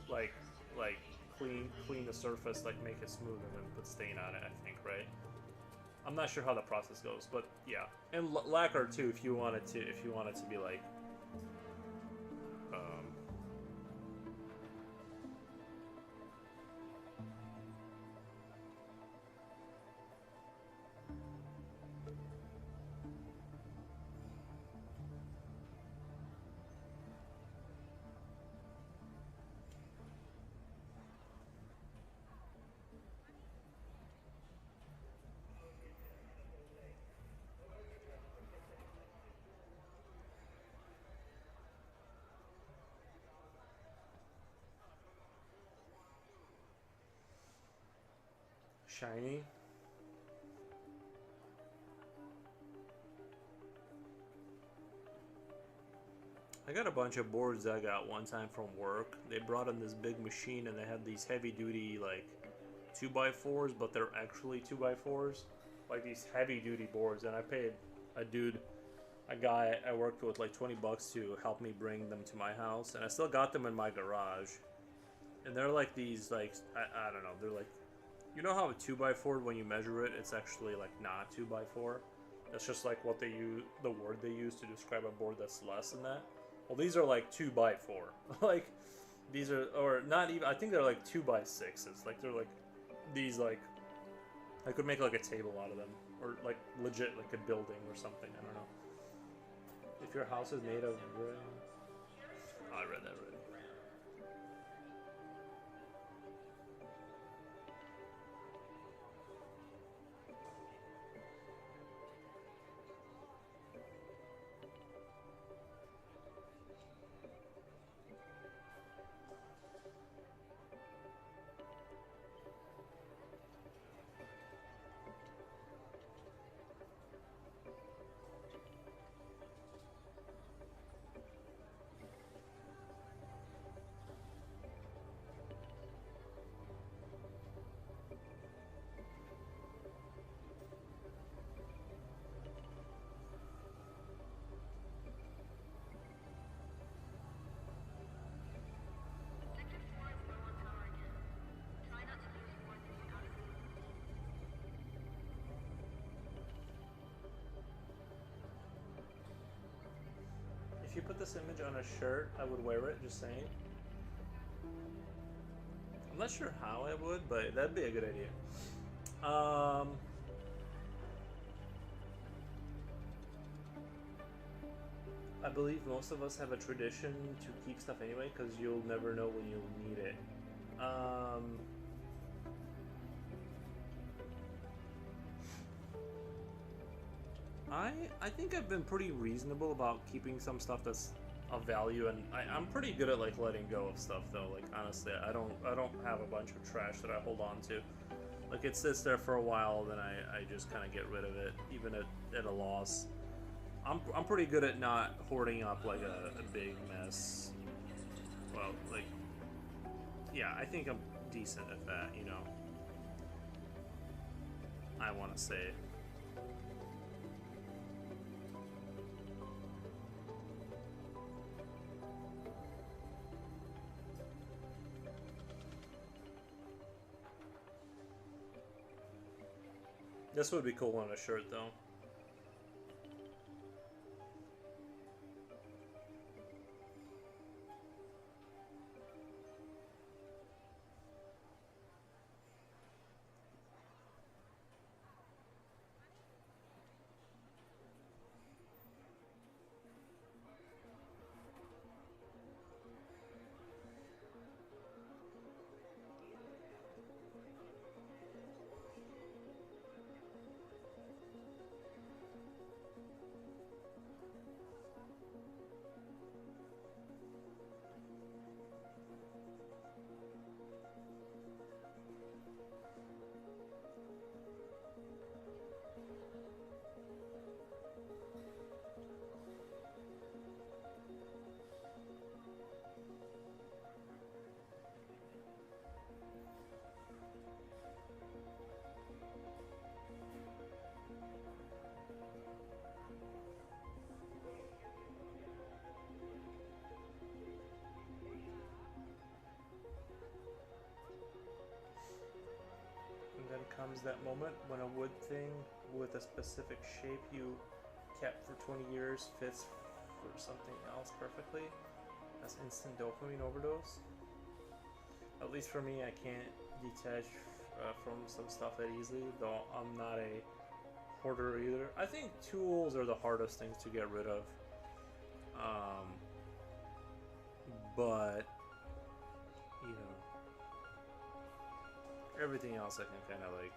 like clean the surface, like make it smooth, and then put stain on it. I think, right? I'm not sure how the process goes, but yeah, and lacquer too. If you want it to be like, shiny. I got a bunch of boards I got one time from work. They brought in this big machine and they had these heavy duty like 2x4s, but they're actually 2x4s. Like these heavy duty boards, and I paid a guy I worked with like 20 bucks to help me bring them to my house, and I still got them in my garage. And they're like these like I don't know, they're like, you know how a 2x4 when you measure it, it's actually like not 2x4. That's just like what they use, the word they use to describe a board that's less than that. Well, these are like 2x4. Like these are, or not even. I think they're like 2x6s. Like they're like these like. I could make like a table out of them, or like legit like a building or something. I don't know. If your house is made of brick. Oh, I read that already. Sector 4 is low on power again. Try not to use more than you absolutely need. If you put this image on a shirt, I would wear it, just saying. I'm not sure how I would, but that'd be a good idea. I believe most of us have a tradition to keep stuff anyway, because you'll never know when you'll need it. I think I've been pretty reasonable about keeping some stuff that's of value, and I'm pretty good at like letting go of stuff though. Like honestly, I don't have a bunch of trash that I hold on to. Like it sits there for a while, then I just kind of get rid of it, even at a loss. I'm pretty good at not hoarding up like a big mess. Well, like, yeah, I think I'm decent at that, you know. I want to say. This would be cool on a shirt, though. Then comes that moment when a wood thing with a specific shape you kept for 20 years fits for something else perfectly. That's instant dopamine overdose. At least for me, I can't detach from some stuff that easily, though I'm not a hoarder either. I think tools are the hardest things to get rid of. But, you know, everything else I can kind of like.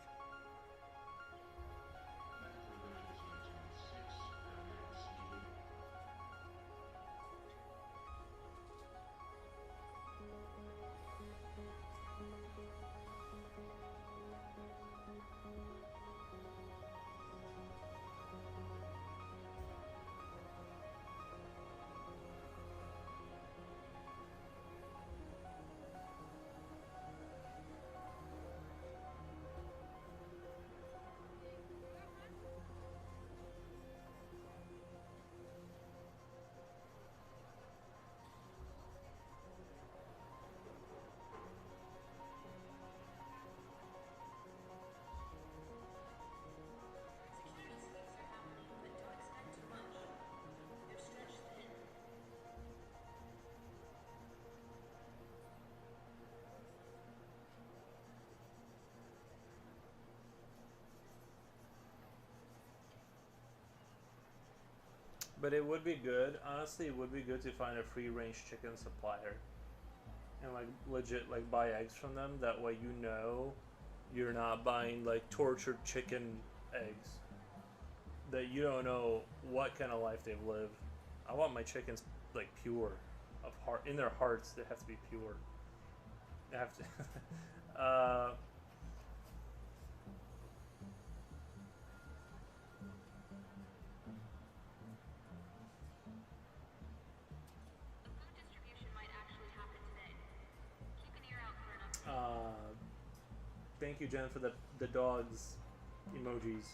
But it would be good, honestly, it would be good to find a free range chicken supplier and like legit like buy eggs from them. That way you know you're not buying like tortured chicken eggs that you don't know what kind of life they've lived. I want my chickens like pure of heart in their hearts. They have to be pure. They have to. The food distribution might actually happen today. Keep an ear out for an update. Thank you, Jen, for the dogs emojis.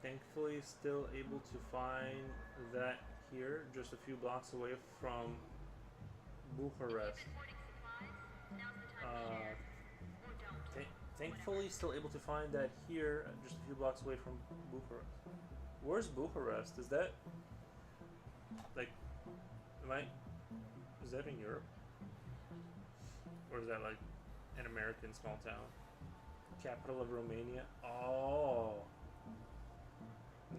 Thankfully, still able to find that here, just a few blocks away from Bucharest. Importing supplies? Now's the time to Uh, share. Or don't. Thankfully, still able to find that here, just a few blocks away from Bucharest. Where's Bucharest? Is that like, am I? Is that in Europe, or is that like an American small town? Capital of Romania. Oh,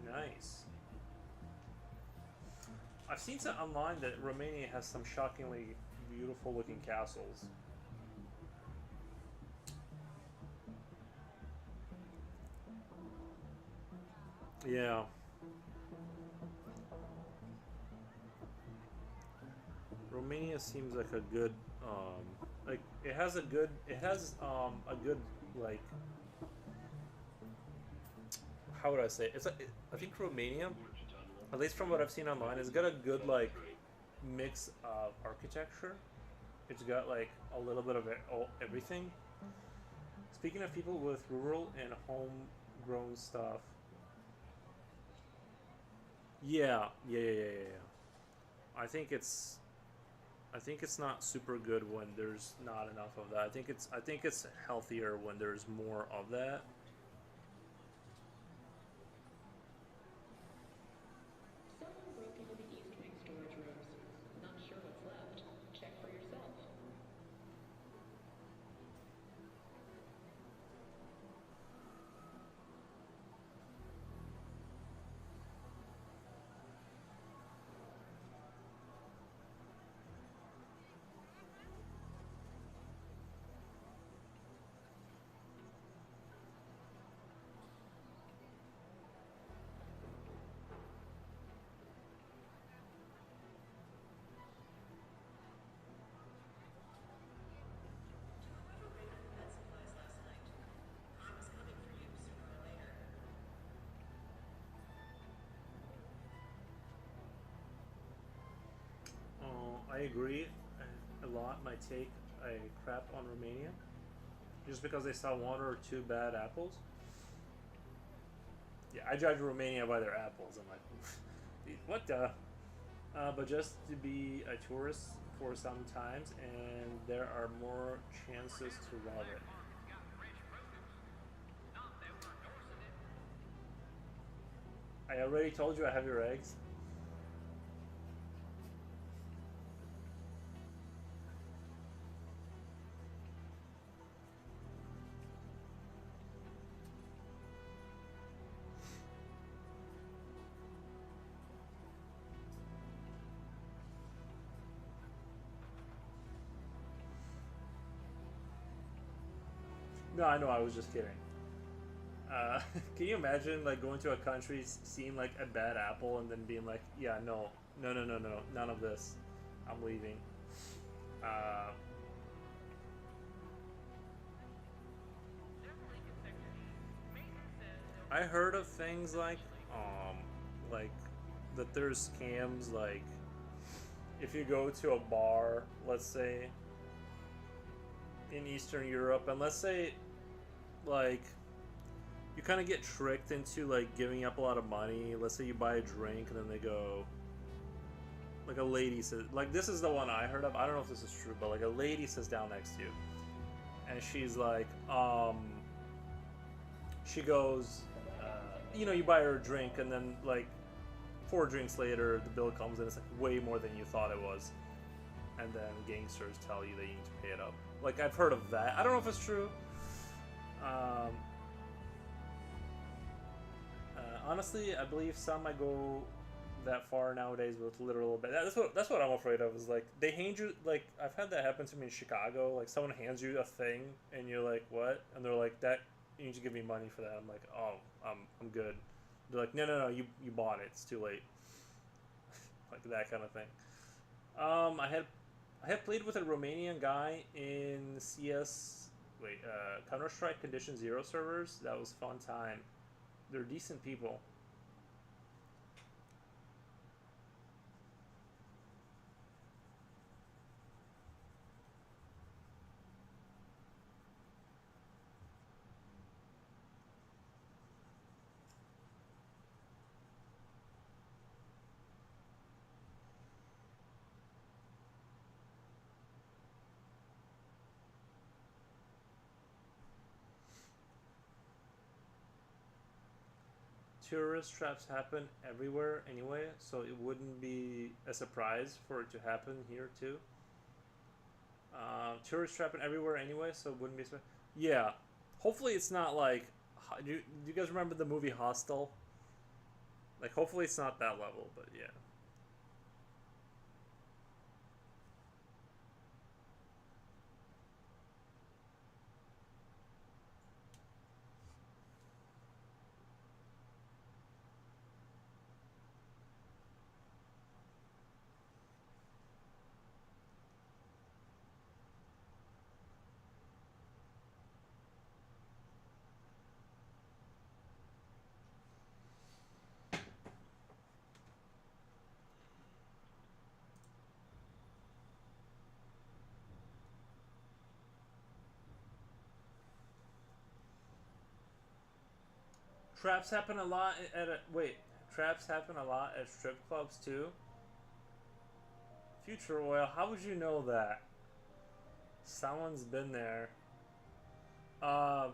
nice. I've seen some online that Romania has some shockingly beautiful looking castles. Yeah. Romania seems like a good like it has a good like how would I say it? I think Romania, at least from what I've seen online, has got a good like mix of architecture. It's got like a little bit of everything. Speaking of people with rural and homegrown stuff, yeah. I think it's not super good when there's not enough of that. I think it's healthier when there's more of that. Someone broke into the East Wing storage rooms. Not sure what's left. Check for yourself. Whoever raided the pet supplies last night. Car was coming for you sooner or later. I agree a lot. Might take a crap on Romania just because they saw one or two bad apples. Yeah, I judge Romania by their apples. I'm like, what the? But just to be a tourist for some times, and there are more chances to love it. I already told you I have your eggs. No, I know. I was just kidding. Can you imagine like going to a country, seeing like a bad apple, and then being like, "Yeah, no, none of this. I'm leaving." Uh, I heard of things like that there's scams like if you go to a bar, let's say in Eastern Europe, and let's say like you kind of get tricked into like giving up a lot of money. Let's say you buy a drink and then they go, like a lady says, like this is the one I heard of. I don't know if this is true, but like a lady sits down next to you, and she's like, she goes, you know, you buy her a drink, and then like 4 drinks later, the bill comes and it's like way more than you thought it was, and then gangsters tell you that you need to pay it up. Like I've heard of that. I don't know if it's true. Honestly, I believe some might go that far nowadays with literal. But that's what I'm afraid of. Is like they hand you like I've had that happen to me in Chicago. Like someone hands you a thing and you're like, what? And they're like, that you need to give me money for that. I'm like, oh, I'm good. They're like, no, you bought it. It's too late. Like that kind of thing. I had played with a Romanian guy in Counter Strike Condition Zero servers. That was a fun time. They're decent people. Tourist traps happen everywhere anyway, so it wouldn't be a surprise for it to happen here too. Tourist trapping everywhere anyway, so it wouldn't be a surprise. Yeah, hopefully it's not like. Do you guys remember the movie Hostel? Like, hopefully it's not that level, but yeah. Traps happen a lot at traps happen a lot at strip clubs too. Future Oil, how would you know that? Someone's been there. Uh,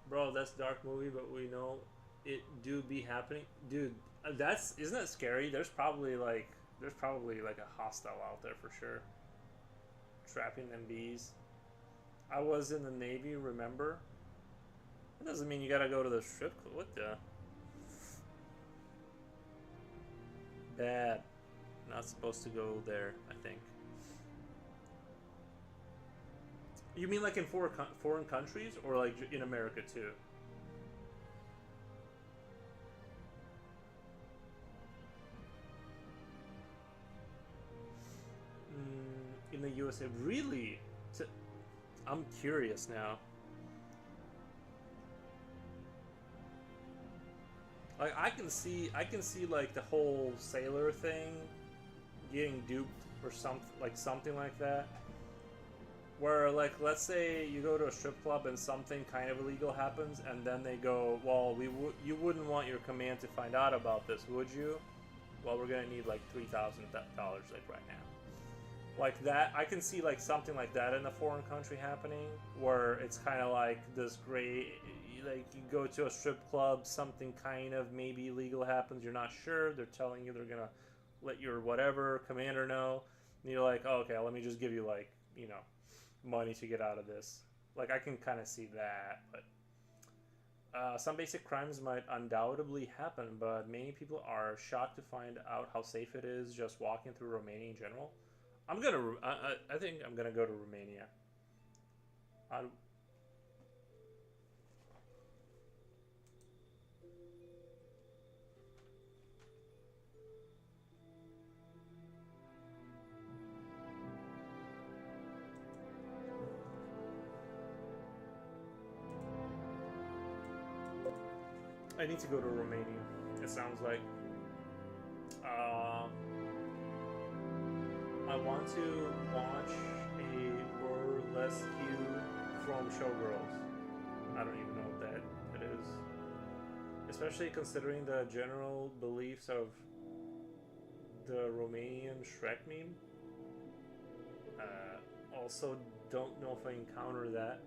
bro, that's a dark movie, but we know it do be happening, dude. That's isn't that scary? There's probably like a hostile out there for sure. Trapping them bees. I was in the Navy, remember? That doesn't mean you gotta go to the strip club. What the? Bad. Not supposed to go there, I think. You mean like in foreign countries, or like in America too? In the USA, really? I'm curious now. Like I can see like the whole sailor thing getting duped or something like that. Where like let's say you go to a strip club and something kind of illegal happens, and then they go, well, you wouldn't want your command to find out about this, would you? Well, we're gonna need like $3,000 like right now. Like that, I can see like something like that in a foreign country happening, where it's kind of like this great, like you go to a strip club, something kind of maybe illegal happens, you're not sure, they're telling you they're gonna let your whatever commander know, and you're like, oh, okay, let me just give you like, you know, money to get out of this. Like I can kind of see that, but some basic crimes might undoubtedly happen, but many people are shocked to find out how safe it is just walking through Romania in general. I think I'm gonna go to Romania. I need to go to Romania. It sounds like. I want to watch a burlesque from Showgirls. I don't even know what that is. Especially considering the general beliefs of the Romanian Shrek meme. Also, don't know if I encounter that.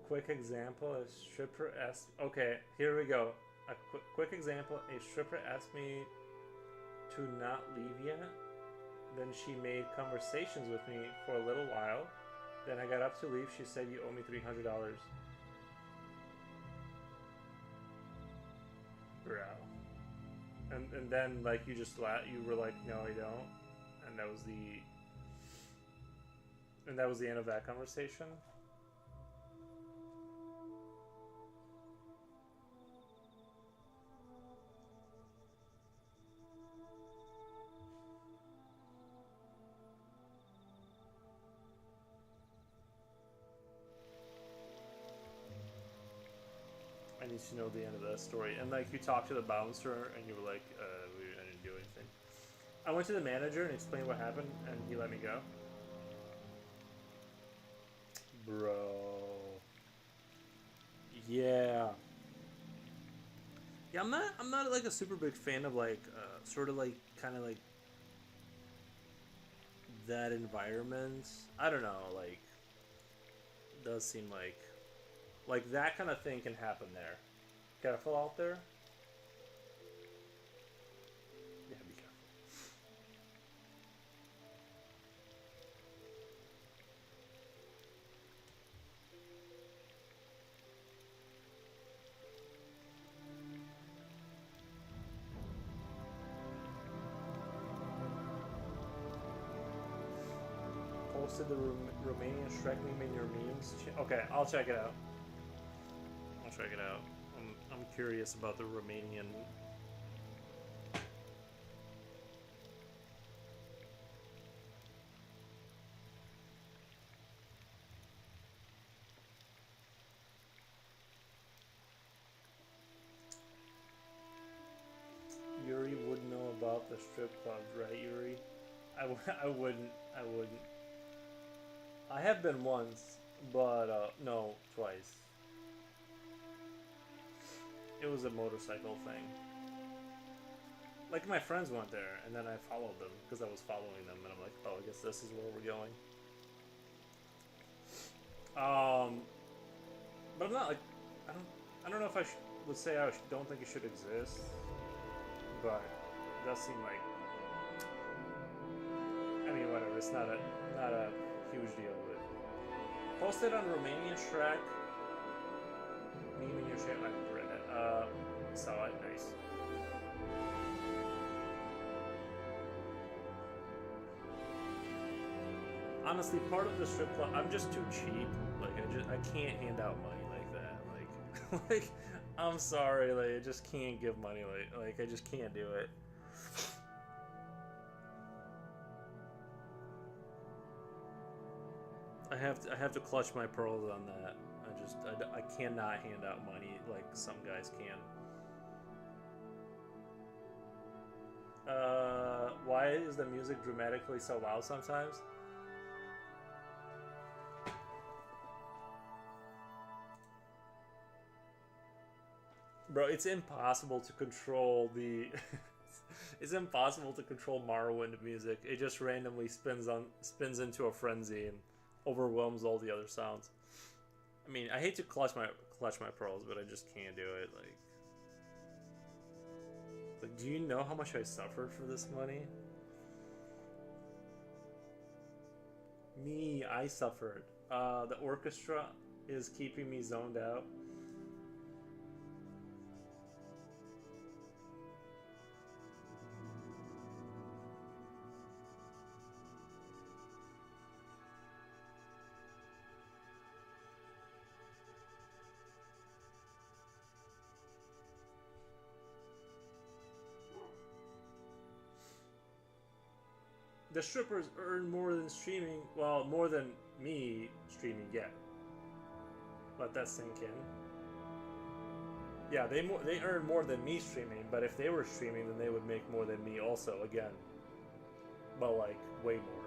Quick example: a stripper asked. Okay, here we go. A quick example: a stripper asked me to not leave yet. Then she made conversations with me for a little while. Then I got up to leave. She said, "You owe me $300." Bro. And then like you just you were like, "No, I don't," and that was the end of that conversation. I need to know the end of that story. And like you talked to the bouncer and you were like, I didn't do anything. I went to the manager and explained what happened and he let me go. Bro. Yeah. Yeah, I'm not like a super big fan of like sort of like kind of like that environment. I don't know, like it does seem like that kind of thing can happen there. Careful out there. Yeah, be careful. Posted the Romanian Shrek meme in your memes. Okay, I'll check it out. I'll check it out. I'm curious about the Romanian. Yuri would know about the strip clubs, right, Yuri? I wouldn't. I wouldn't. I have been once, but no, twice. It was a motorcycle thing. Like my friends went there, and then I followed them because I was following them, and I'm like, oh, I guess this is where we're going. But I'm not like, I don't know if I would say I don't think it should exist, but it does seem like, I mean, whatever. It's not a huge deal. But posted on Romanian Shrek. Meme in your shit. I haven't read it. Saw it. Nice. Honestly, part of the strip club, I'm just too cheap. Like I can't hand out money like that. Like, like I'm sorry. Like I just can't give money. Like I just can't do it. I have to clutch my pearls on that. I cannot hand out money like some guys can. Why is the music dramatically so loud sometimes? Bro, it's impossible to control the it's impossible to control Morrowind music. It just randomly spins into a frenzy and overwhelms all the other sounds. I mean, I hate to clutch my pearls, but I just can't do it. Like, do you know how much I suffered for this money? Me, I suffered. The orchestra is keeping me zoned out. The strippers earn more than streaming, well, more than me streaming yet. Let that sink in. Yeah, they earn more than me streaming, but if they were streaming, then they would make more than me also, again. But, like, way more.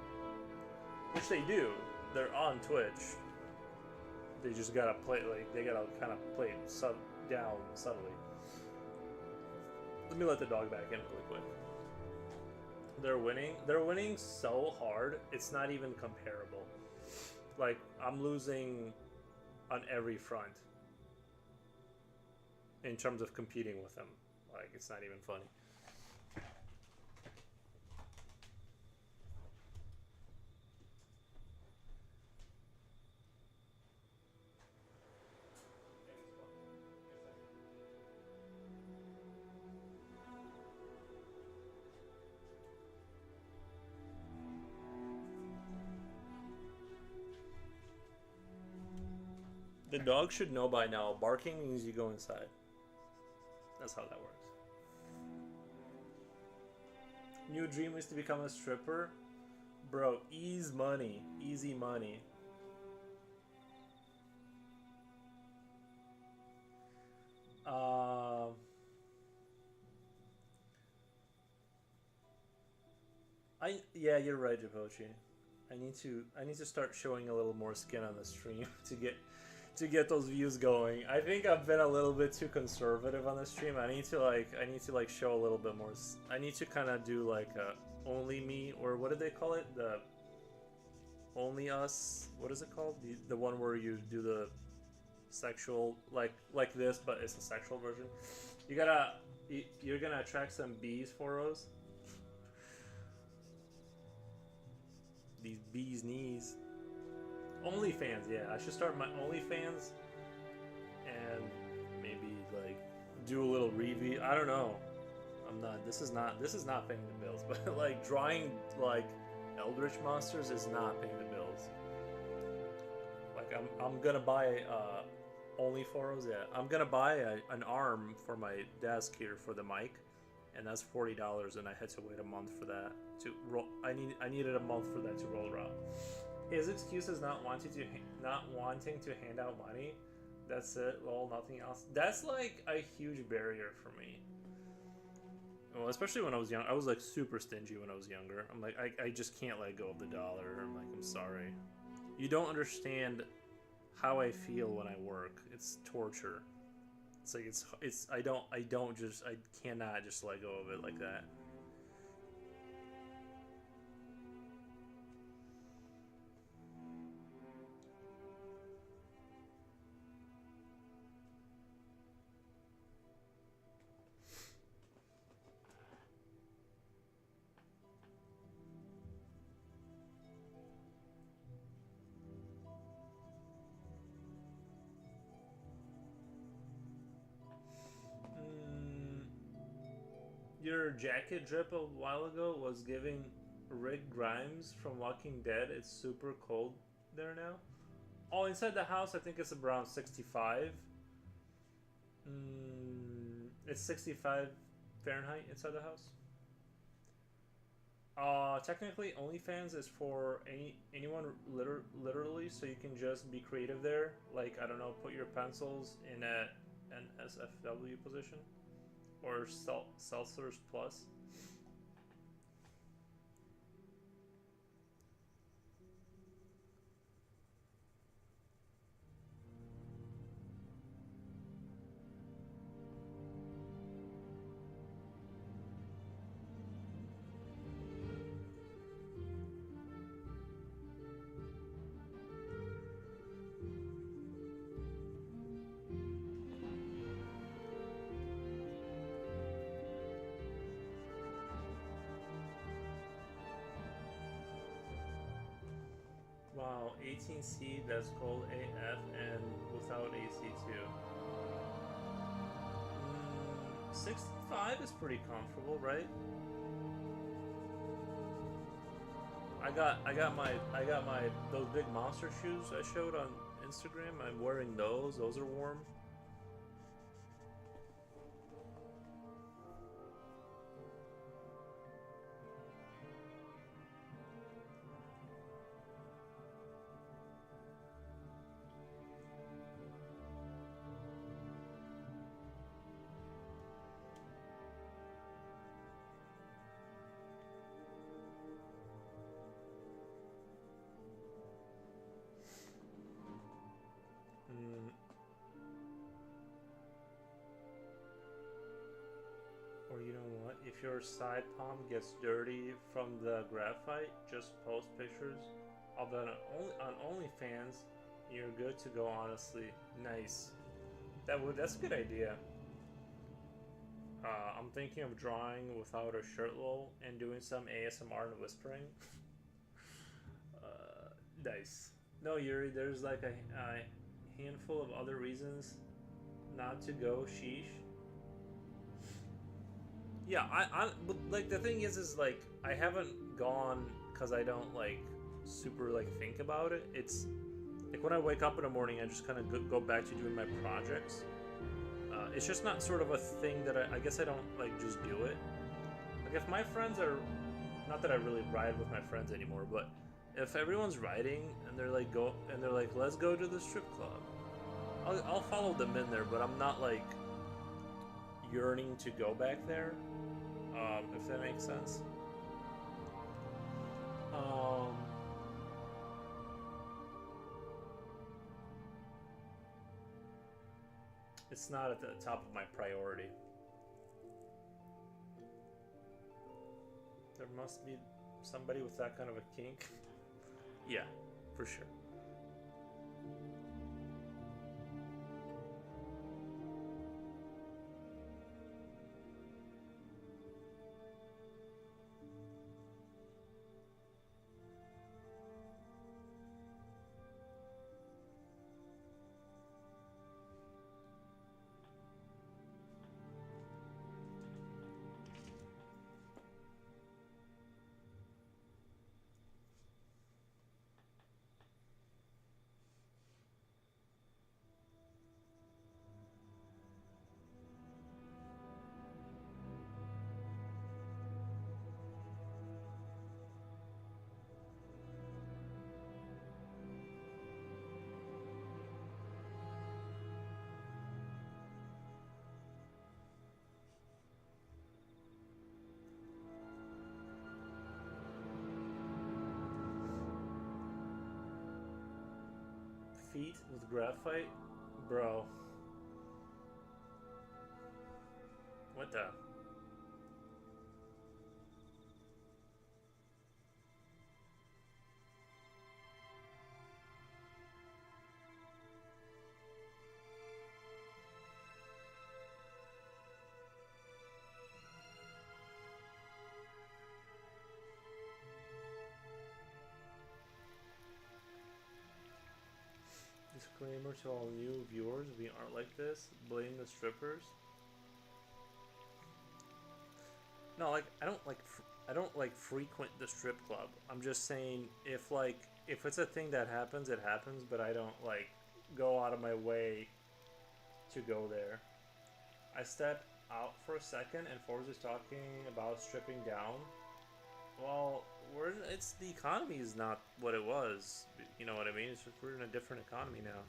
Which they do. They're on Twitch. They just gotta play, like, they gotta kind of play it down subtly. Let me let the dog back in really quick. They're winning. They're winning so hard. It's not even comparable. Like, I'm losing on every front in terms of competing with them. Like, it's not even funny. The dog should know by now. Barking means you go inside. That's how that works. New dream is to become a stripper. Bro, ease money. Easy money. Yeah, you're right, Japochi. I need to start showing a little more skin on the stream to get those views going. I think I've been a little bit too conservative on the stream. I need to like show a little bit more. I need to kind of do like only me, or what did they call it? The only us. What is it called? The one where you do the sexual like this, but it's a sexual version. You're gonna attract some bees for us. These bees knees. OnlyFans, yeah. I should start my OnlyFans and maybe like do a little review. I don't know. I'm not. This is not paying the bills. But like drawing like eldritch monsters is not paying the bills. Like I'm gonna buy only foros. Yeah, I'm gonna buy an arm for my desk here for the mic, and that's $40. And I had to wait a month for that to roll. I needed a month for that to roll around. His excuse is not wanting to hand out money. That's it. Lol, nothing else. That's like a huge barrier for me. Well, especially when I was young. I was like super stingy when I was younger. I'm like, I just can't let go of the dollar. I'm like, I'm sorry. You don't understand how I feel when I work. It's torture. It's like I cannot just let go of it like that. Your jacket drip a while ago was giving Rick Grimes from Walking Dead. It's super cold there now. Oh, inside the house, I think it's around 65. It's 65 Fahrenheit inside the house. Technically, OnlyFans is for anyone literally, so you can just be creative there. Like, I don't know, put your pencils in an SFW position. Or Seltzer's Plus. Wow, 18C, that's cold AF and without AC too. 65 is pretty comfortable, right? I got my those big monster shoes I showed on Instagram. I'm wearing those. Those are warm. your side palm gets dirty from the graphite, just post pictures of it on OnlyFans. You're good to go. Honestly, nice. That's a good idea. I'm thinking of drawing without a shirt lol and doing some ASMR and whispering. Nice. No, Yuri, there's like a handful of other reasons not to go. Sheesh. Yeah, but like the thing is like I haven't gone because I don't like super like think about it. It's like when I wake up in the morning, I just kind of go back to doing my projects. It's just not sort of a thing that I guess I don't like just do it. Like if my friends are, not that I really ride with my friends anymore, but if everyone's riding and they're like let's go to the strip club, I'll follow them in there, but I'm not like yearning to go back there. If that makes sense. It's not at the top of my priority. There must be somebody with that kind of a kink. Yeah, for sure. Feet with graphite? Bro. What the? Disclaimer to all new viewers, we aren't like this. Blame the strippers. No, like I don't like frequent the strip club. I'm just saying if it's a thing that happens, it happens, but I don't like go out of my way to go there. I stepped out for a second and Forrest is talking about stripping down. Well, it's the economy is not what it was. You know what I mean? It's just we're in a different economy now.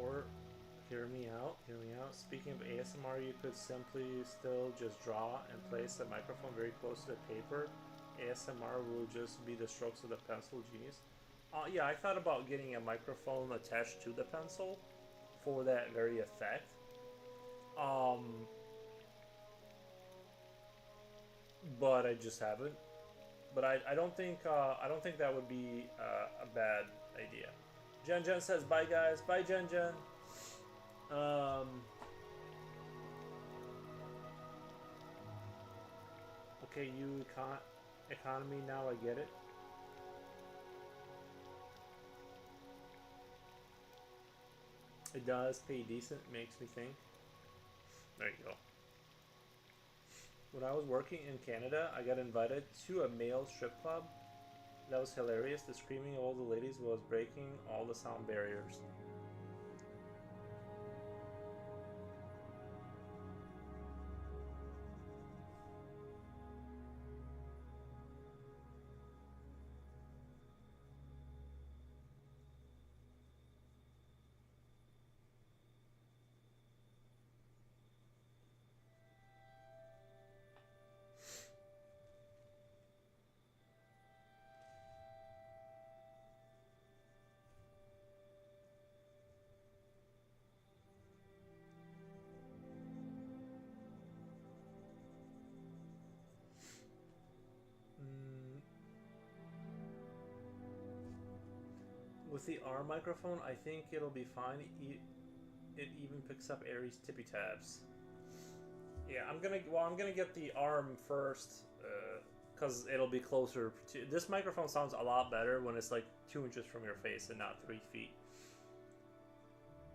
Or hear me out, hear me out. Speaking of ASMR, you could simply still just draw and place the microphone very close to the paper. ASMR will just be the strokes of the pencil. Genius. Yeah, I thought about getting a microphone attached to the pencil for that very effect. But I just haven't. But I don't think that would be a bad idea. Jen says bye guys. Bye Jen. Okay, you economy now. I get it. It does pay decent. Makes me think. There you go. When I was working in Canada, I got invited to a male strip club. That was hilarious. The screaming of all the ladies was breaking all the sound barriers. With the arm microphone, I think it'll be fine. It even picks up Aries tippy taps. Yeah, I'm gonna get the arm first, cause it'll be closer to. This microphone sounds a lot better when it's like 2 inches from your face and not 3 feet.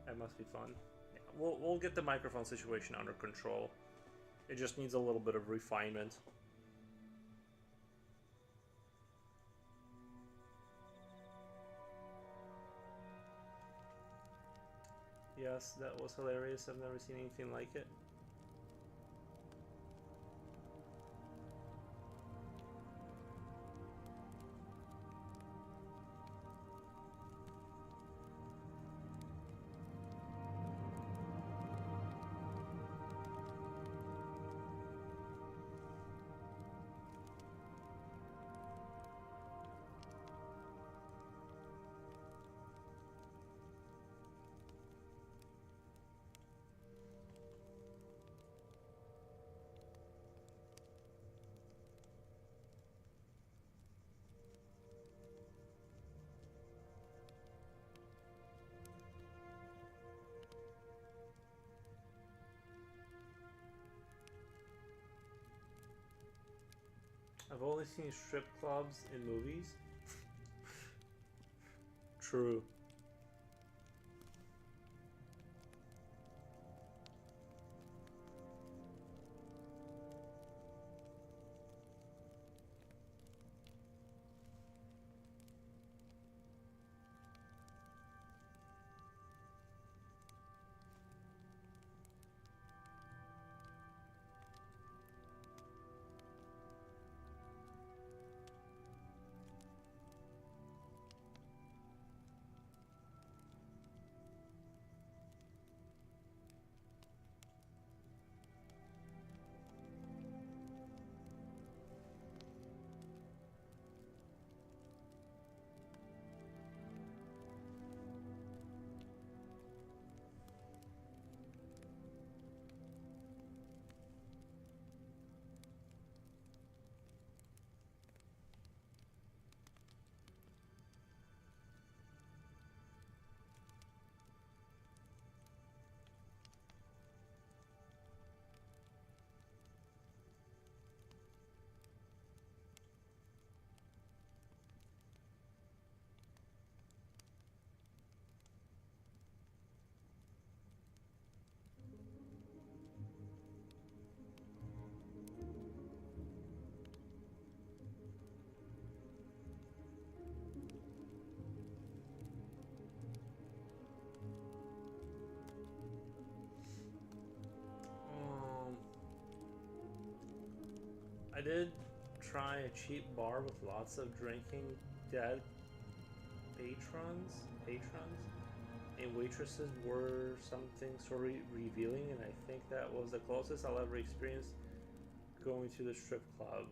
That must be fun. Yeah, we'll get the microphone situation under control. It just needs a little bit of refinement. Yes, that was hilarious. I've never seen anything like it. I've only seen strip clubs in movies. True. I did try a cheap bar with lots of drinking dead patrons, and waitresses were something sort of revealing, and I think that was the closest I'll ever experience going to the strip club.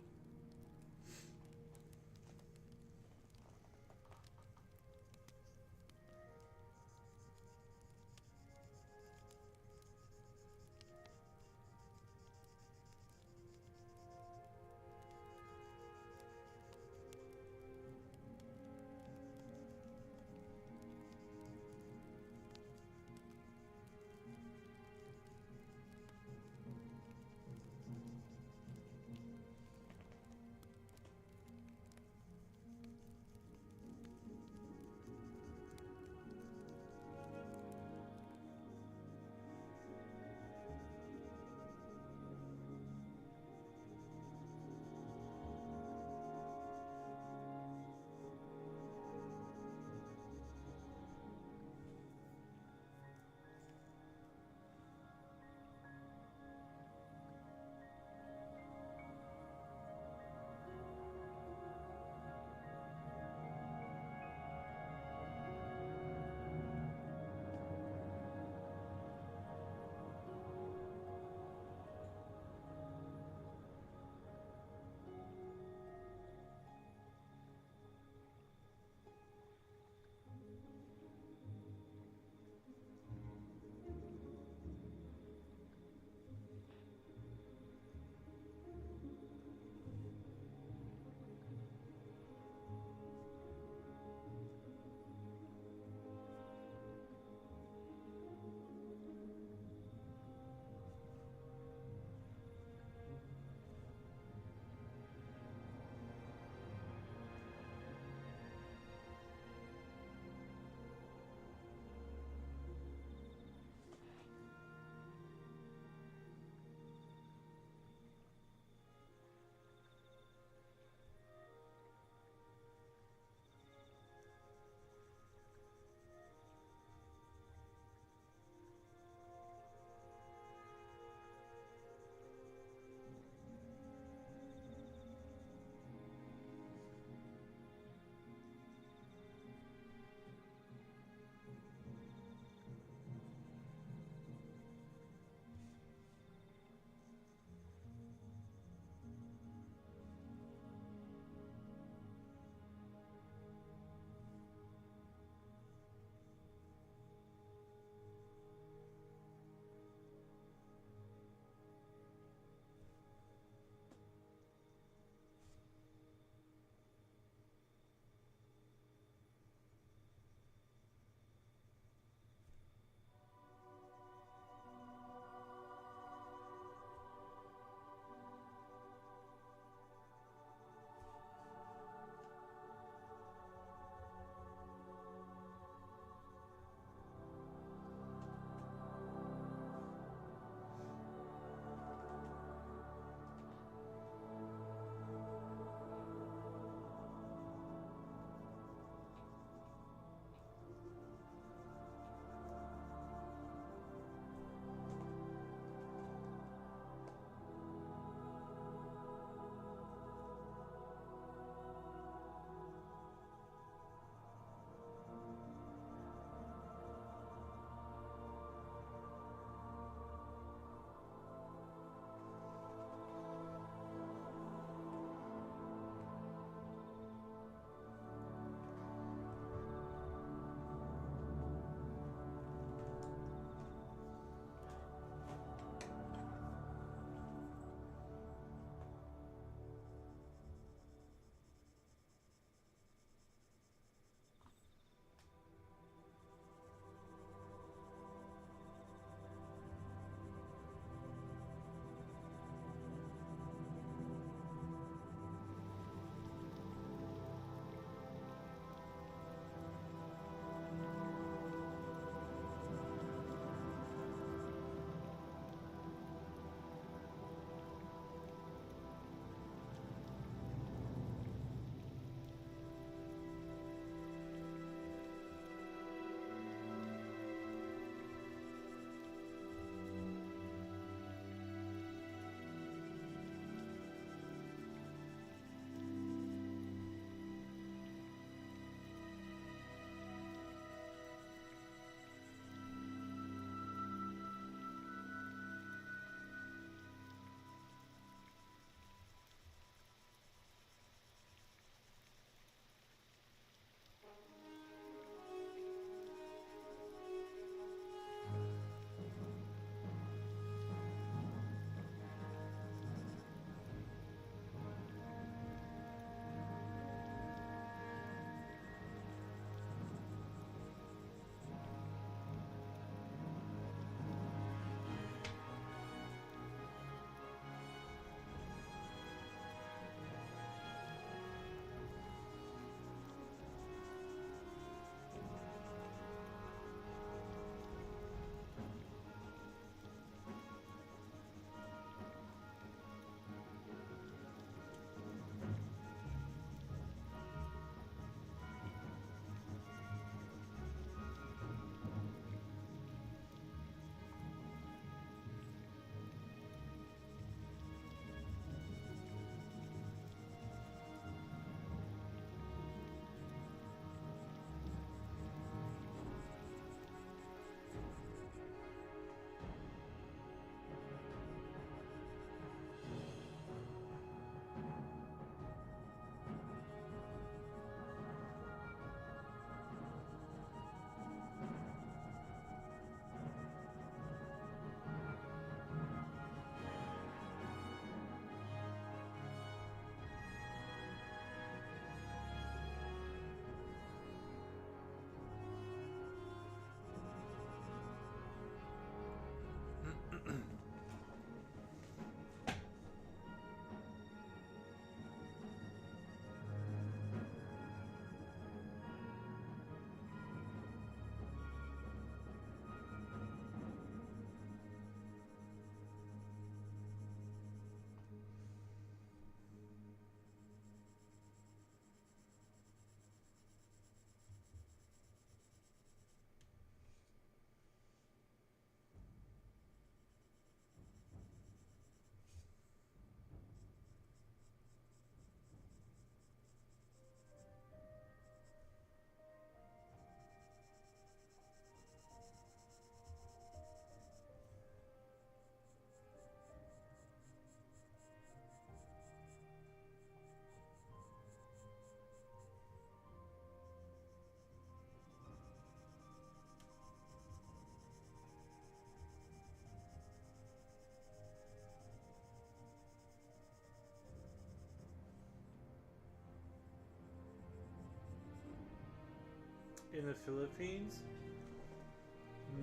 in the Philippines.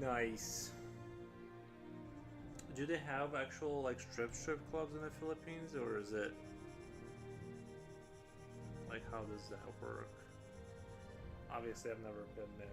Nice. Do they have actual like strip clubs in the Philippines, or is it like how does that work? Obviously, I've never been there.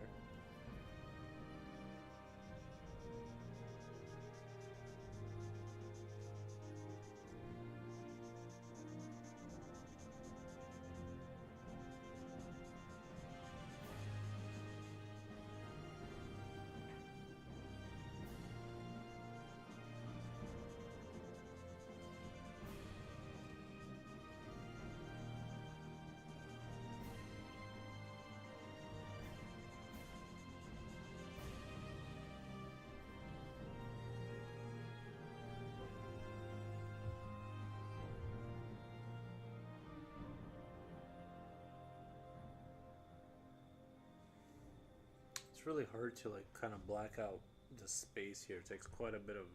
It's really hard to like kind of black out the space here. It takes quite a bit of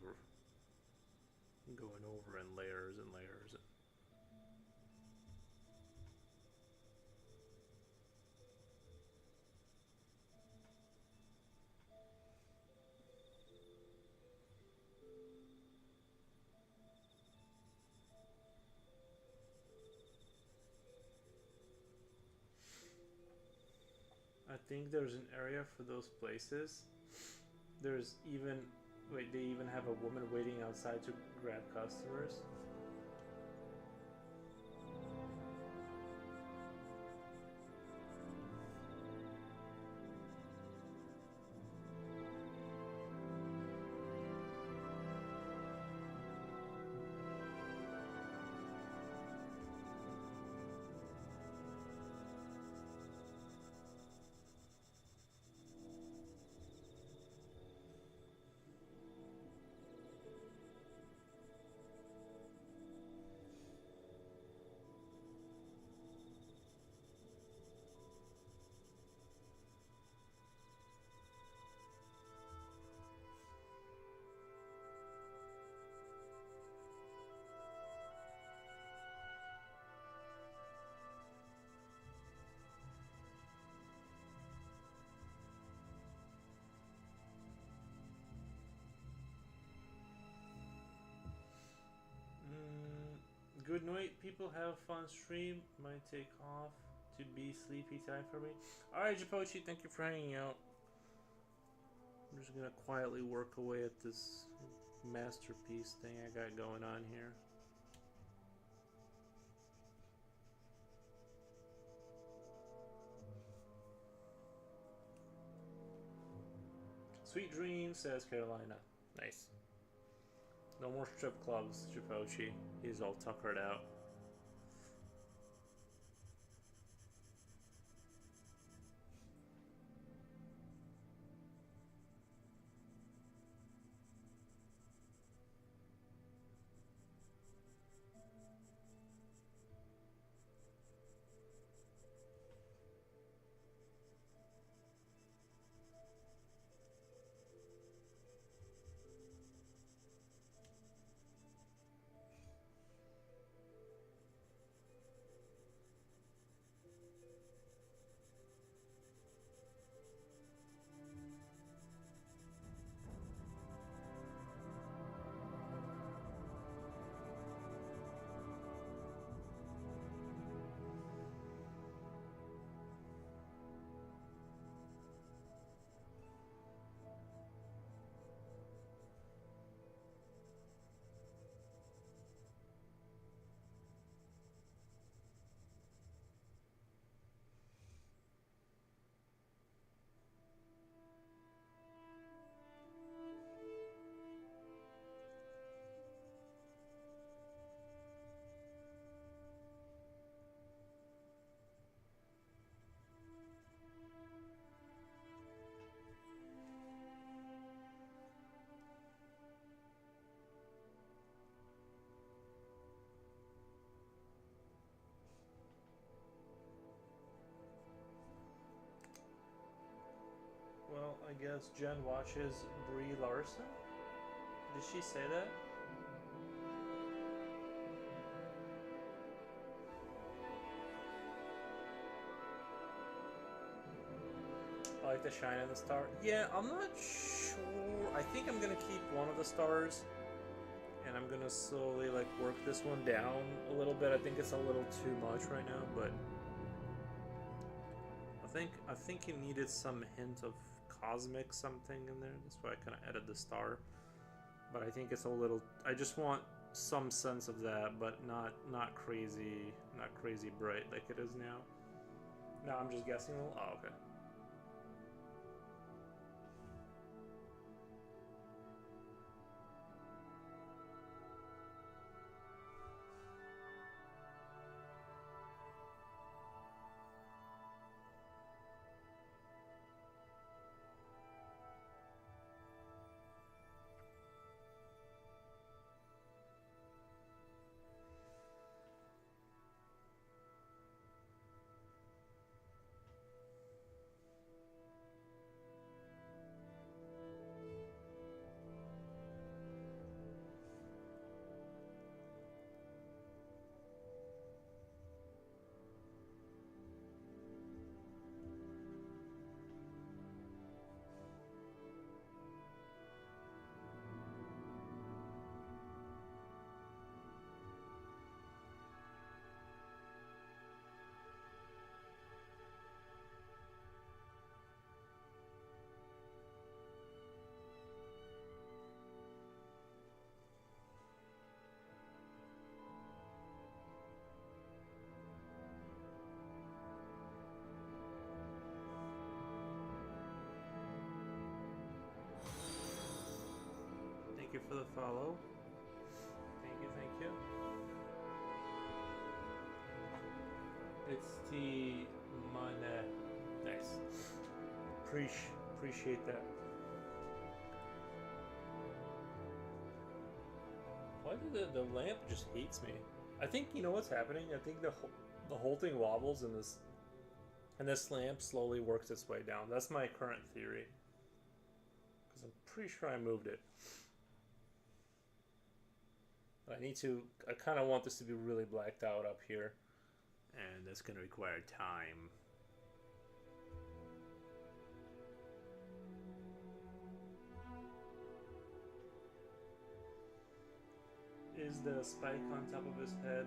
going over in layers and layers. I think there's an area for those places. There's even wait, they even have a woman waiting outside to grab customers. Good night, people. Have fun stream. Might take off to be sleepy time for me. Alright, Japochi, thank you for hanging out. I'm just gonna quietly work away at this masterpiece thing I got going on here. Sweet dreams, says Carolina. Nice. No more strip clubs, Japochi. He's all tuckered out. Well, I guess Jen watches Brie Larson? Did she say that? I like the shine in the star. Yeah, I'm not sure. I think I'm gonna keep one of the stars, and I'm gonna slowly like work this one down a little bit. I think it's a little too much right now, but I think you needed some hint of cosmic something in there. That's why I kind of added the star. But I think it's a little. I just want some sense of that, but not crazy bright like it is now. Now I'm just guessing a little. Oh, okay. Thank you for the follow. Thank you. It's the money. Nice. Appreciate that. Why did the lamp just hates me? I think you know what's happening. I think the whole thing wobbles and this lamp slowly works its way down. That's my current theory. Because I'm pretty sure I moved it. I kind of want this to be really blacked out up here. And that's going to require time. Is the spike on top of his head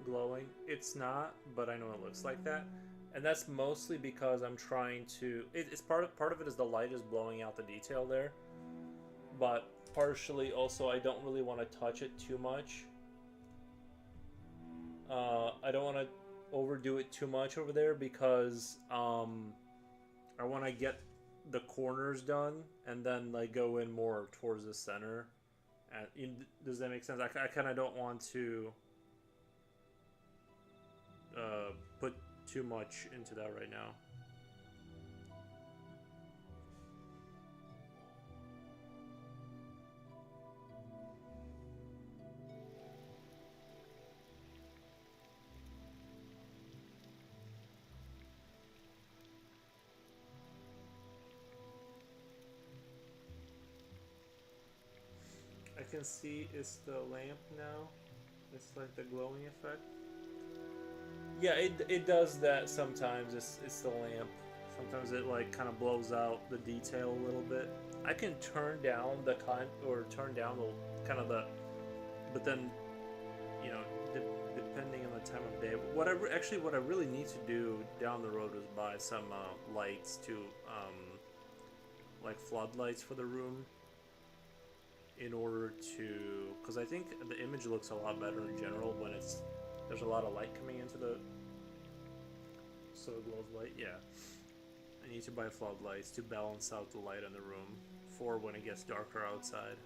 glowing? It's not, but I know it looks like that. And that's mostly because I'm trying to... It's part of it is the light is blowing out the detail there. But partially also I don't really want to touch it too much. I don't want to overdo it too much over there because I want to get the corners done and then like go in more towards the center. And does that make sense? I kind of don't want to put too much into that right now. I can see it's the lamp now. It's like the glowing effect. Yeah, it does that sometimes. It's the lamp. Sometimes it like kind of blows out the detail a little bit. I can turn down the turn down the kind of the, but then, you know, depending on the time of day. What I really need to do down the road is buy some lights to like floodlights for the room. In order to, because I think the image looks a lot better in general when there's a lot of light coming into the, so it glows light. Yeah, I need to buy floodlights to balance out the light in the room for when it gets darker outside.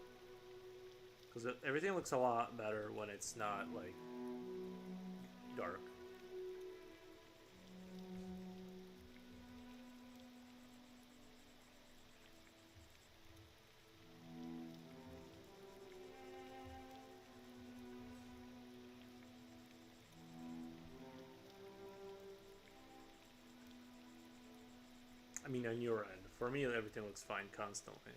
Because everything looks a lot better when it's not like dark. I mean, on your end. For me, everything looks fine constantly.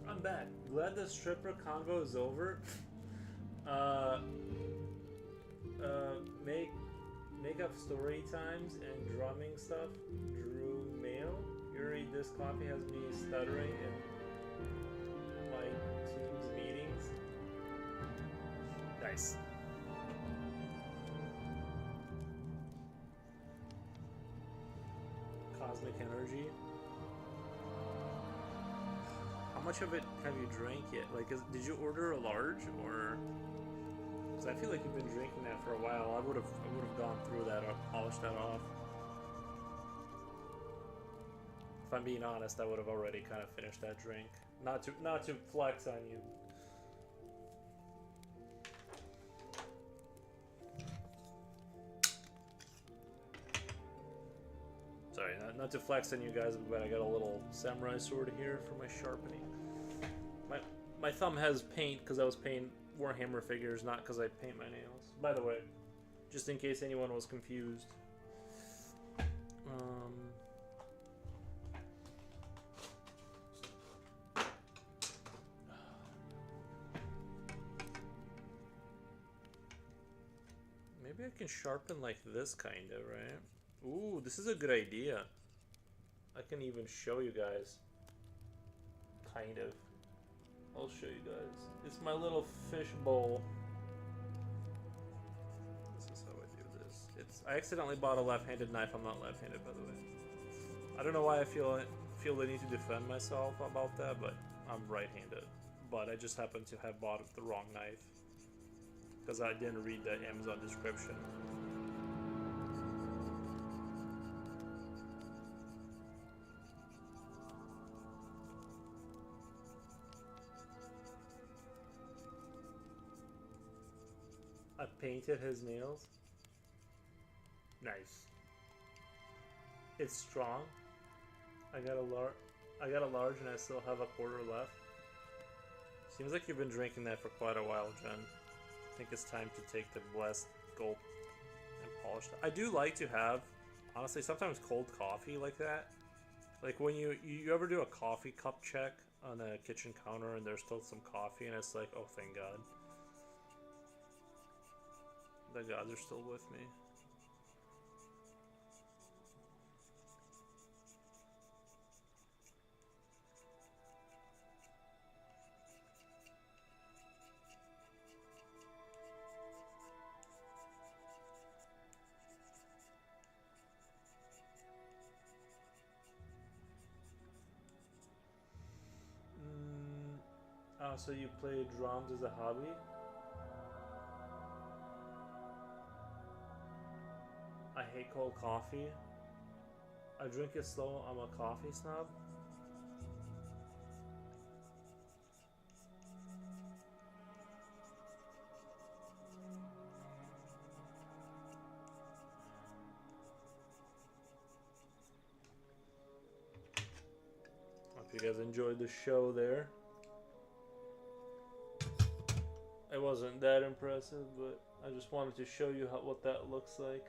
I'm back. Glad the stripper convo is over. uh, make up story times and drumming stuff. Drew Mail. Yuri, this coffee has me stuttering in my team's meetings. Nice. Cosmic energy. How much of it have you drank yet? Like, did you order a large, or? Because I feel like you've been drinking that for a while. I would have gone through that or polished that off. If I'm being honest, I would have already kind of finished that drink. Not to flex on you. Sorry, not to flex on you guys, but I got a little samurai sword here for my sharpening. My thumb has paint because I was painting Warhammer figures, not because I paint my nails. By the way, just in case anyone was confused. Maybe I can sharpen like this, kind of, right? Ooh, this is a good idea. I can even show you guys. Kind of. I'll show you guys. It's my little fish bowl. This is how I do this. I accidentally bought a left-handed knife. I'm not left-handed, by the way. I don't know why I feel the need to defend myself about that, but I'm right-handed. But I just happen to have bought the wrong knife because I didn't read the Amazon description. I painted his nails. Nice. It's strong. I got a large and I still have a quarter left. Seems like you've been drinking that for quite a while, Jen. I think it's time to take the blessed gulp and polish it. I do like to have, honestly, sometimes cold coffee like that. Like when you ever do a coffee cup check on a kitchen counter and there's still some coffee and it's like, oh, thank God. The gods are still with me. So you play drums as a hobby? I hate cold coffee. I drink it slow. I'm a coffee snob. Hope you guys enjoyed the show there. It wasn't that impressive, but I just wanted to show you what that looks like.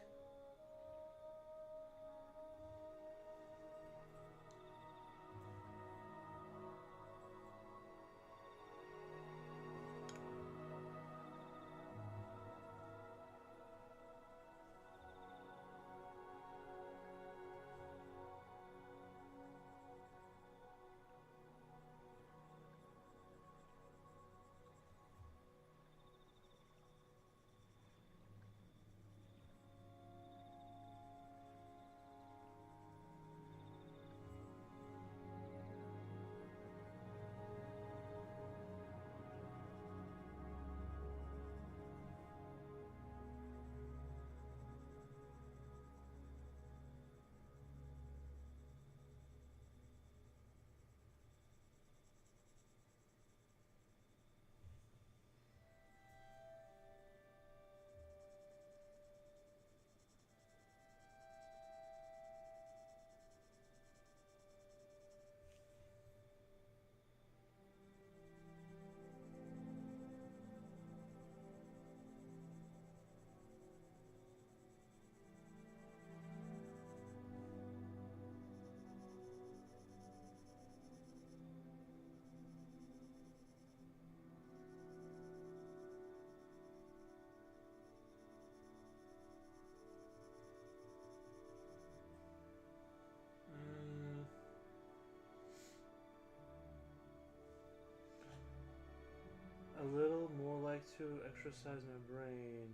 to exercise my brain.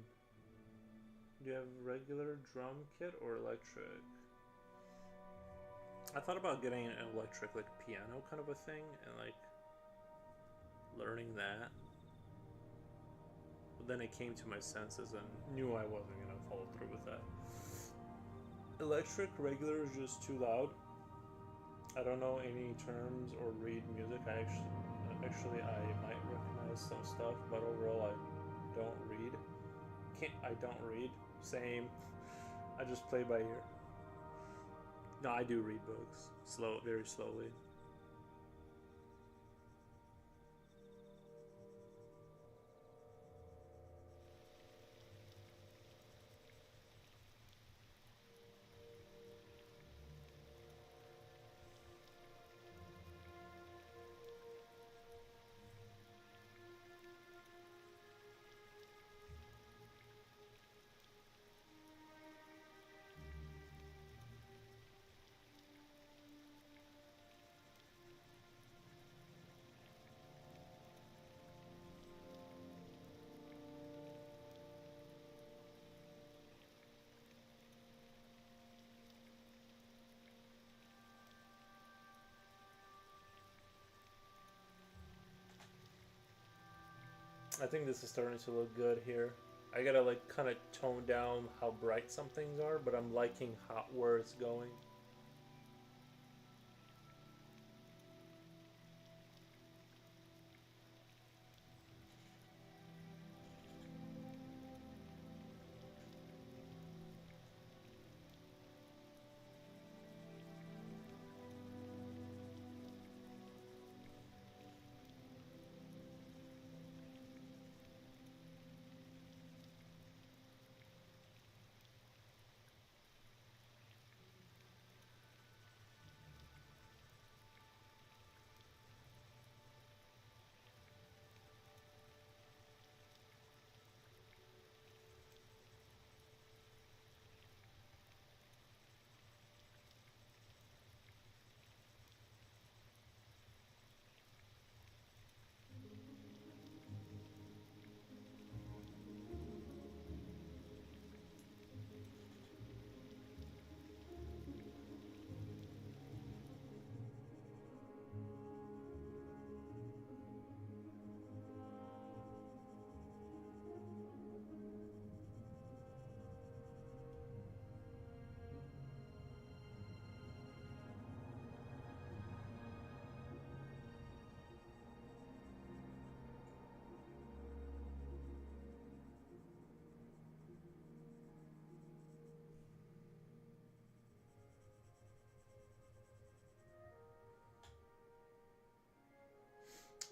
Do you have regular drum kit or electric? I thought about getting an electric, like piano kind of a thing, and like learning that. But then it came to my senses and knew I wasn't gonna follow through with that. Electric regular is just too loud. I don't know any terms or read music. Actually I might recognize some stuff, but overall I don't read. I don't read. Same. I just play by ear. No, I do read books. Very slowly. I think this is starting to look good here. I gotta like kind of tone down how bright some things are, but I'm liking where it's going.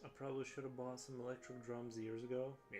I probably should have bought some electric drums years ago. Yeah.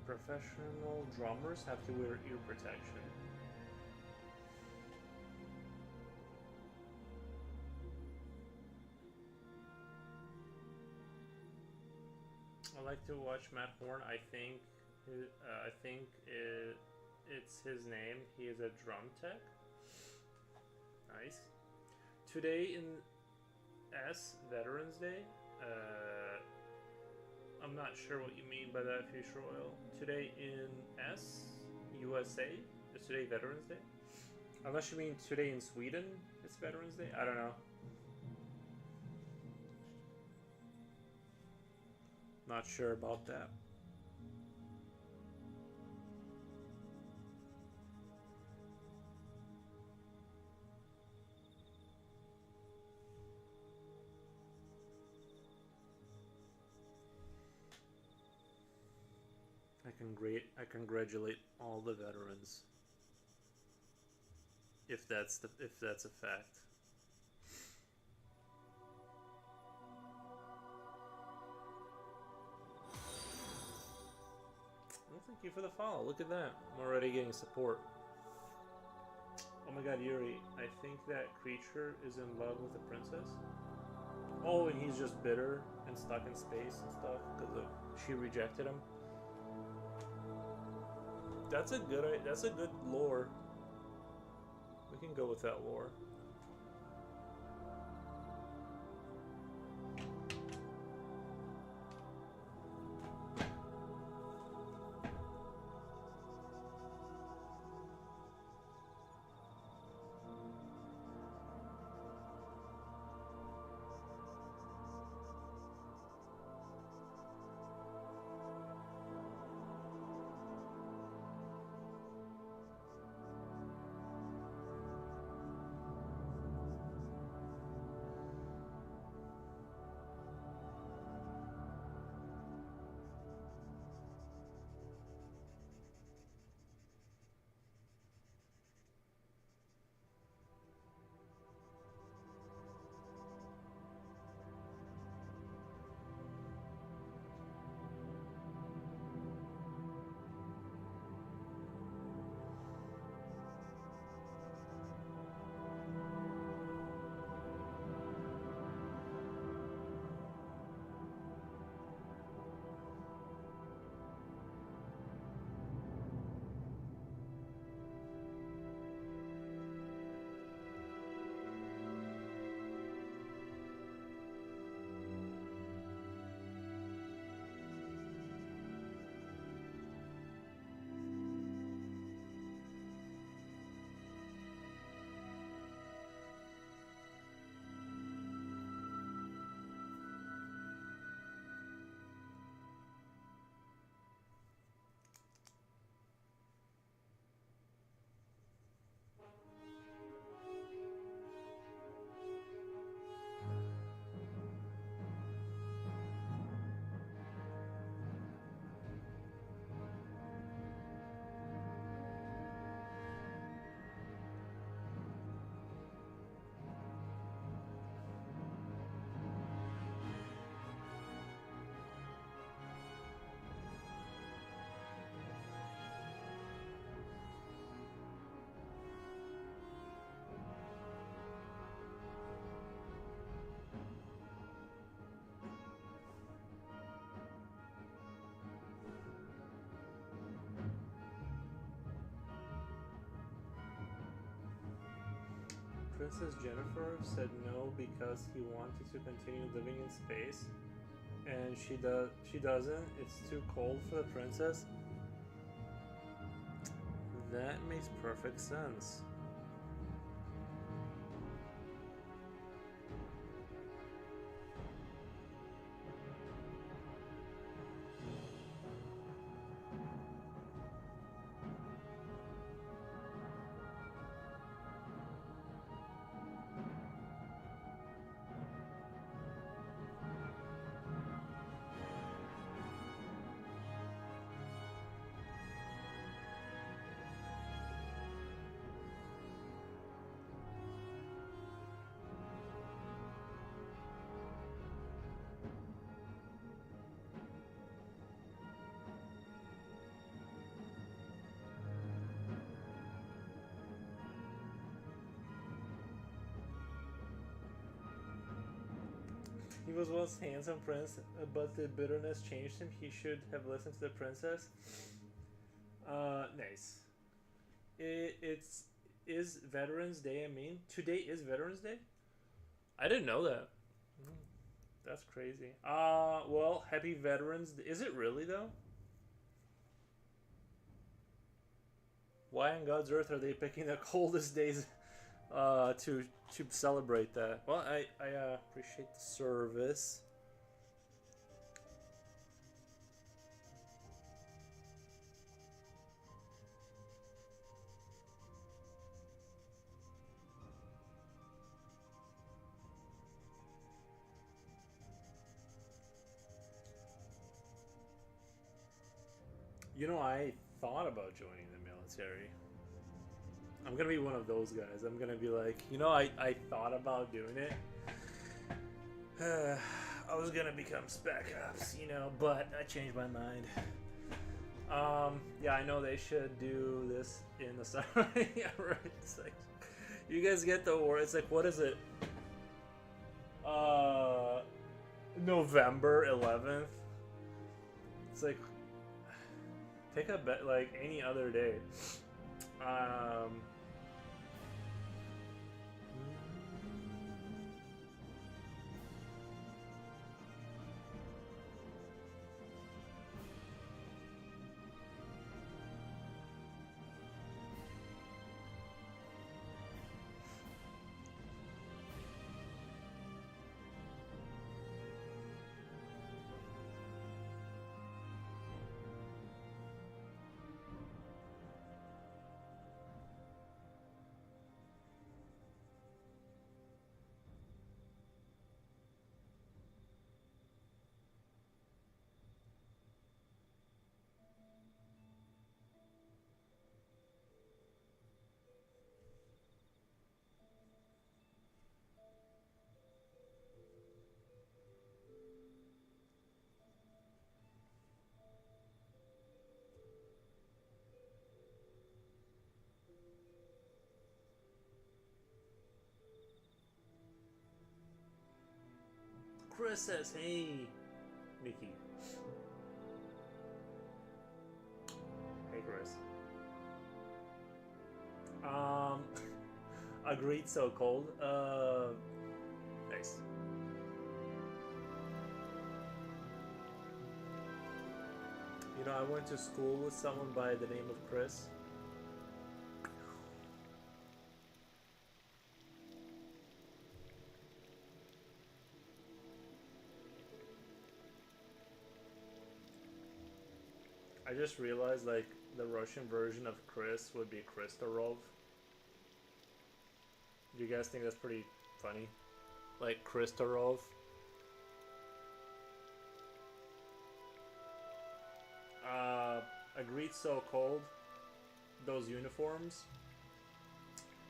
Professional drummers have to wear ear protection. I like to watch Matt Horn. I think it's his name. He is a drum tech. Nice. Today in S Veterans Day. I'm not sure what you mean by that, Future Oil. Today in S USA is today Veterans Day. Unless you mean today in Sweden, it's Veterans Day. I don't know. Not sure about that. I congratulate all the veterans. If that's a fact. Well, thank you for the follow. Look at that. I'm already getting support. Oh my god, Yuri, I think that creature is in love with the princess. Oh, and he's just bitter and stuck in space and stuff because she rejected him. That's a good lore. We can go with that lore. Princess Jennifer said no because he wanted to continue living in space, and she doesn't. It's too cold for the princess. That makes perfect sense. He was once handsome prince, but the bitterness changed him. He should have listened to the princess. Nice. It's is Veterans Day. I mean, today is Veterans Day. I didn't know that. That's crazy. Well, happy Veterans Day. Is it really though? Why on God's earth are they picking the coldest days to celebrate that? Well, I appreciate the service. You know, I thought about joining the military. I'm gonna be one of those guys. I'm gonna be like, you know, I thought about doing it. I was gonna become Spec Ops, you know, but I changed my mind. Yeah, I know they should do this in the summer. Yeah, right. It's like, you guys get the war. It's like, what is it? November 11th. It's like, pick a bet like any other day. Chris says, hey, Mickey. Hey, Chris. Agreed, so cold. Nice. You know, I went to school with someone by the name of Chris. I just realized, like, the Russian version of Chris would be Kristorov. Do you guys think that's pretty funny? Like, Kristorov. Agreed, so cold. Those uniforms.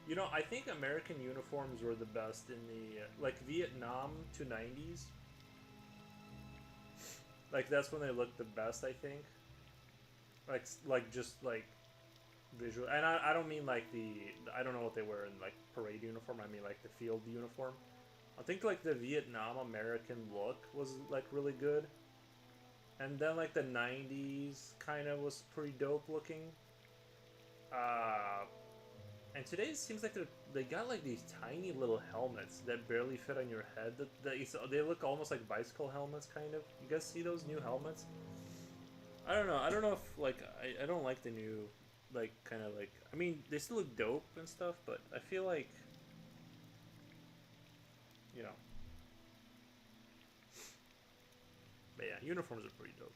You know, I think American uniforms were the best in the, like, Vietnam to 90s. Like, that's when they looked the best, I think. Like just like visual, and I don't mean like I don't know what they wear in like parade uniform. I mean like the field uniform. I think like the Vietnam American look was like really good, and then like the '90s kind of was pretty dope looking. And today it seems like they got like these tiny little helmets that barely fit on your head. They look almost like bicycle helmets, kind of. You guys see those new helmets? I don't know. I don't know if, like, I don't like the new, like, kind of, like, I mean, they still look dope and stuff, but I feel like, you know. But yeah, uniforms are pretty dope.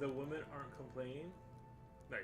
The women aren't complaining. Nice.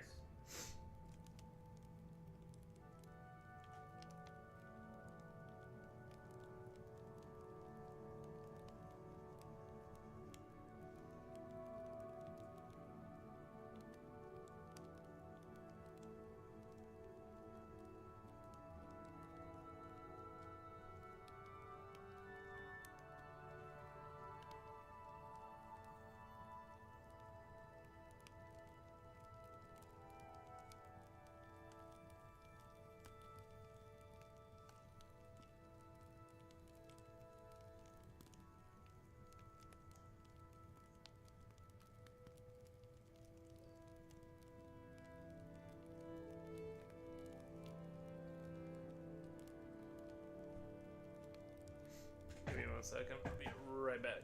Give me 1 second. I'll be right back.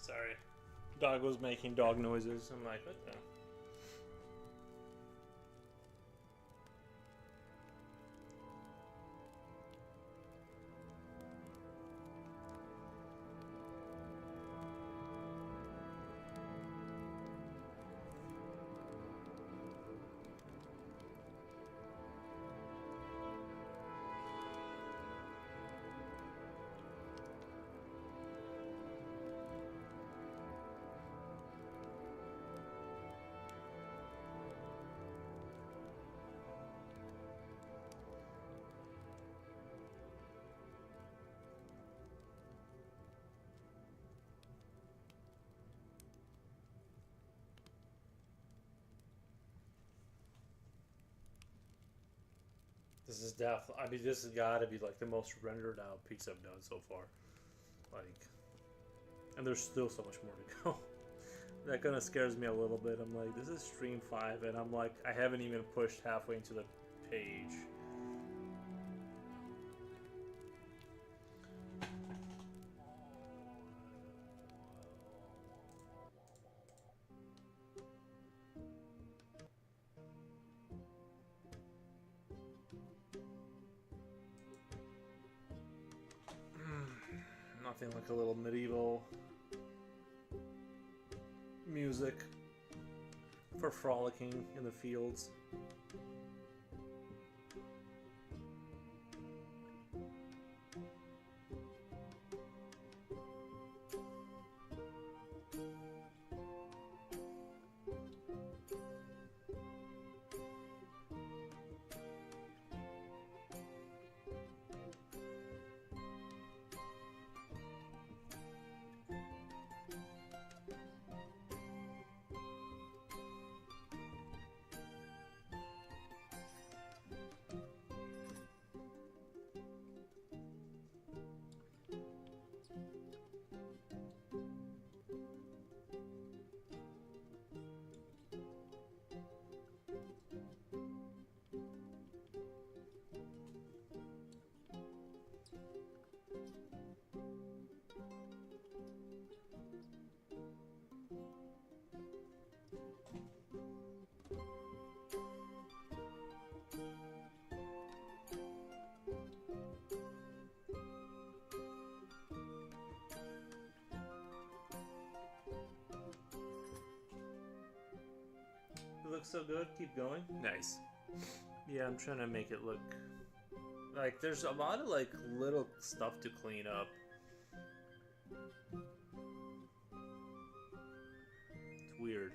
Sorry. Dog was making dog noises. I'm like, what the? This is definitely. I mean, this has got to be like the most rendered out piece I've done so far. Like, and there's still so much more to go. That kind of scares me a little bit. I'm like, this is stream 5, and I'm like, I haven't even pushed halfway into the page. Nothing like a little medieval music for frolicking in the fields. It looks so good. Keep going. Nice. Yeah, I'm trying to make it look like there's a lot of like little stuff to clean up. It's weird.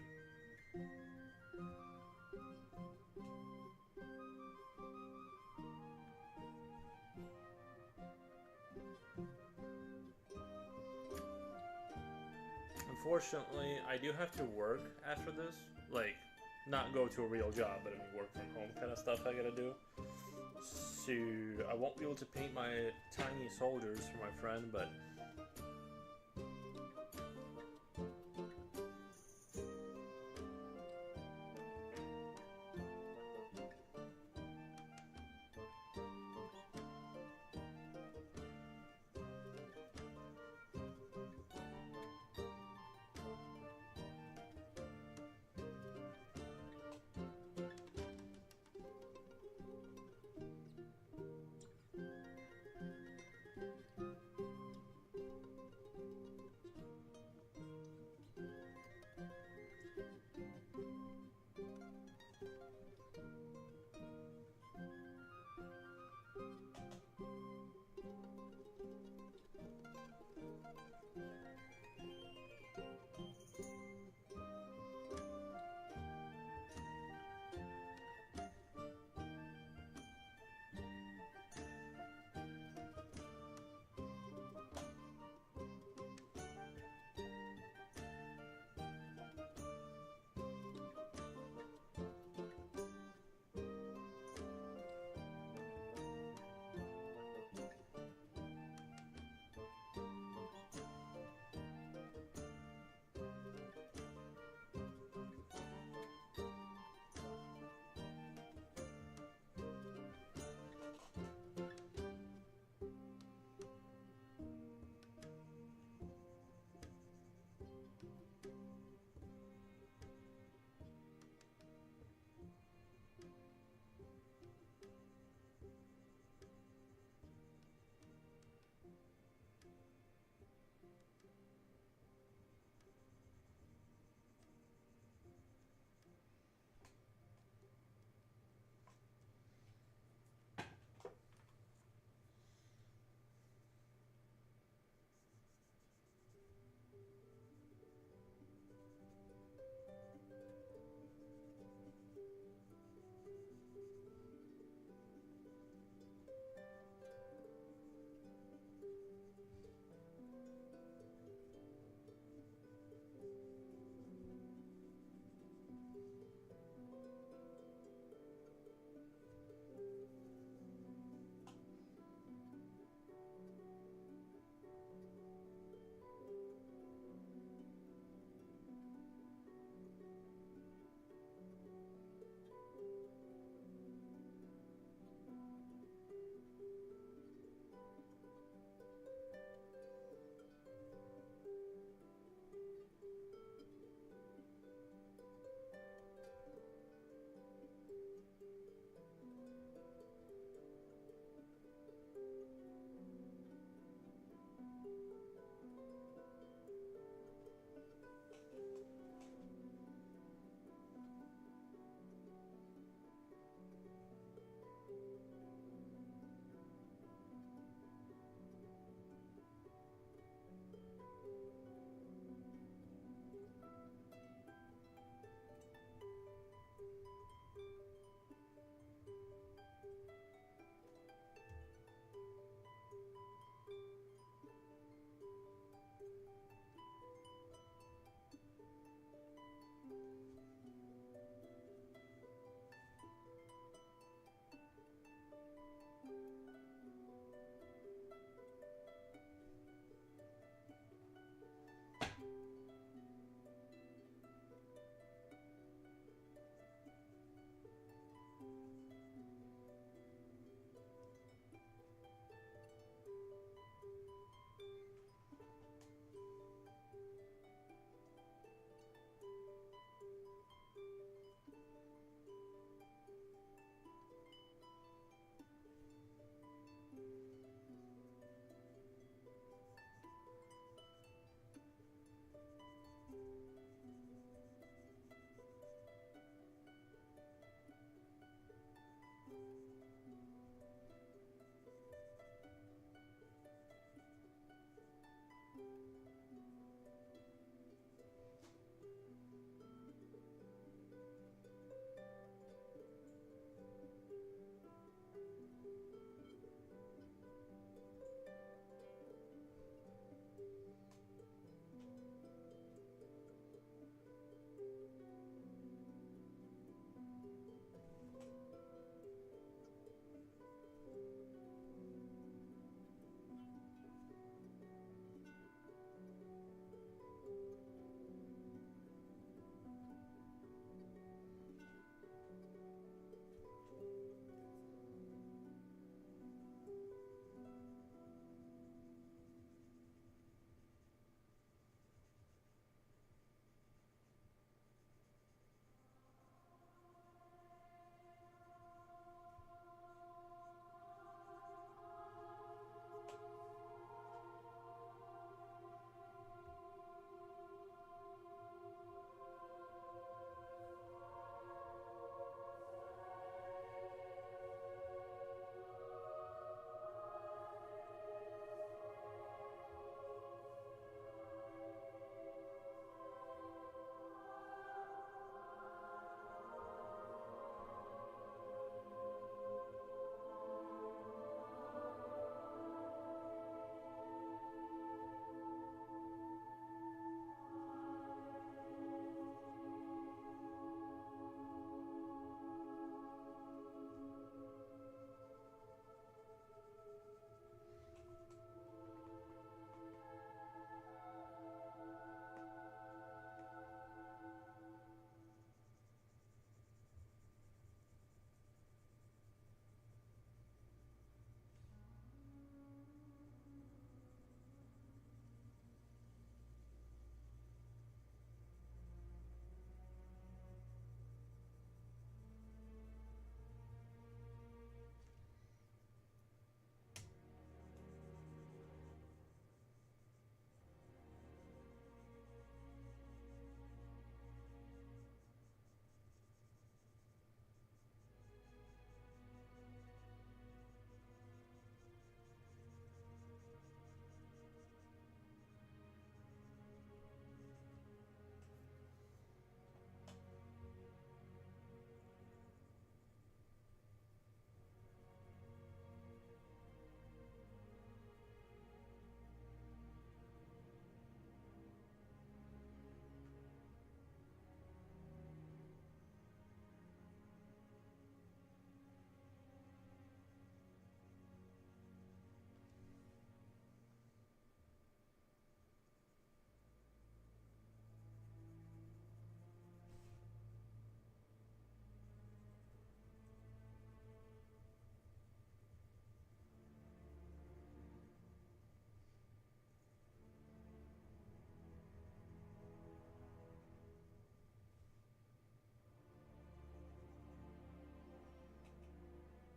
Unfortunately, I do have to work after this. Like, not go to a real job, but I mean work from home kind of stuff I gotta do. So I won't be able to paint my tiny soldiers for my friend, but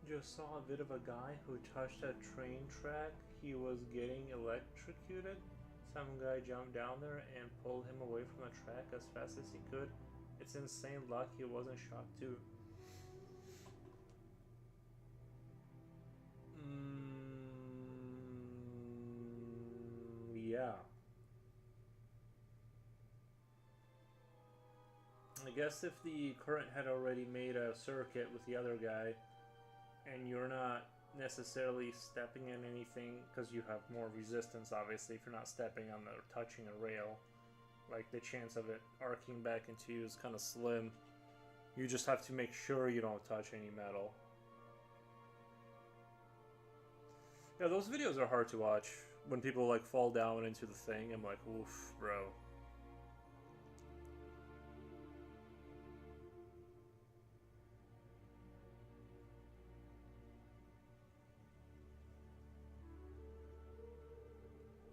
Just saw a bit of a guy who touched a train track. He was getting electrocuted. Some guy jumped down there and pulled him away from the track as fast as he could. It's insane luck he wasn't shot too. Yeah. I guess if the current had already made a circuit with the other guy, and you're not necessarily stepping in anything because you have more resistance, obviously, if you're not stepping on the or touching a rail. Like, the chance of it arcing back into you is kind of slim. You just have to make sure you don't touch any metal. Yeah, those videos are hard to watch. When people, like, fall down into the thing, I'm like, oof, bro.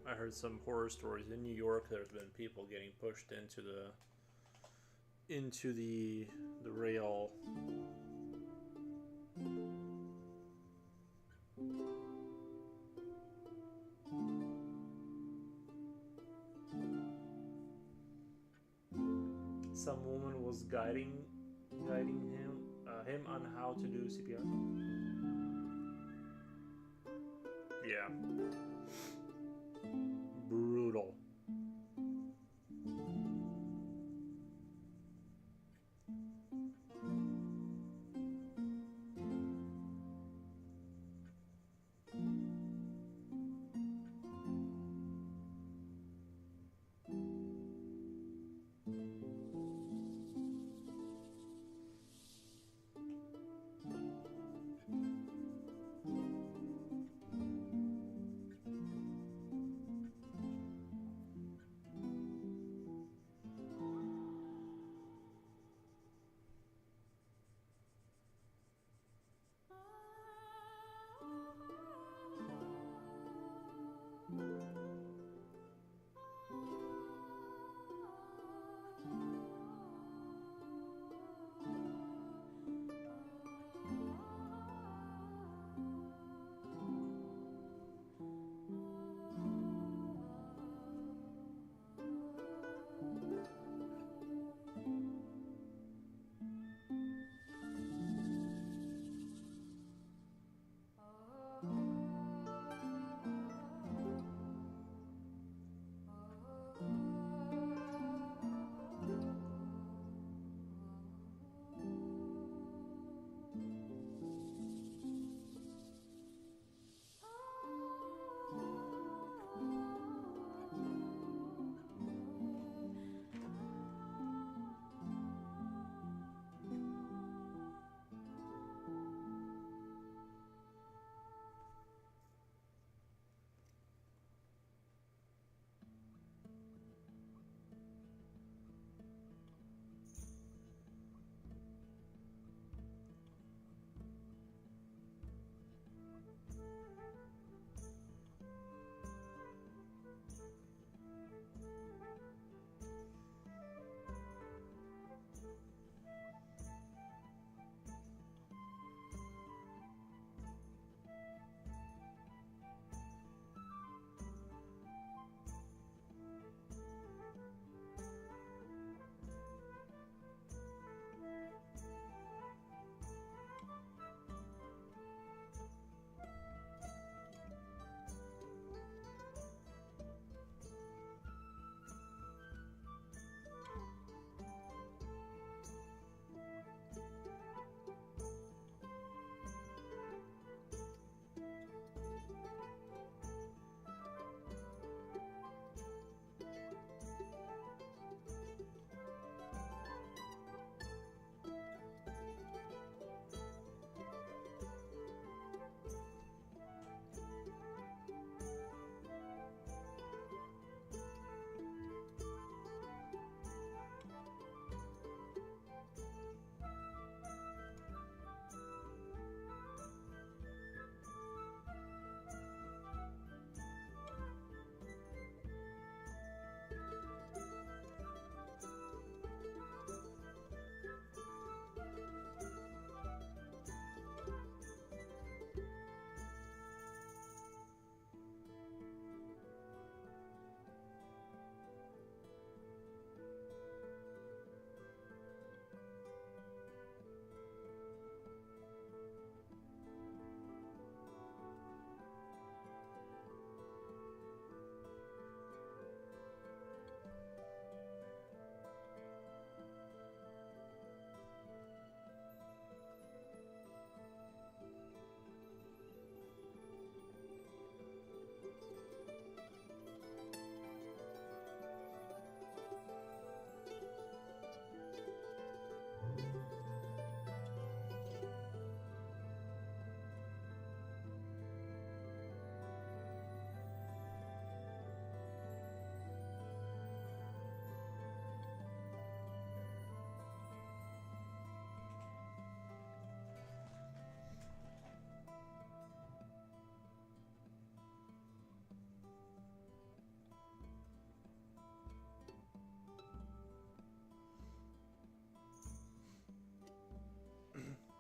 I heard some horror stories in New York. There's been people getting pushed into the rail. Some woman was guiding him on how to do CPR. Yeah. Brutal.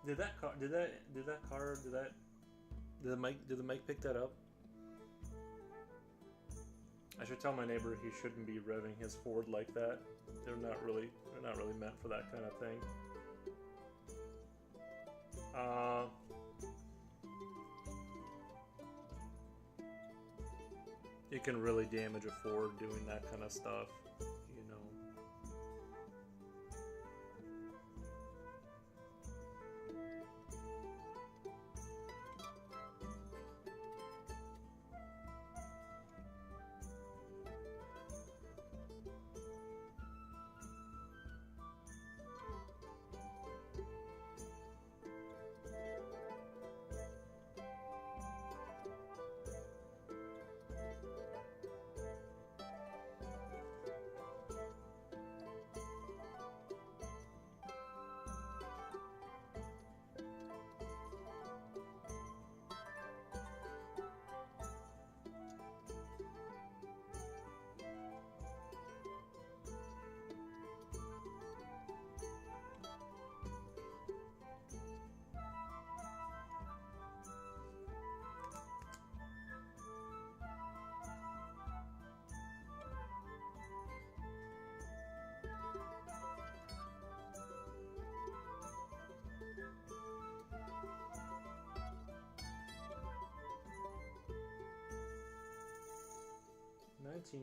Did that car? Did that car? Did the mic? Did the mic pick that up? I should tell my neighbor he shouldn't be revving his Ford like that. They're not really meant for that kind of thing. It can really damage a Ford doing that kind of stuff, you know.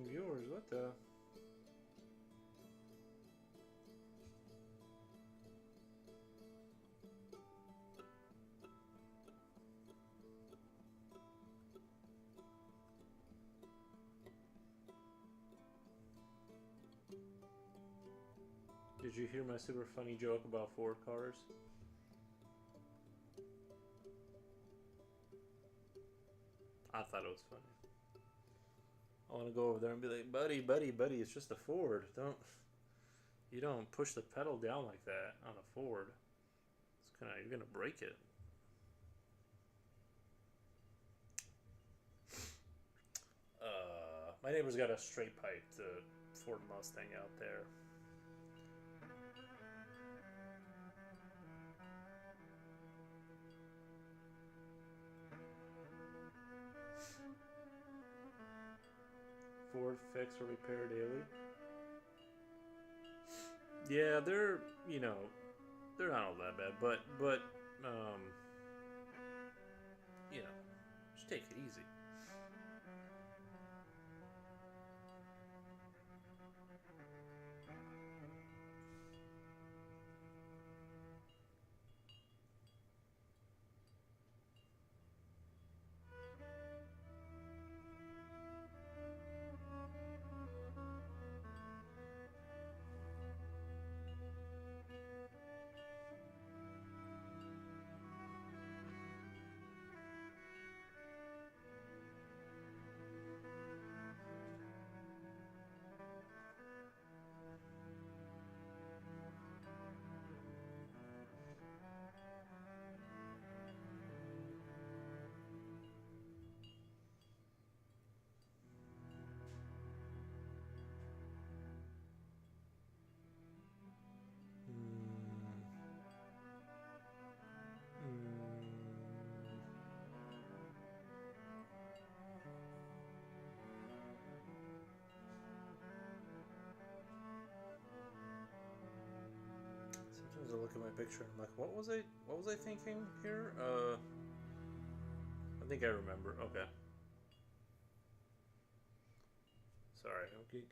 Viewers, what the? Did you hear my super funny joke about Ford cars? I thought it was funny. I want to go over there and be like, buddy, it's just a Ford. You don't push the pedal down like that on a Ford. You're gonna break it. My neighbor's got a straight piped Ford Mustang out there. Ford fix or repair daily. Yeah, they're not all that bad, but just take it easy. Sometimes I look at my picture and I'm like, what was I thinking here? I think I remember. Okay. Sorry, I'm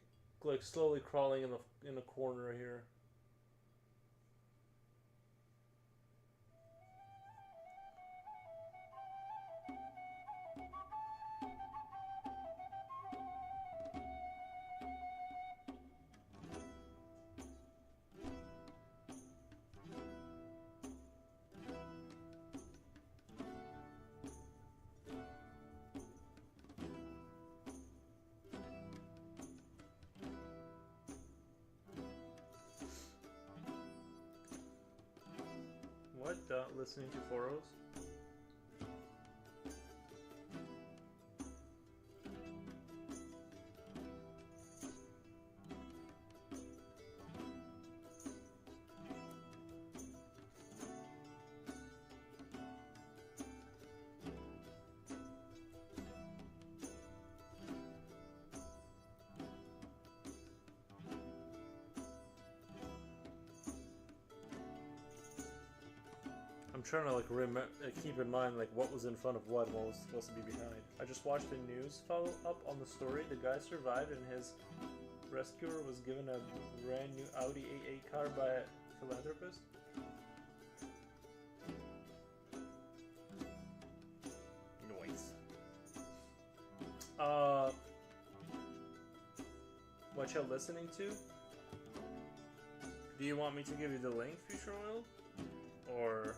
like slowly crawling in the corner here. What? Listening to Foros? I'm trying to like keep in mind like what was in front of what and what was supposed to be behind. I just watched the news follow up on the story. The guy survived and his rescuer was given a brand new Audi A8 car by a philanthropist. Noise. What you're listening to? Do you want me to give you the link, Future Oil? Or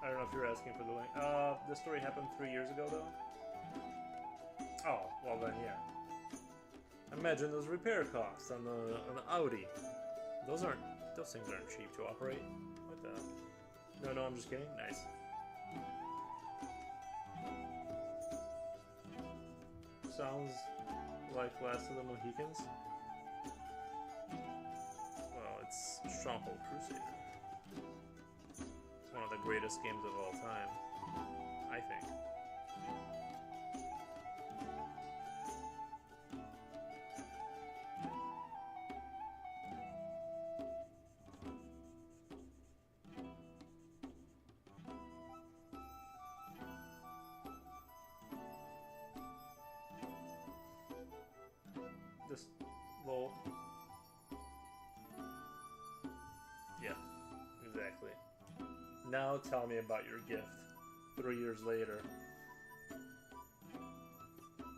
I don't know if you're asking for the link. The story happened 3 years ago, though. Oh, well then, yeah. Imagine those repair costs on the Audi. Those things aren't cheap to operate. What the? No, I'm just kidding. Nice. Sounds like Last of the Mohicans. Well, it's Stronghold Crusader. One of the greatest games of all time, I think. Just lol. Yeah, exactly. Now tell me about your gift. 3 years later.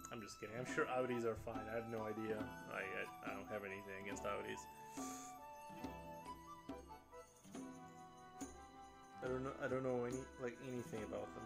I'm just kidding. I'm sure Audis are fine. I have no idea. I don't have anything against Audis. I don't know anything about them.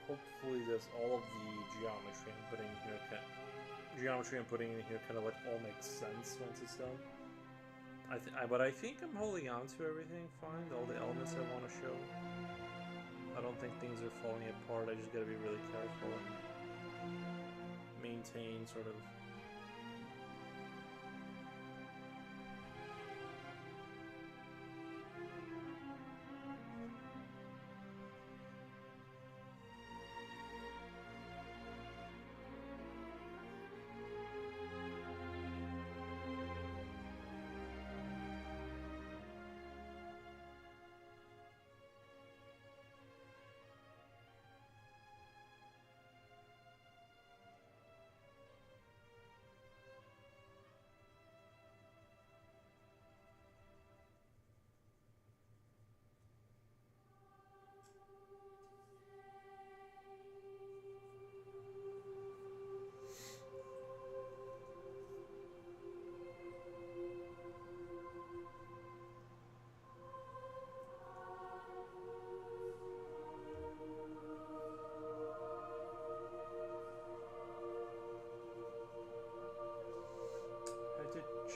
Hopefully this all of the geometry I'm putting in here kind of like all makes sense once it's done. But I think I'm holding on to everything fine, all the elements I want to show. I don't think things are falling apart. I just gotta be really careful and maintain sort of.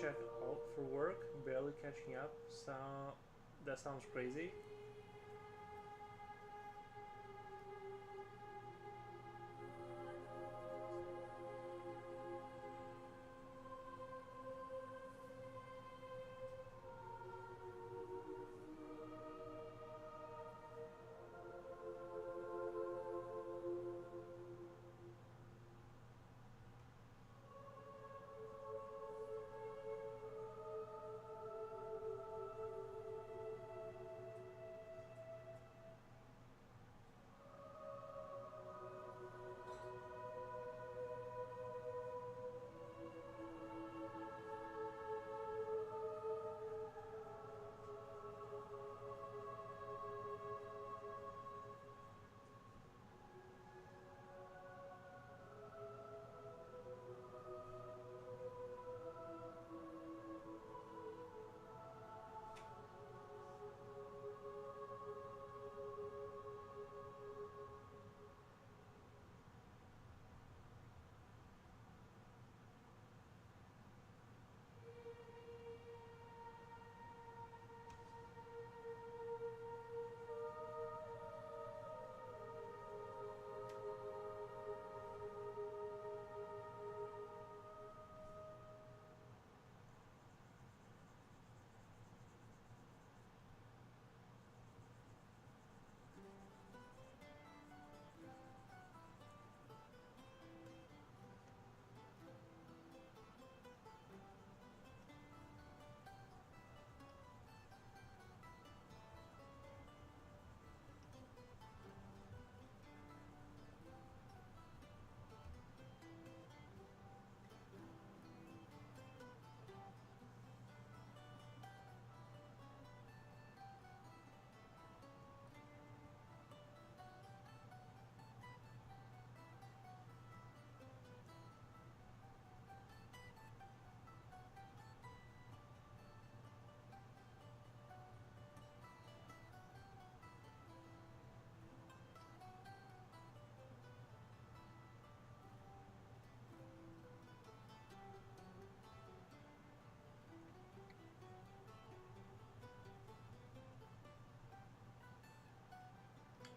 Check alt for work, barely catching up. That sounds crazy.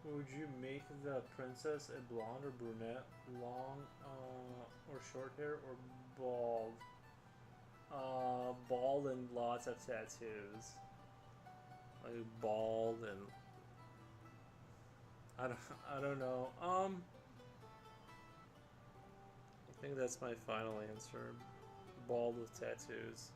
Would you make the princess a blonde or brunette, long or short hair, or bald? Bald and lots of tattoos. Like bald and I don't I don't know. I think that's my final answer. Bald with tattoos.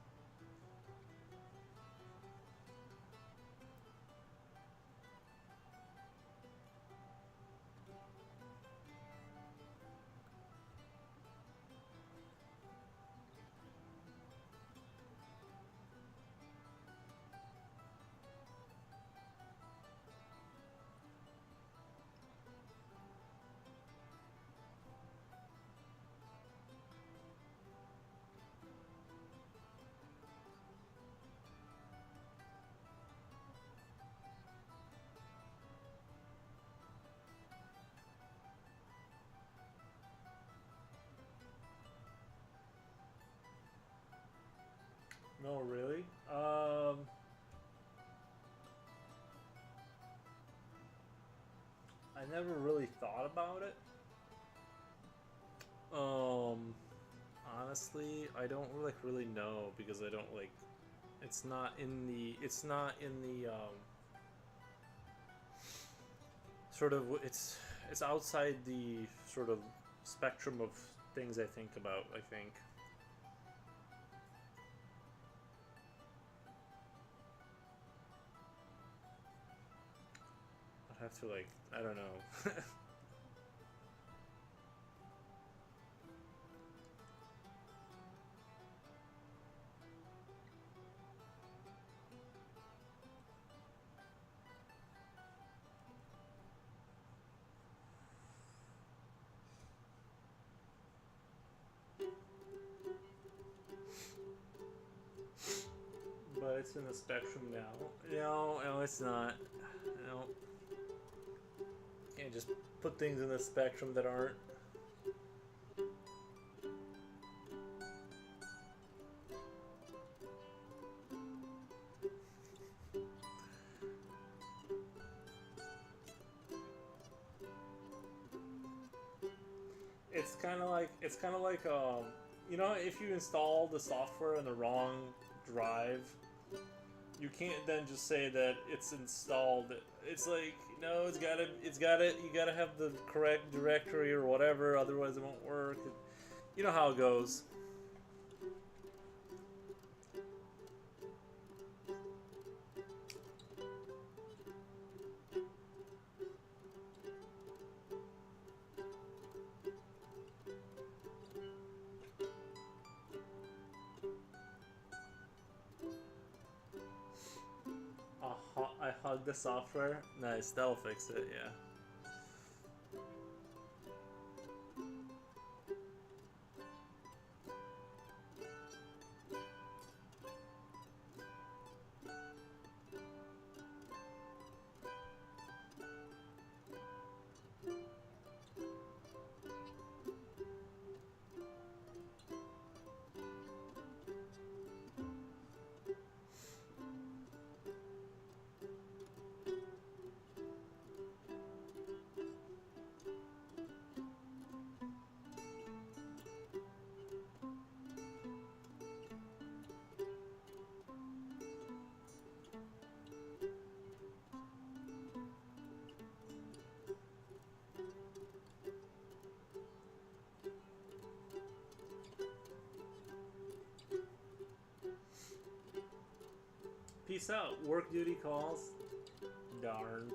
No, really? I never really thought about it. Honestly, I don't like really know because I don't like. It's not in the. It's not in the. Sort of. It's outside the sort of spectrum of things I think about. I think. I'd have to like. I don't know. But it's in the spectrum now. No, it's not. No, can't just put things in the spectrum that aren't. it's kind of like you know, if you install the software in the wrong drive, you can't then just say that it's installed. It's like, no, you gotta have the correct directory or whatever, otherwise it won't work. You know how it goes. I hug the software. Nice, that'll fix it. Yeah. Peace out. Work duty calls. Darn.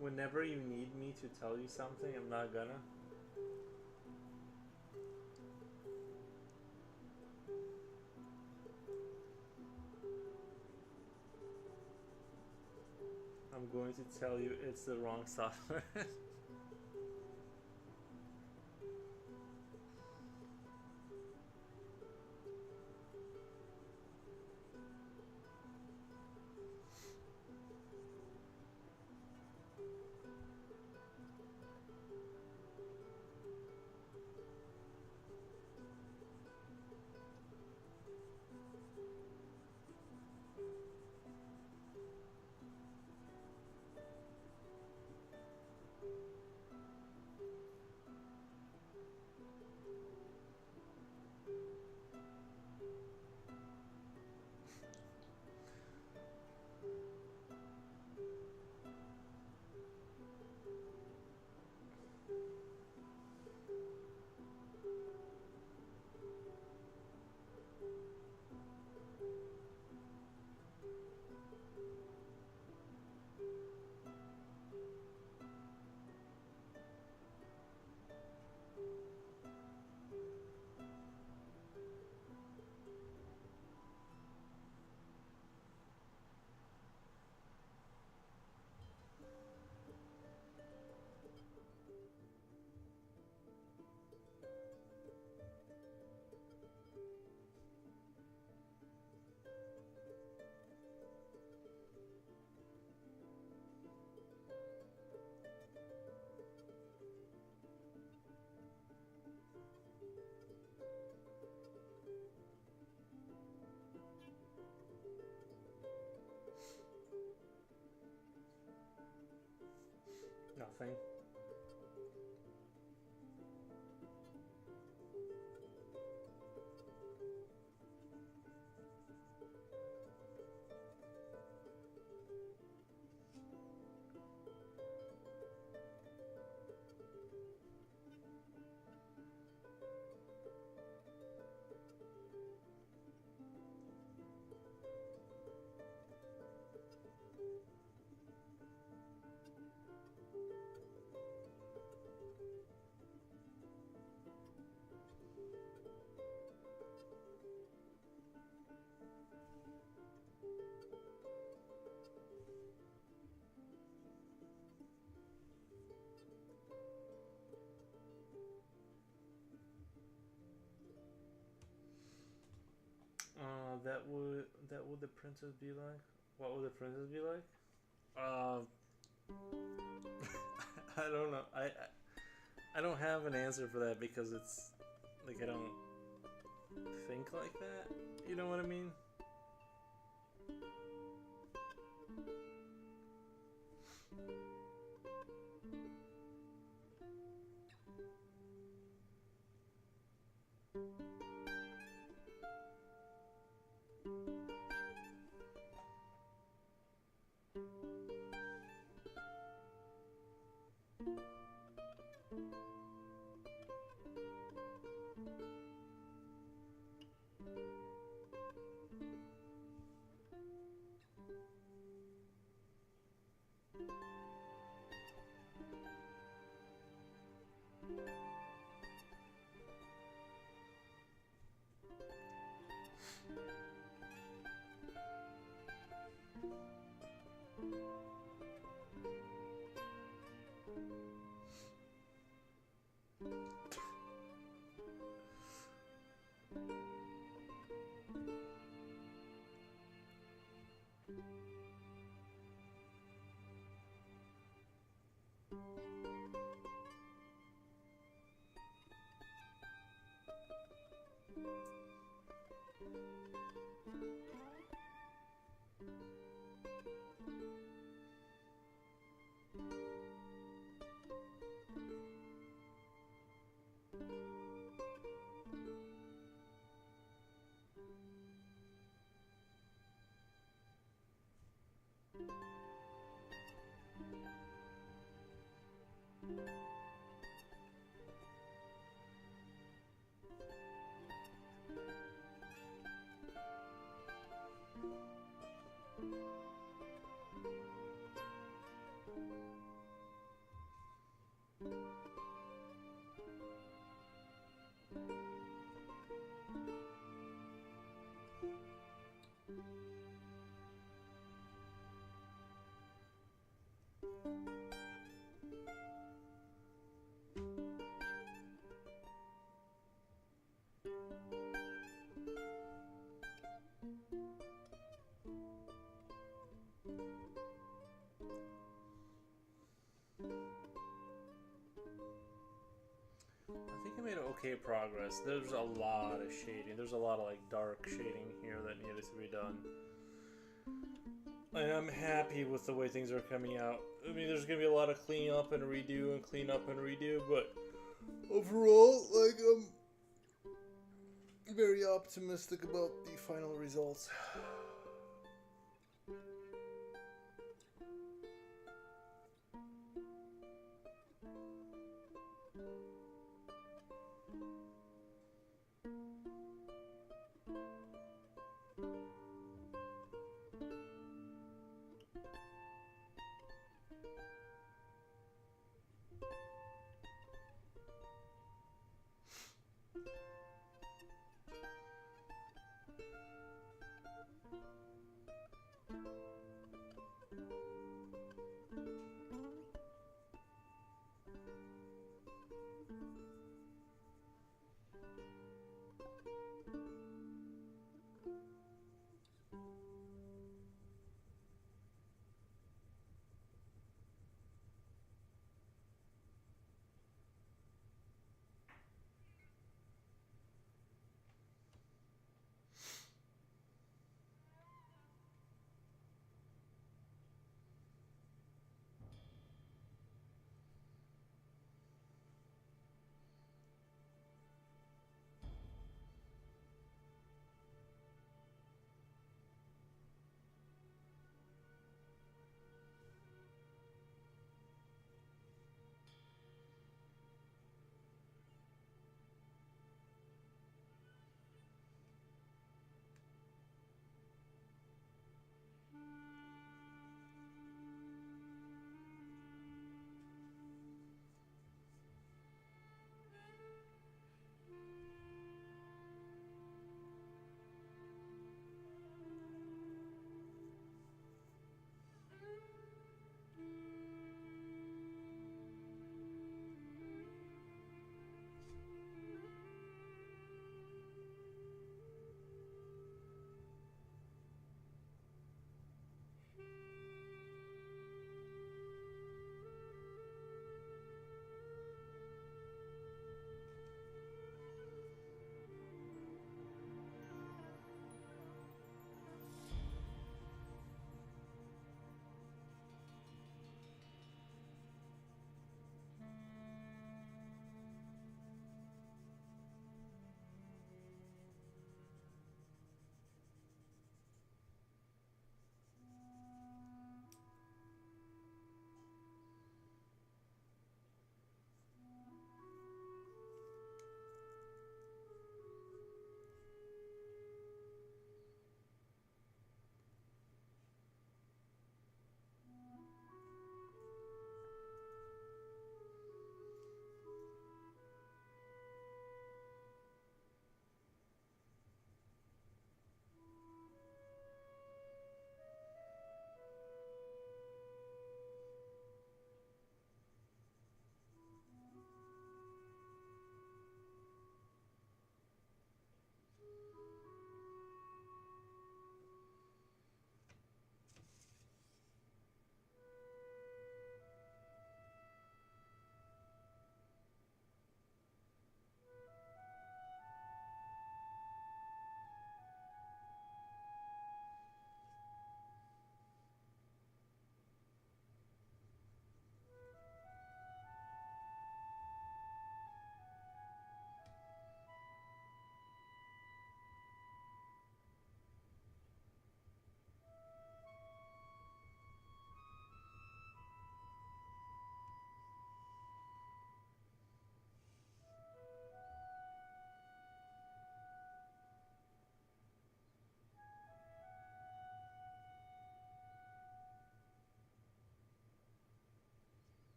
Whenever you need me to tell you something, I'm not gonna. I'm going to tell you it's the wrong software. Nothing. would the princess be like? What would the princess be like? Uh, I don't know. I don't have an answer for that because it's like I don't think like that. You know what I mean? I think I made okay progress. There's a lot of shading. There's a lot of like dark shading here that needed to be done. I am happy with the way things are coming out. I mean, there's gonna be a lot of clean up and redo and clean up and redo, but overall, like, I'm very optimistic about the final results.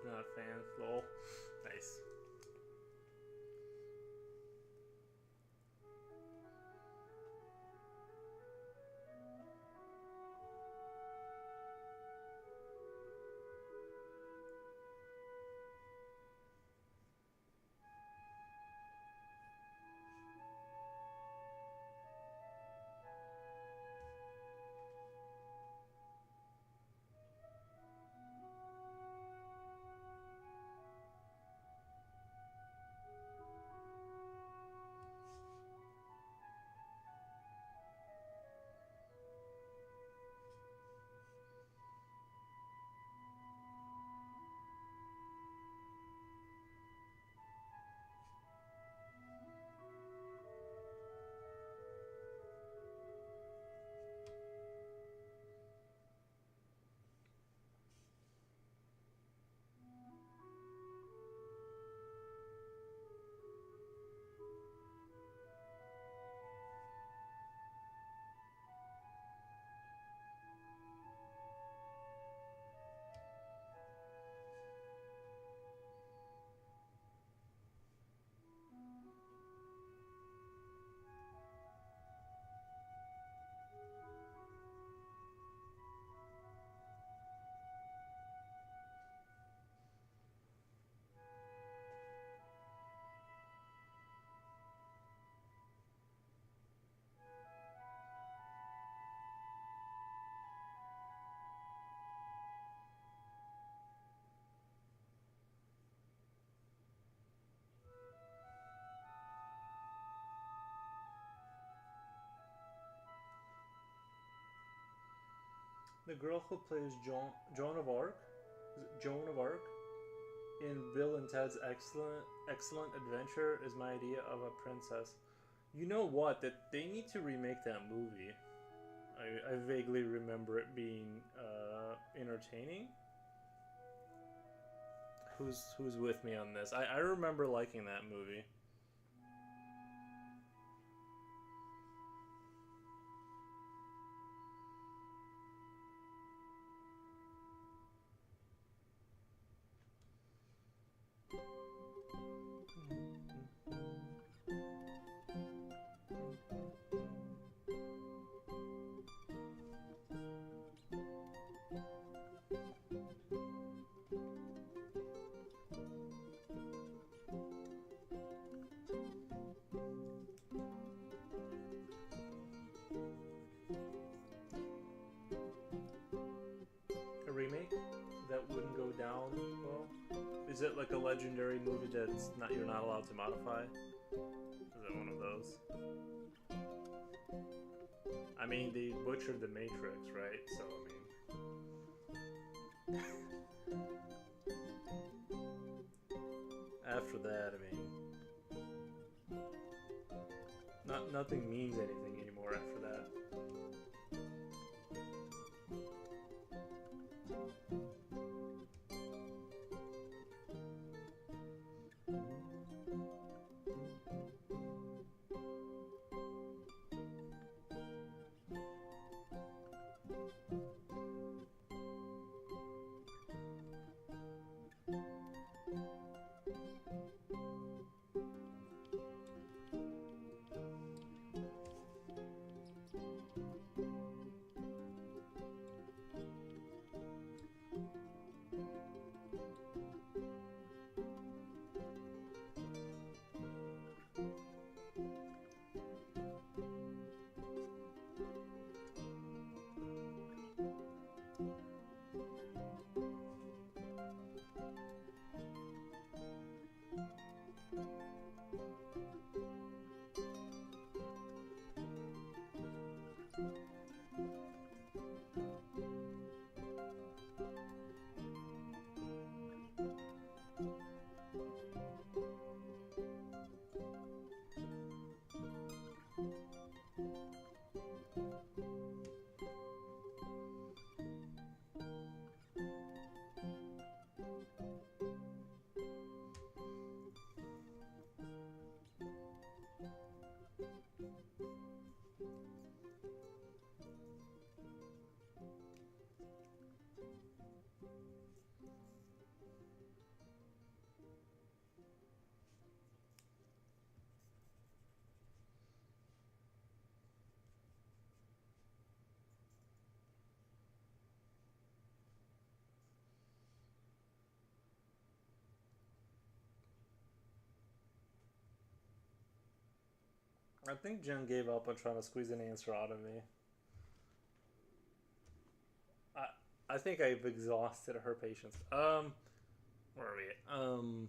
Not a fan. Lol. Nice. The girl who plays Joan of Arc, is it Joan of Arc, in Bill and Ted's Excellent Adventure is my idea of a princess. You know what? That they need to remake that movie. I vaguely remember it being entertaining. Who's with me on this? I remember liking that movie. A remake that wouldn't go down well? Is it like a legendary movie that's not you're not allowed to modify? Is it one of those? I mean, they butchered the Matrix, right? So I mean, after that, I mean, nothing means anything anymore after that. I think Jen gave up on trying to squeeze an answer out of me. I think I've exhausted her patience. Where are we?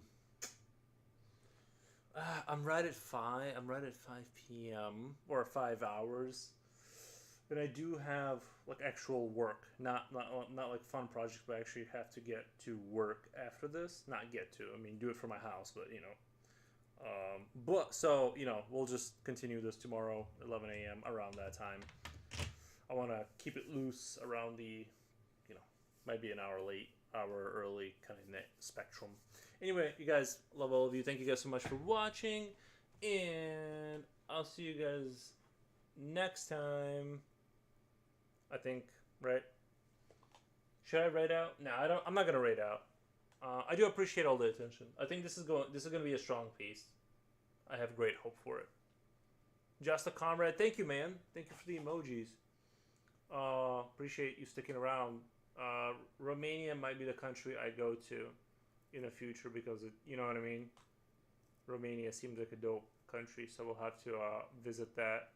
I'm right at 5. I'm right at 5 p.m. or 5 hours. And I do have like actual work, not like fun projects, but I actually have to get to work after this. Not get to. I mean, do it from my house, but you know. But so we'll just continue this tomorrow, 11 a.m. around that time. I want to keep it loose around the, might be an hour late, hour early kind of spectrum. Anyway, you guys, love all of you. Thank you guys so much for watching, and I'll see you guys next time. I think, right? Should I rate out? No, I don't. I'm not gonna rate out. I do appreciate all the attention. I think this is gonna be a strong piece. I have great hope for it. Just a comrade, thank you, man. Thank you for the emojis. Appreciate you sticking around. Romania might be the country I go to in the future because you know what I mean. Romania seems like a dope country, so we'll have to visit that.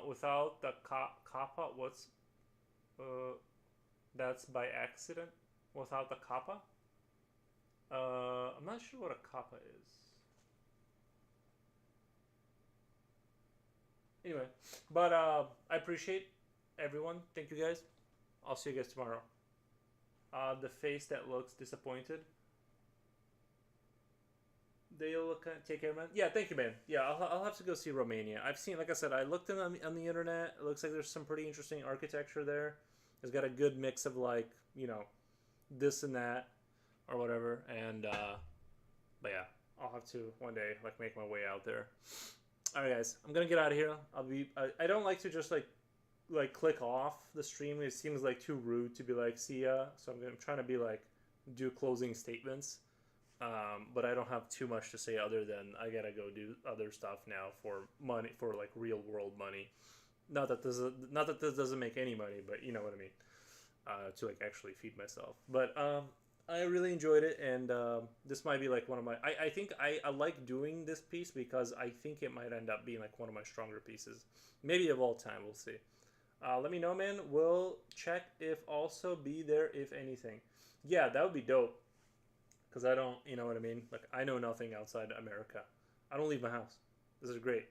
Without the kappa, what's that's by accident. Without the kappa, I'm not sure what a kappa is. Anyway, but I appreciate everyone. Thank you guys. I'll see you guys tomorrow. The face that looks disappointed. They'll take care, man. Yeah, thank you, man. Yeah, I'll have to go see Romania. I've seen, like I said, I looked on the internet. It looks like there's some pretty interesting architecture there. It's got a good mix of like, this and that or whatever. And but yeah, I'll have to one day like make my way out there. All right, guys, I'm gonna get out of here. I don't like to just like click off the stream. It seems like too rude to be like see ya. So I'm trying to be like do closing statements. But I don't have too much to say other than I gotta go do other stuff now for money, for like real world money. Not that this doesn't make any money, but you know what I mean. To like actually feed myself. But I really enjoyed it, and this might be like one of my. I think I like doing this piece because I think it might end up being like one of my stronger pieces, maybe of all time. We'll see. Let me know, man. We'll check if also be there if anything. Yeah, that would be dope. Because I don't, you know what I mean? Like, I know nothing outside America. I don't leave my house. This is great.